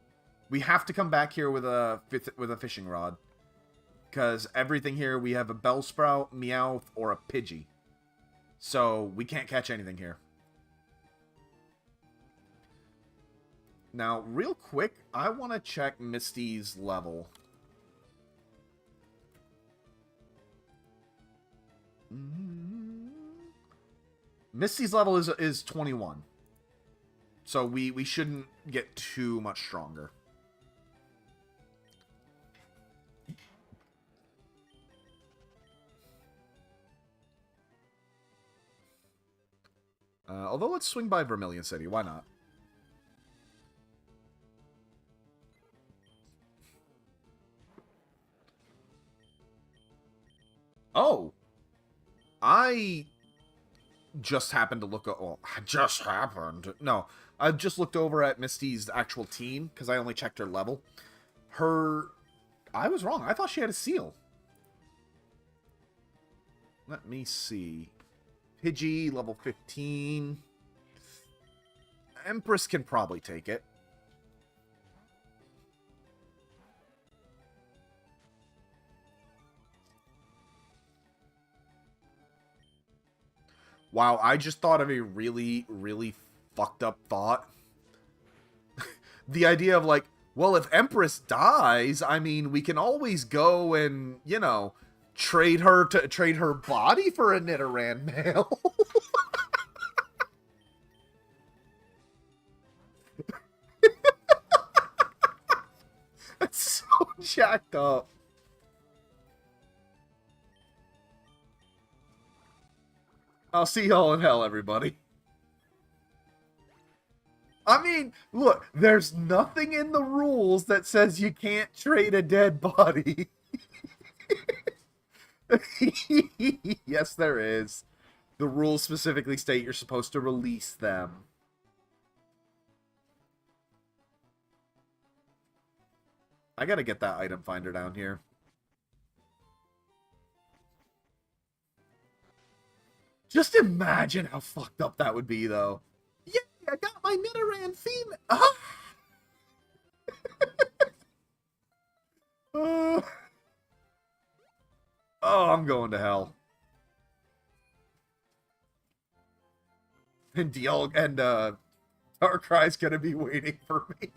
We have to come back here with a fishing rod. Because everything here, we have a Bellsprout, Meowth, or a Pidgey. So we can't catch anything here. Now, real quick, I want to check Misty's level. Misty's level is 21. So we shouldn't get too much stronger. Although, let's swing by Vermilion City. Why not? Oh! I just happened to look... Oh, just happened. No, I just looked over at Misty's actual team, because I only checked her level. I was wrong. I thought she had a seal. Let me see. Pidgey, level 15. Empress can probably take it. Wow, I just thought of a really, really fucked up thought. The idea of, like, Well, if Empress dies, I mean, we can always go and, you know, trade her body for a Nidoran male. That's so jacked up. I'll see y'all in hell, everybody. I mean, look, there's nothing in the rules that says you can't trade a dead body. Yes, there is. The rules specifically state you're supposed to release them. I gotta get that item finder down here. Just imagine how fucked up that would be, though. Yeah, I got my Nidoran female. Oh, I'm going to hell. And Darkrai's gonna be waiting for me.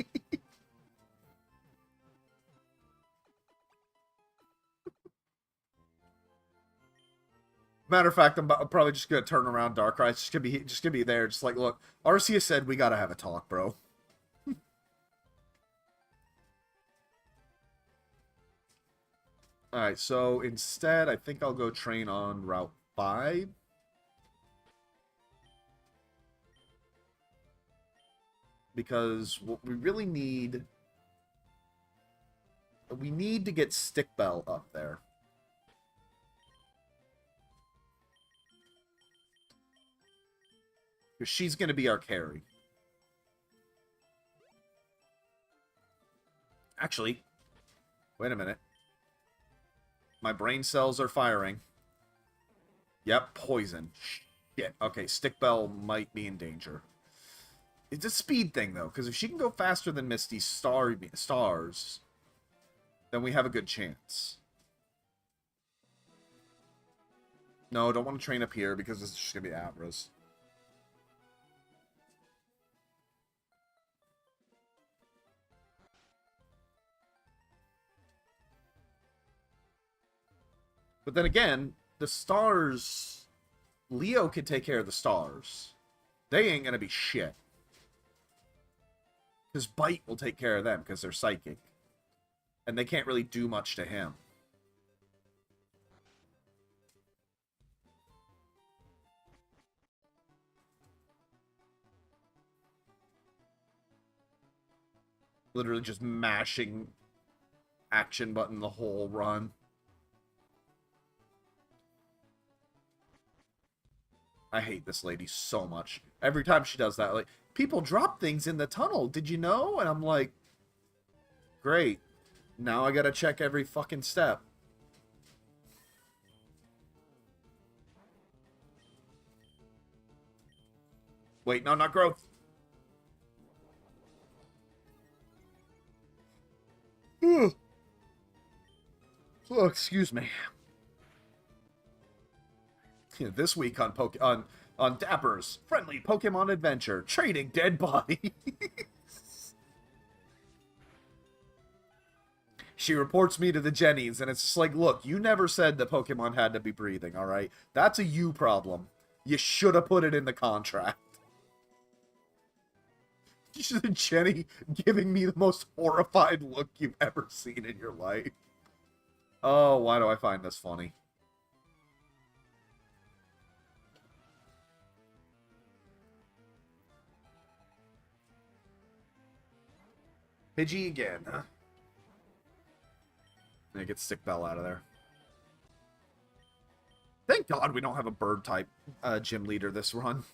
Matter of fact, I'm probably just gonna turn around Darkrai. It's just gonna be there, just like, look, Arceus said we gotta have a talk, bro. Alright, so instead, I think I'll go train on Route 5. Because what we really need... We need to get Stickbell up there. Because she's going to be our carry. Actually, wait a minute. My brain cells are firing. Yep, poison. Shit. Okay, Stickbell might be in danger. It's a speed thing, though, because if she can go faster than Misty's stars, then we have a good chance. No, don't want to train up here, because it's just going to be Abras. But then again, the stars... Leo can take care of the stars. They ain't gonna be shit. Because Bite will take care of them, because they're psychic. And they can't really do much to him. Literally just mashing action button the whole run. I hate this lady so much. Every time she does that, like, people drop things in the tunnel, did you know? And I'm like, great. Now I gotta check every fucking step. Wait, no, not growth. Oh, excuse me. This week on on Dapper's Friendly Pokemon Adventure, trading dead bodies. She reports me to the Jennies, and it's just like, look, you never said the Pokemon had to be breathing, alright? That's a you problem. You should have put it in the contract. Jenny giving me the most horrified look you've ever seen in your life. Oh, why do I find this funny? Pidgey again, huh? Yeah, get Stickbell out of there. Thank God we don't have a bird-type gym leader this run.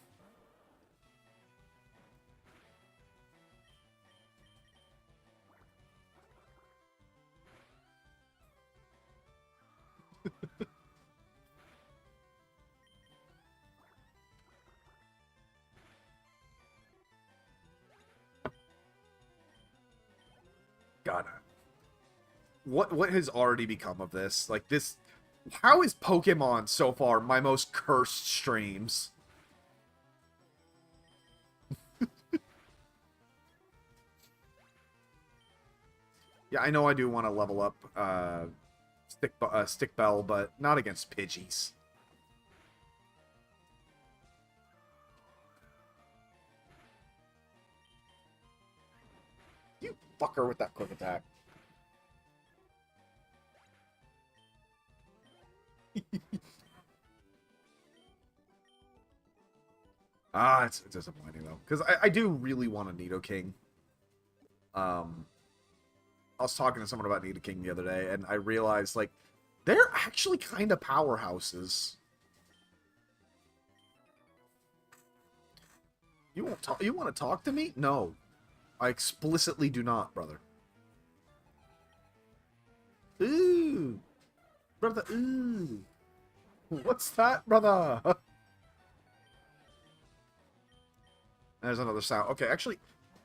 God. What has already become of this? Like, this... How is Pokemon so far my most cursed streams? Yeah, I know I do want to level up Stick Bell, but not against Pidgeys. You fucker with that quick attack. It's disappointing though, because I do really want a Nidoking. I was talking to someone about Nidoking the other day, and I realized like they're actually kind of powerhouses. You won't talk. You want to talk to me? No, I explicitly do not, brother. Ooh, brother. Ooh, what's that, brother? There's another sound. Okay, actually,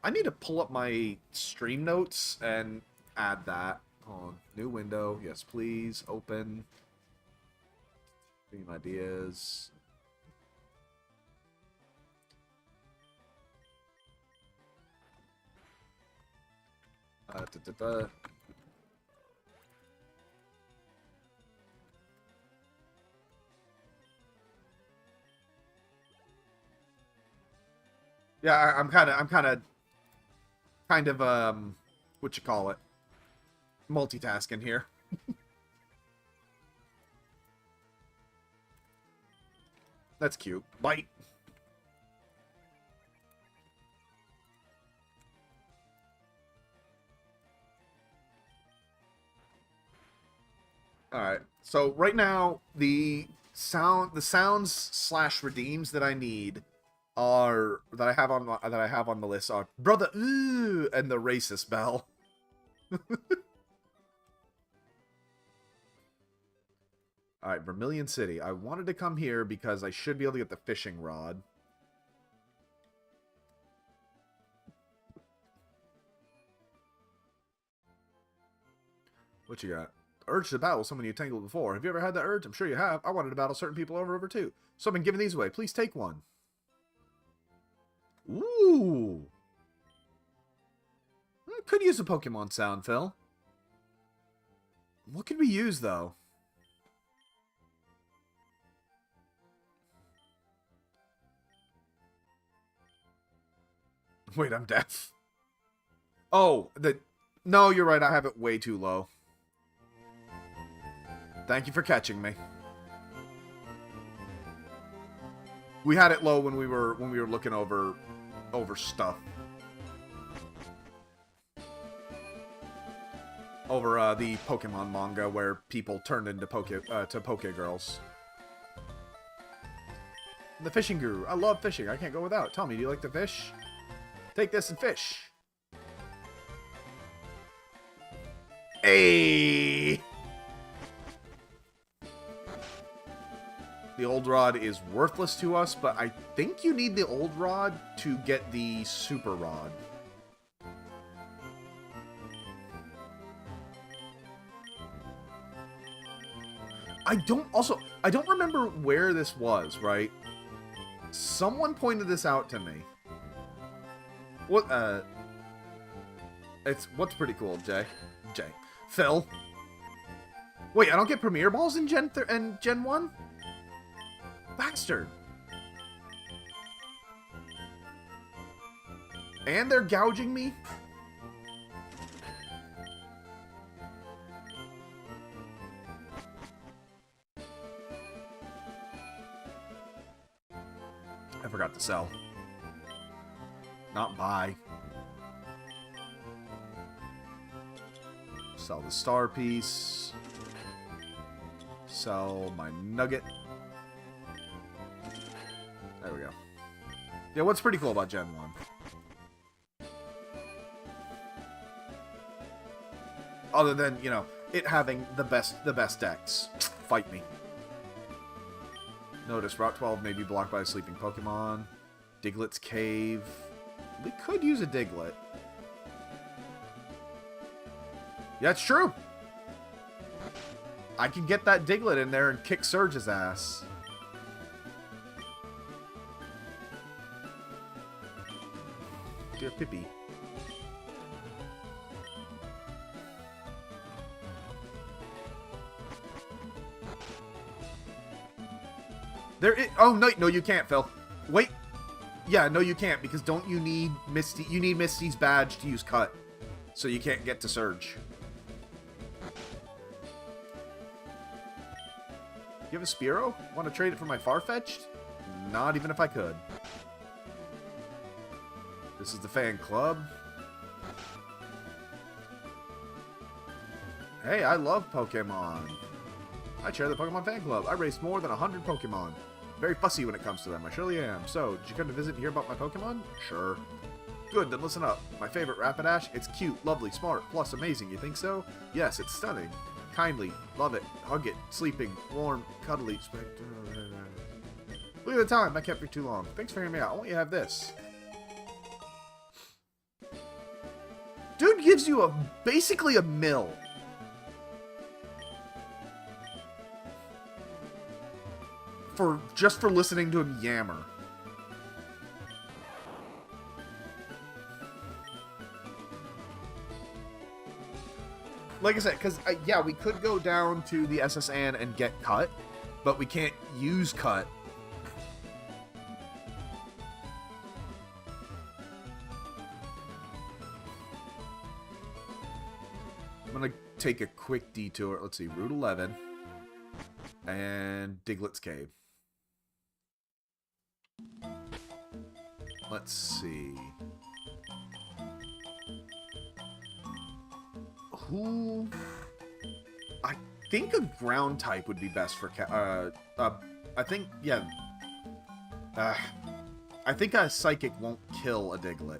I need to pull up my stream notes and add that. Hold on. New window. Yes, please. Open. Stream ideas. Da, da, da. Yeah, I'm kind of what you call it, multitasking here. That's cute. Bite. All right. So right now the sounds slash redeems that I need are that I have on the list are brother ooh and the racist bell. All right, Vermilion City. I wanted to come here because I should be able to get the fishing rod. What you got? Urge to battle someone you tangled before. Have you ever had that urge? I'm sure you have. I wanted to battle certain people over too. So I've been giving these away. Please take one. Ooh. Could use a Pokemon sound, Phil. What could we use, though? Wait, I'm deaf. Oh, no, you're right. I have it way too low. Thank you for catching me. We had it low when we were looking over stuff. Over the Pokemon manga where people turned into Poke Girls. The fishing guru. I love fishing. I can't go without. Tell me, do you like to fish? Take this and fish. Hey! The old rod is worthless to us, but I think you need the old rod to get the super rod. I don't remember where this was, right? Someone pointed this out to me. What, what's pretty cool, Jay? Phil? Wait, I don't get Premier Balls in Gen 1? Bastard. And they're gouging me? I forgot to sell. Not buy. Sell the star piece. Sell my nugget. There we go. Yeah, what's pretty cool about Gen 1? Other than, you know, it having the best decks. Fight me. Notice, Route 12 may be blocked by a sleeping Pokemon. Diglett's Cave. We could use a Diglett. Yeah, it's true. I can get that Diglett in there and kick Surge's ass. Dear Pippi. Oh, no, you can't, Phil. Wait. Yeah, no, you can't, because don't you need Misty... You need Misty's badge to use Cut. So you can't get to Surge. You have a Spearow? Want to trade it for my Farfetch'd? Not even if I could. This is the fan club. Hey, I love Pokemon. I chair the Pokemon fan club. I raced more than 100 Pokemon. Very fussy when it comes to them. I surely am. So, did you come to visit and hear about my Pokemon? Sure. Good, then listen up. My favorite Rapidash? It's cute, lovely, smart, plus amazing. You think so? Yes, it's stunning. Kindly, love it, hug it, sleeping, warm, cuddly. Look at the time. I kept you too long. Thanks for hearing me out. I want you to have this. Dude gives you basically a mill. Just for listening to him yammer. Like I said, because, yeah, we could go down to the SSN and get Cut, but we can't use Cut. I'm going to take a quick detour. Let's see, Route 11 and Diglett's Cave. Let's see. Who? I think a ground type would be best for I think, yeah. I think a Psychic won't kill a Diglett.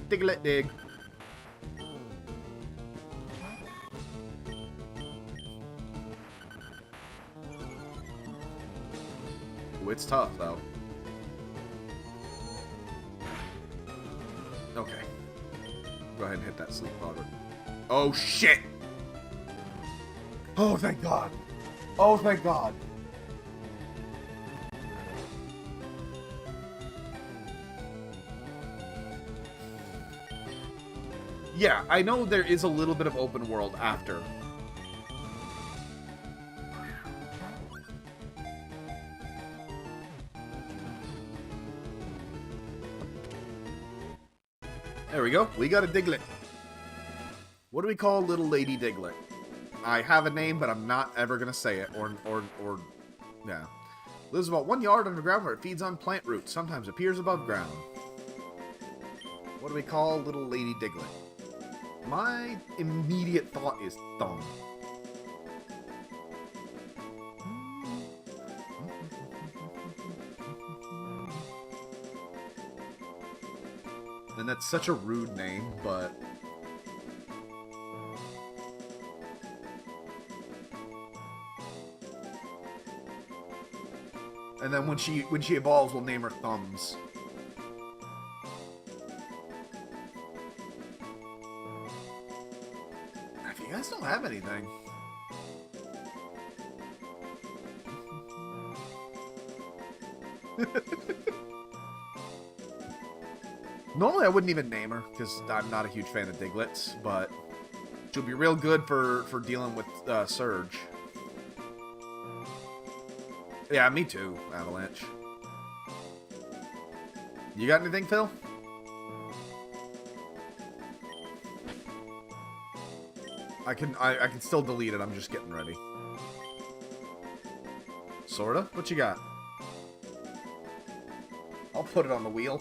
Diglett dig. Ooh, it's tough, though. Okay. Go ahead and hit that sleep powder. Oh, shit! Oh, thank God. Oh, thank God. Yeah, I know there is a little bit of open world after. There we go. We got a Diglett. What do we call little lady Diglett? I have a name, but I'm not ever gonna say it. Or yeah. Lives about 1 yard underground where it feeds on plant roots. Sometimes appears above ground. What do we call little lady Diglett? My immediate thought is Thumb. And that's such a rude name, but... And then when she evolves, we'll name her Thumbs. If you guys don't have anything... Normally I wouldn't even name her, because I'm not a huge fan of Digletts, but she'll be real good for dealing with Surge. Yeah, me too, Avalanche. You got anything, Phil? I can still delete it, I'm just getting ready. Sorta? What you got? I'll put it on the wheel.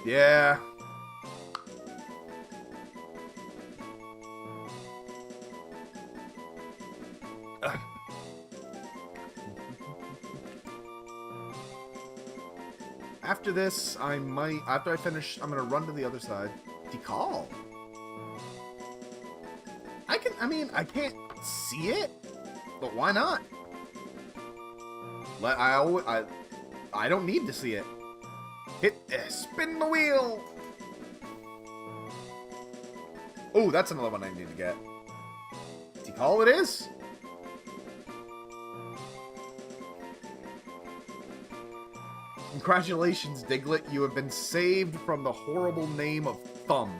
Yeah. After this, after I finish, I'm gonna run to the other side. Decall. I can't see it, but why not? I don't need to see it. Spin the wheel! Oh, that's another one I need to get. Decall it is? Congratulations, Diglett. You have been saved from the horrible name of Thumb.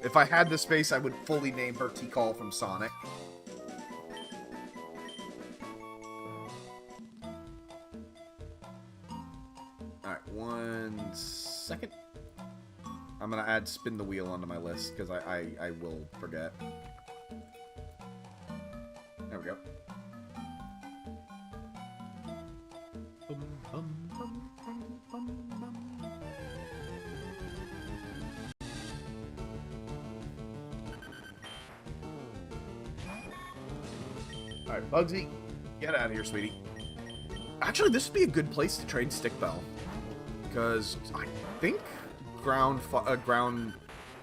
If I had the space, I would fully name her Tikal from Sonic. Alright, 1 second. I'm gonna add spin the wheel onto my list, because I will forget. There we go. Alright, Bugsy, get out of here, sweetie. Actually, this would be a good place to trade Stickbell. Because I think ground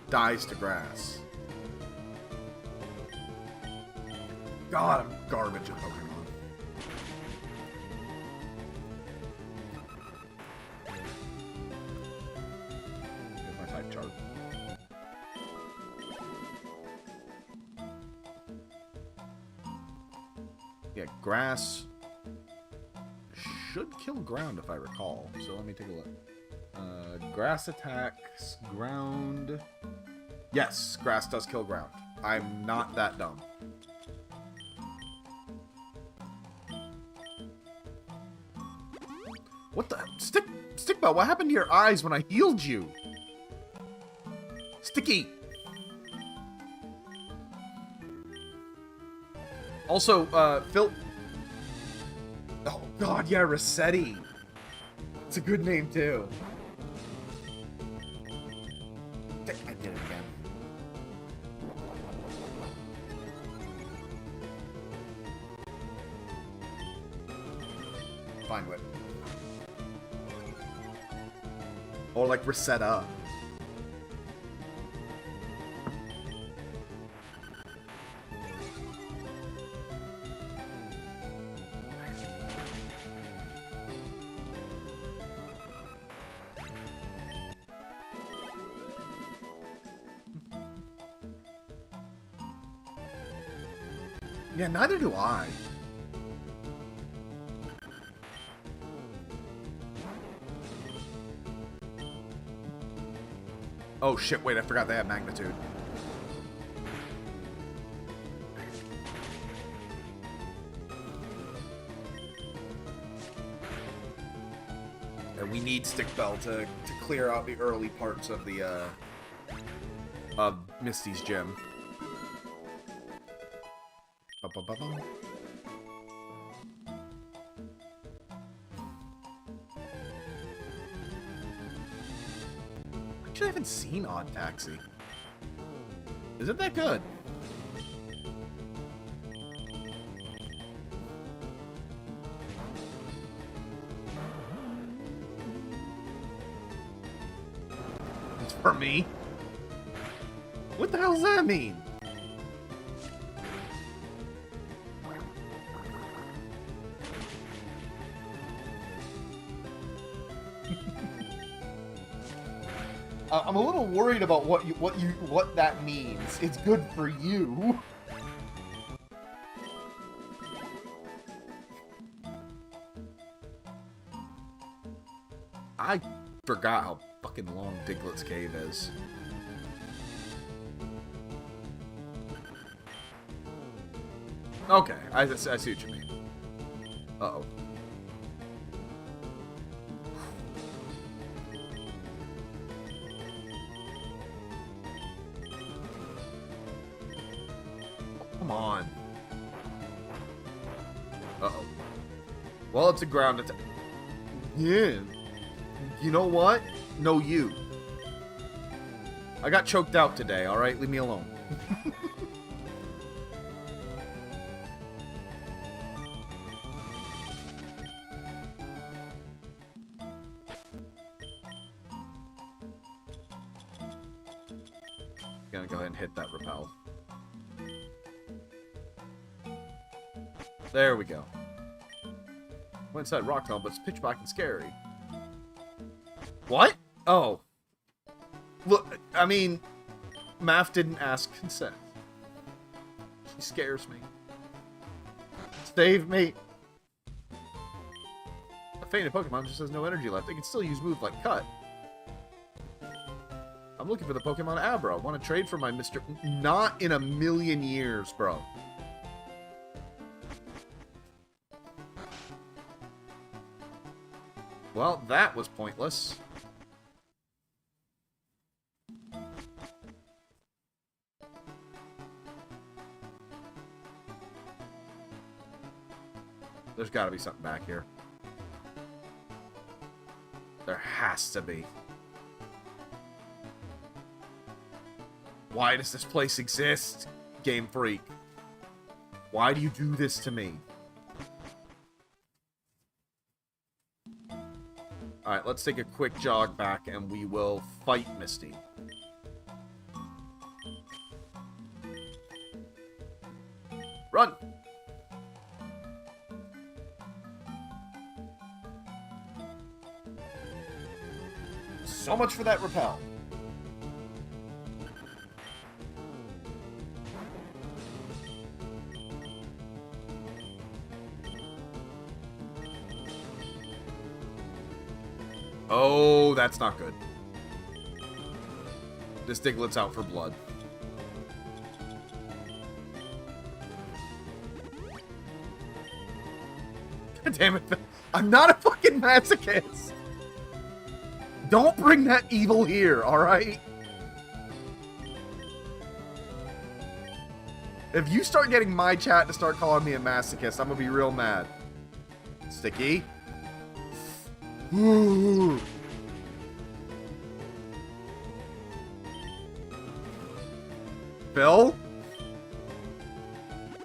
dies to grass. God, I'm garbage at Pokemon. Here's my type chart. Yeah, grass should kill ground if I recall. So let me take a look. Grass attacks ground. Yes, grass does kill ground. I'm not that dumb. What the? Stickbell, what happened to your eyes when I healed you? Sticky! Also, Phil... Oh, God, yeah, Rossetti. It's a good name, too. I did it again. Fine with. Or like Rosetta. Yeah, neither do I. Oh shit, wait, I forgot they have magnitude. And we need Stickbell to clear out the early parts of the of Misty's gym. Ba-ba-ba-bum. Actually, I haven't seen Odd Taxi. Is it that good? It's for me? What the hell does that mean? I'm a little worried about what that means. It's good for you. I forgot how fucking long Diglett's cave is. Okay, I see what you mean. Uh-oh. Come on. Uh-oh. Well, it's a ground attack. Yeah. You know what? No, you. I got choked out today, alright? Leave me alone. Gonna go ahead and hit that repel. There we go. Went inside Rock Tunnel, but it's pitch black and scary. What? Oh. Look, I mean, Math didn't ask consent. She scares me. Save me. A fainted Pokemon just has no energy left. They can still use moves like Cut. I'm looking for the Pokemon Abra. Want to trade for my Mr. Not in a million years, bro. Well, that was pointless. There's got to be something back here. There has to be. Why does this place exist, Game Freak? Why do you do this to me? Alright, let's take a quick jog back and we will fight Misty. Run! So much for that repel. Oh, that's not good. This Diglett's out for blood. Damn it. I'm not a fucking masochist. Don't bring that evil here, alright? If you start getting my chat to start calling me a masochist, I'm gonna be real mad. Sticky. Ooh. Phil?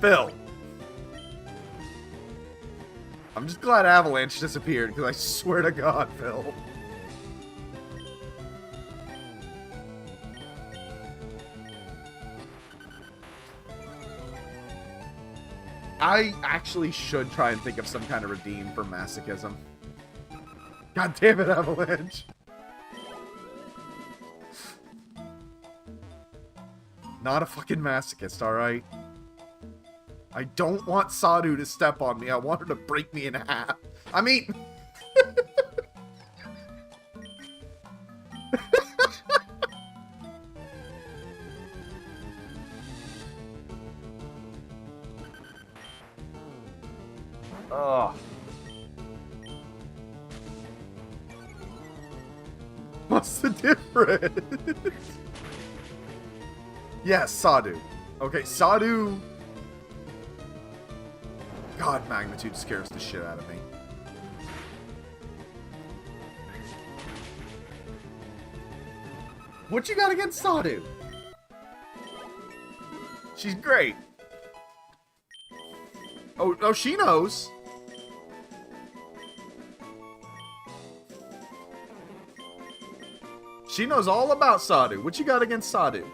Phil. I'm just glad Avalanche disappeared, because I swear to God, Phil. I actually should try and think of some kind of redeem for masochism. God damn it, Avalanche. Not a fucking masochist, alright? I don't want Sadu to step on me. I want her to break me in half. I mean... Ugh. What's the difference? Yes, Sadu. Okay, Sadu... God, Magnitude scares the shit out of me. What you got against Sadu? She's great. Oh, she knows. She knows all about Sadu. What you got against Sadu?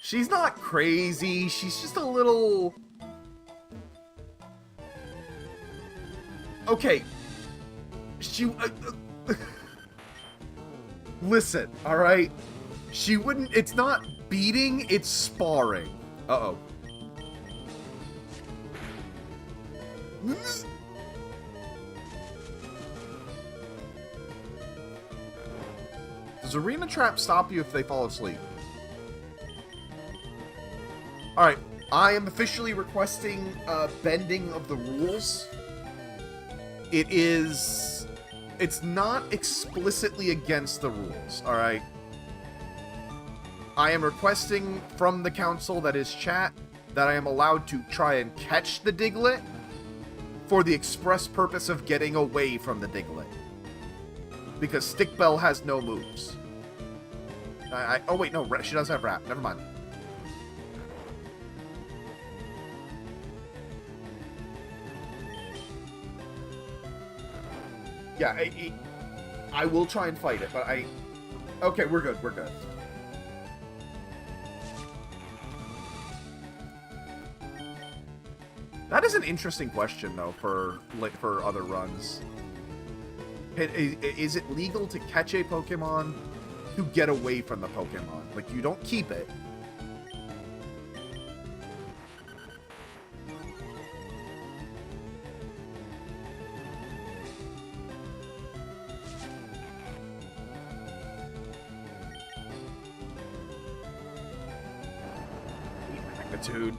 She's not crazy. She's just a little... Okay. She... Listen, alright? She wouldn't... It's not beating, it's sparring. Uh-oh. Does Arena Trap stop you if they fall asleep? Alright, I am officially requesting bending of the rules. It's not explicitly against the rules, alright? I am requesting from the council, that is chat, that I am allowed to try and catch the Diglett for the express purpose of getting away from the Diglett. Because Stick Bell has no moves. Oh wait, no, she does have Wrap. Never mind. Yeah, I will try and fight it, but okay, we're good, we're good. That is an interesting question, though, for other runs. Is it legal to catch a Pokemon to get away from the Pokemon? Like, you don't keep it. Rockitude.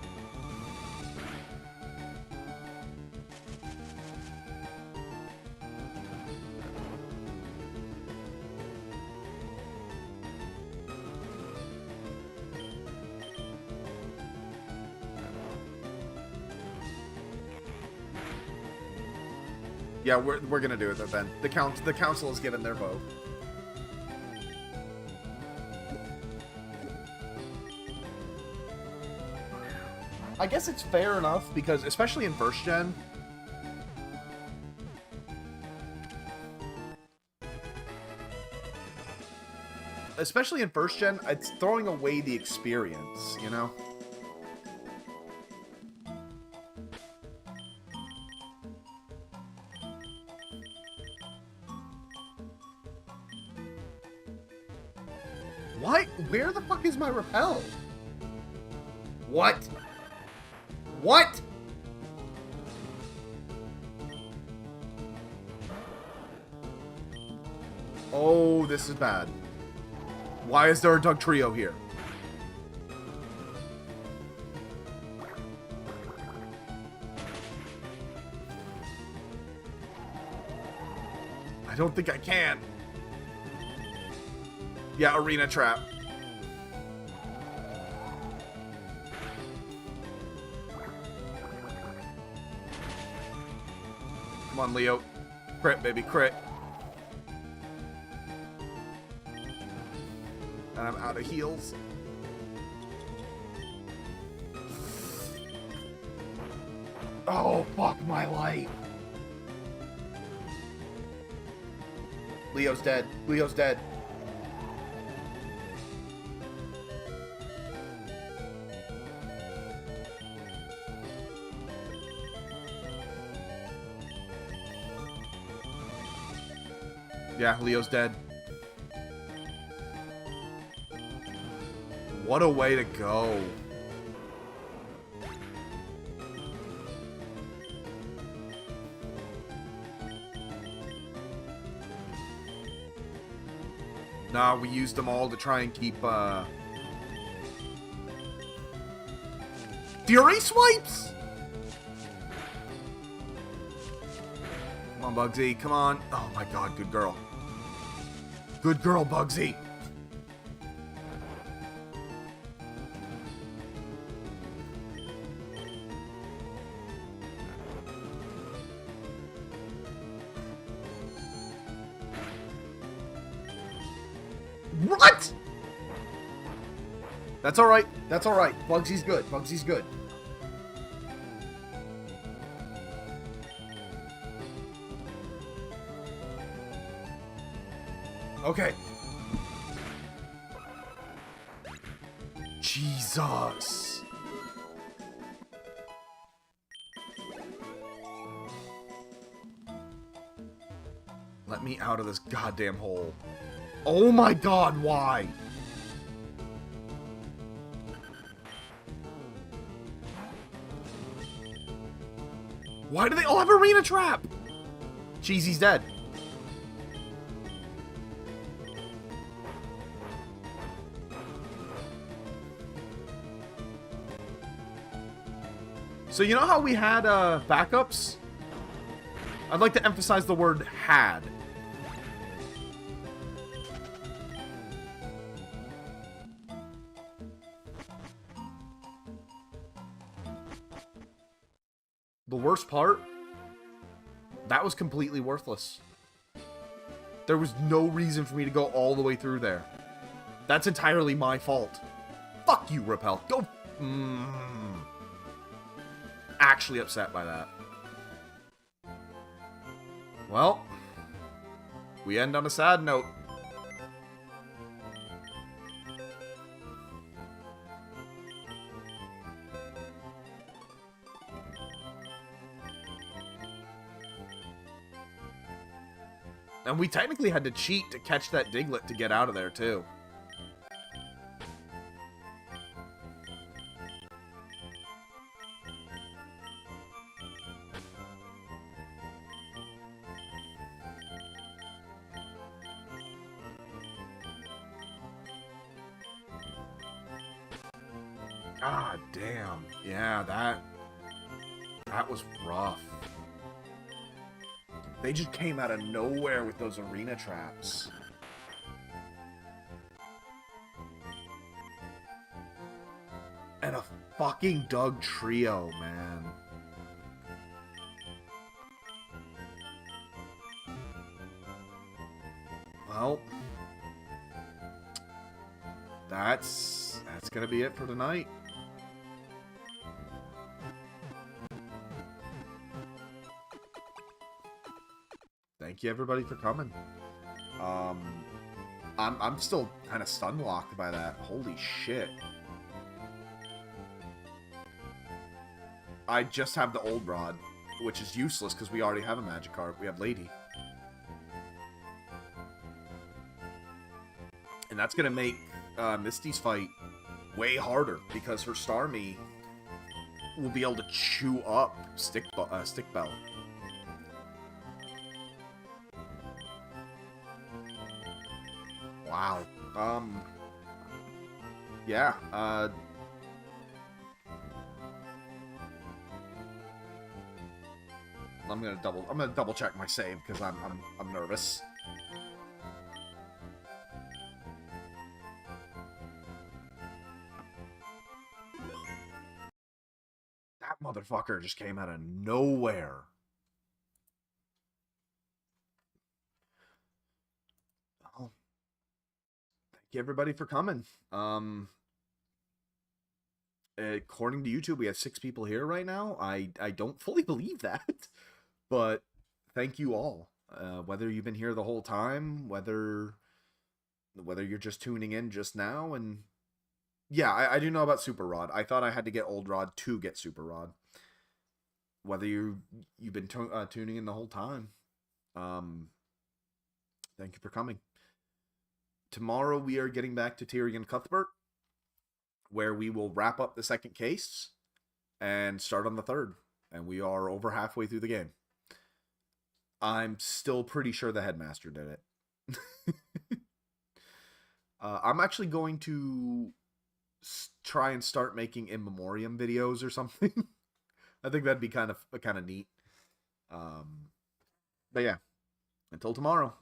Yeah, we're gonna do it then. The council has given their vote. I guess it's fair enough because, especially in first gen, it's throwing away the experience, you know? What? Where the fuck is my repel? What? What? Oh, this is bad. Why is there a Doug trio here? I don't think I can. Yeah, arena trap. Come on, Leo. Crit, baby, crit. And I'm out of heals. Oh, fuck my life. Leo's dead. Leo's dead. Yeah, Leo's dead. What a way to go. Nah, we used them all to try and keep, Fury swipes? Come on, Bugsy, come on. Oh my god, good girl. Good girl, Bugsy. What? That's alright. That's alright. Bugsy's good. Bugsy's good. Okay. Jesus. Let me out of this goddamn hole. Oh my god, why? Why do they all have arena trap? Cheesy's dead. So you know how we had backups? I'd like to emphasize the word had. The worst part, that was completely worthless. There was no reason for me to go all the way through there. That's entirely my fault. Fuck you, Repel. Go. Actually upset by that. Well, we end on a sad note. And we technically had to cheat to catch that Diglett to get out of there, too. God damn. Yeah, that was rough. They just came out of nowhere with those arena traps. And a fucking Doug trio, man. Well, that's gonna be it for tonight. Thank you everybody for coming. I'm still kind of stun locked by that. Holy shit. I just have the old rod, which is useless because we already have a magic card. We have Lady. And that's gonna make Misty's fight way harder because her Starmie will be able to chew up Stick Bell. Wow. Yeah. I'm gonna double check my save because I'm nervous. That motherfucker just came out of nowhere. Oh. Thank you everybody for coming. According to YouTube, we have 6 people here right now. I don't fully believe that, but thank you all. Whether you've been here the whole time, whether you're just tuning in just now, and yeah, I do know about Super Rod. I thought I had to get Old Rod to get Super Rod. Whether you've been tuning in the whole time, thank you for coming. Tomorrow we are getting back to Tyrion Cuthbert, where we will wrap up the second case and start on the third. And we are over halfway through the game. I'm still pretty sure the headmaster did it. I'm actually going to try and start making in memoriam videos or something. I think that'd be kind of neat. But yeah, until tomorrow,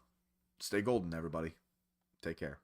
stay golden, everybody. Take care.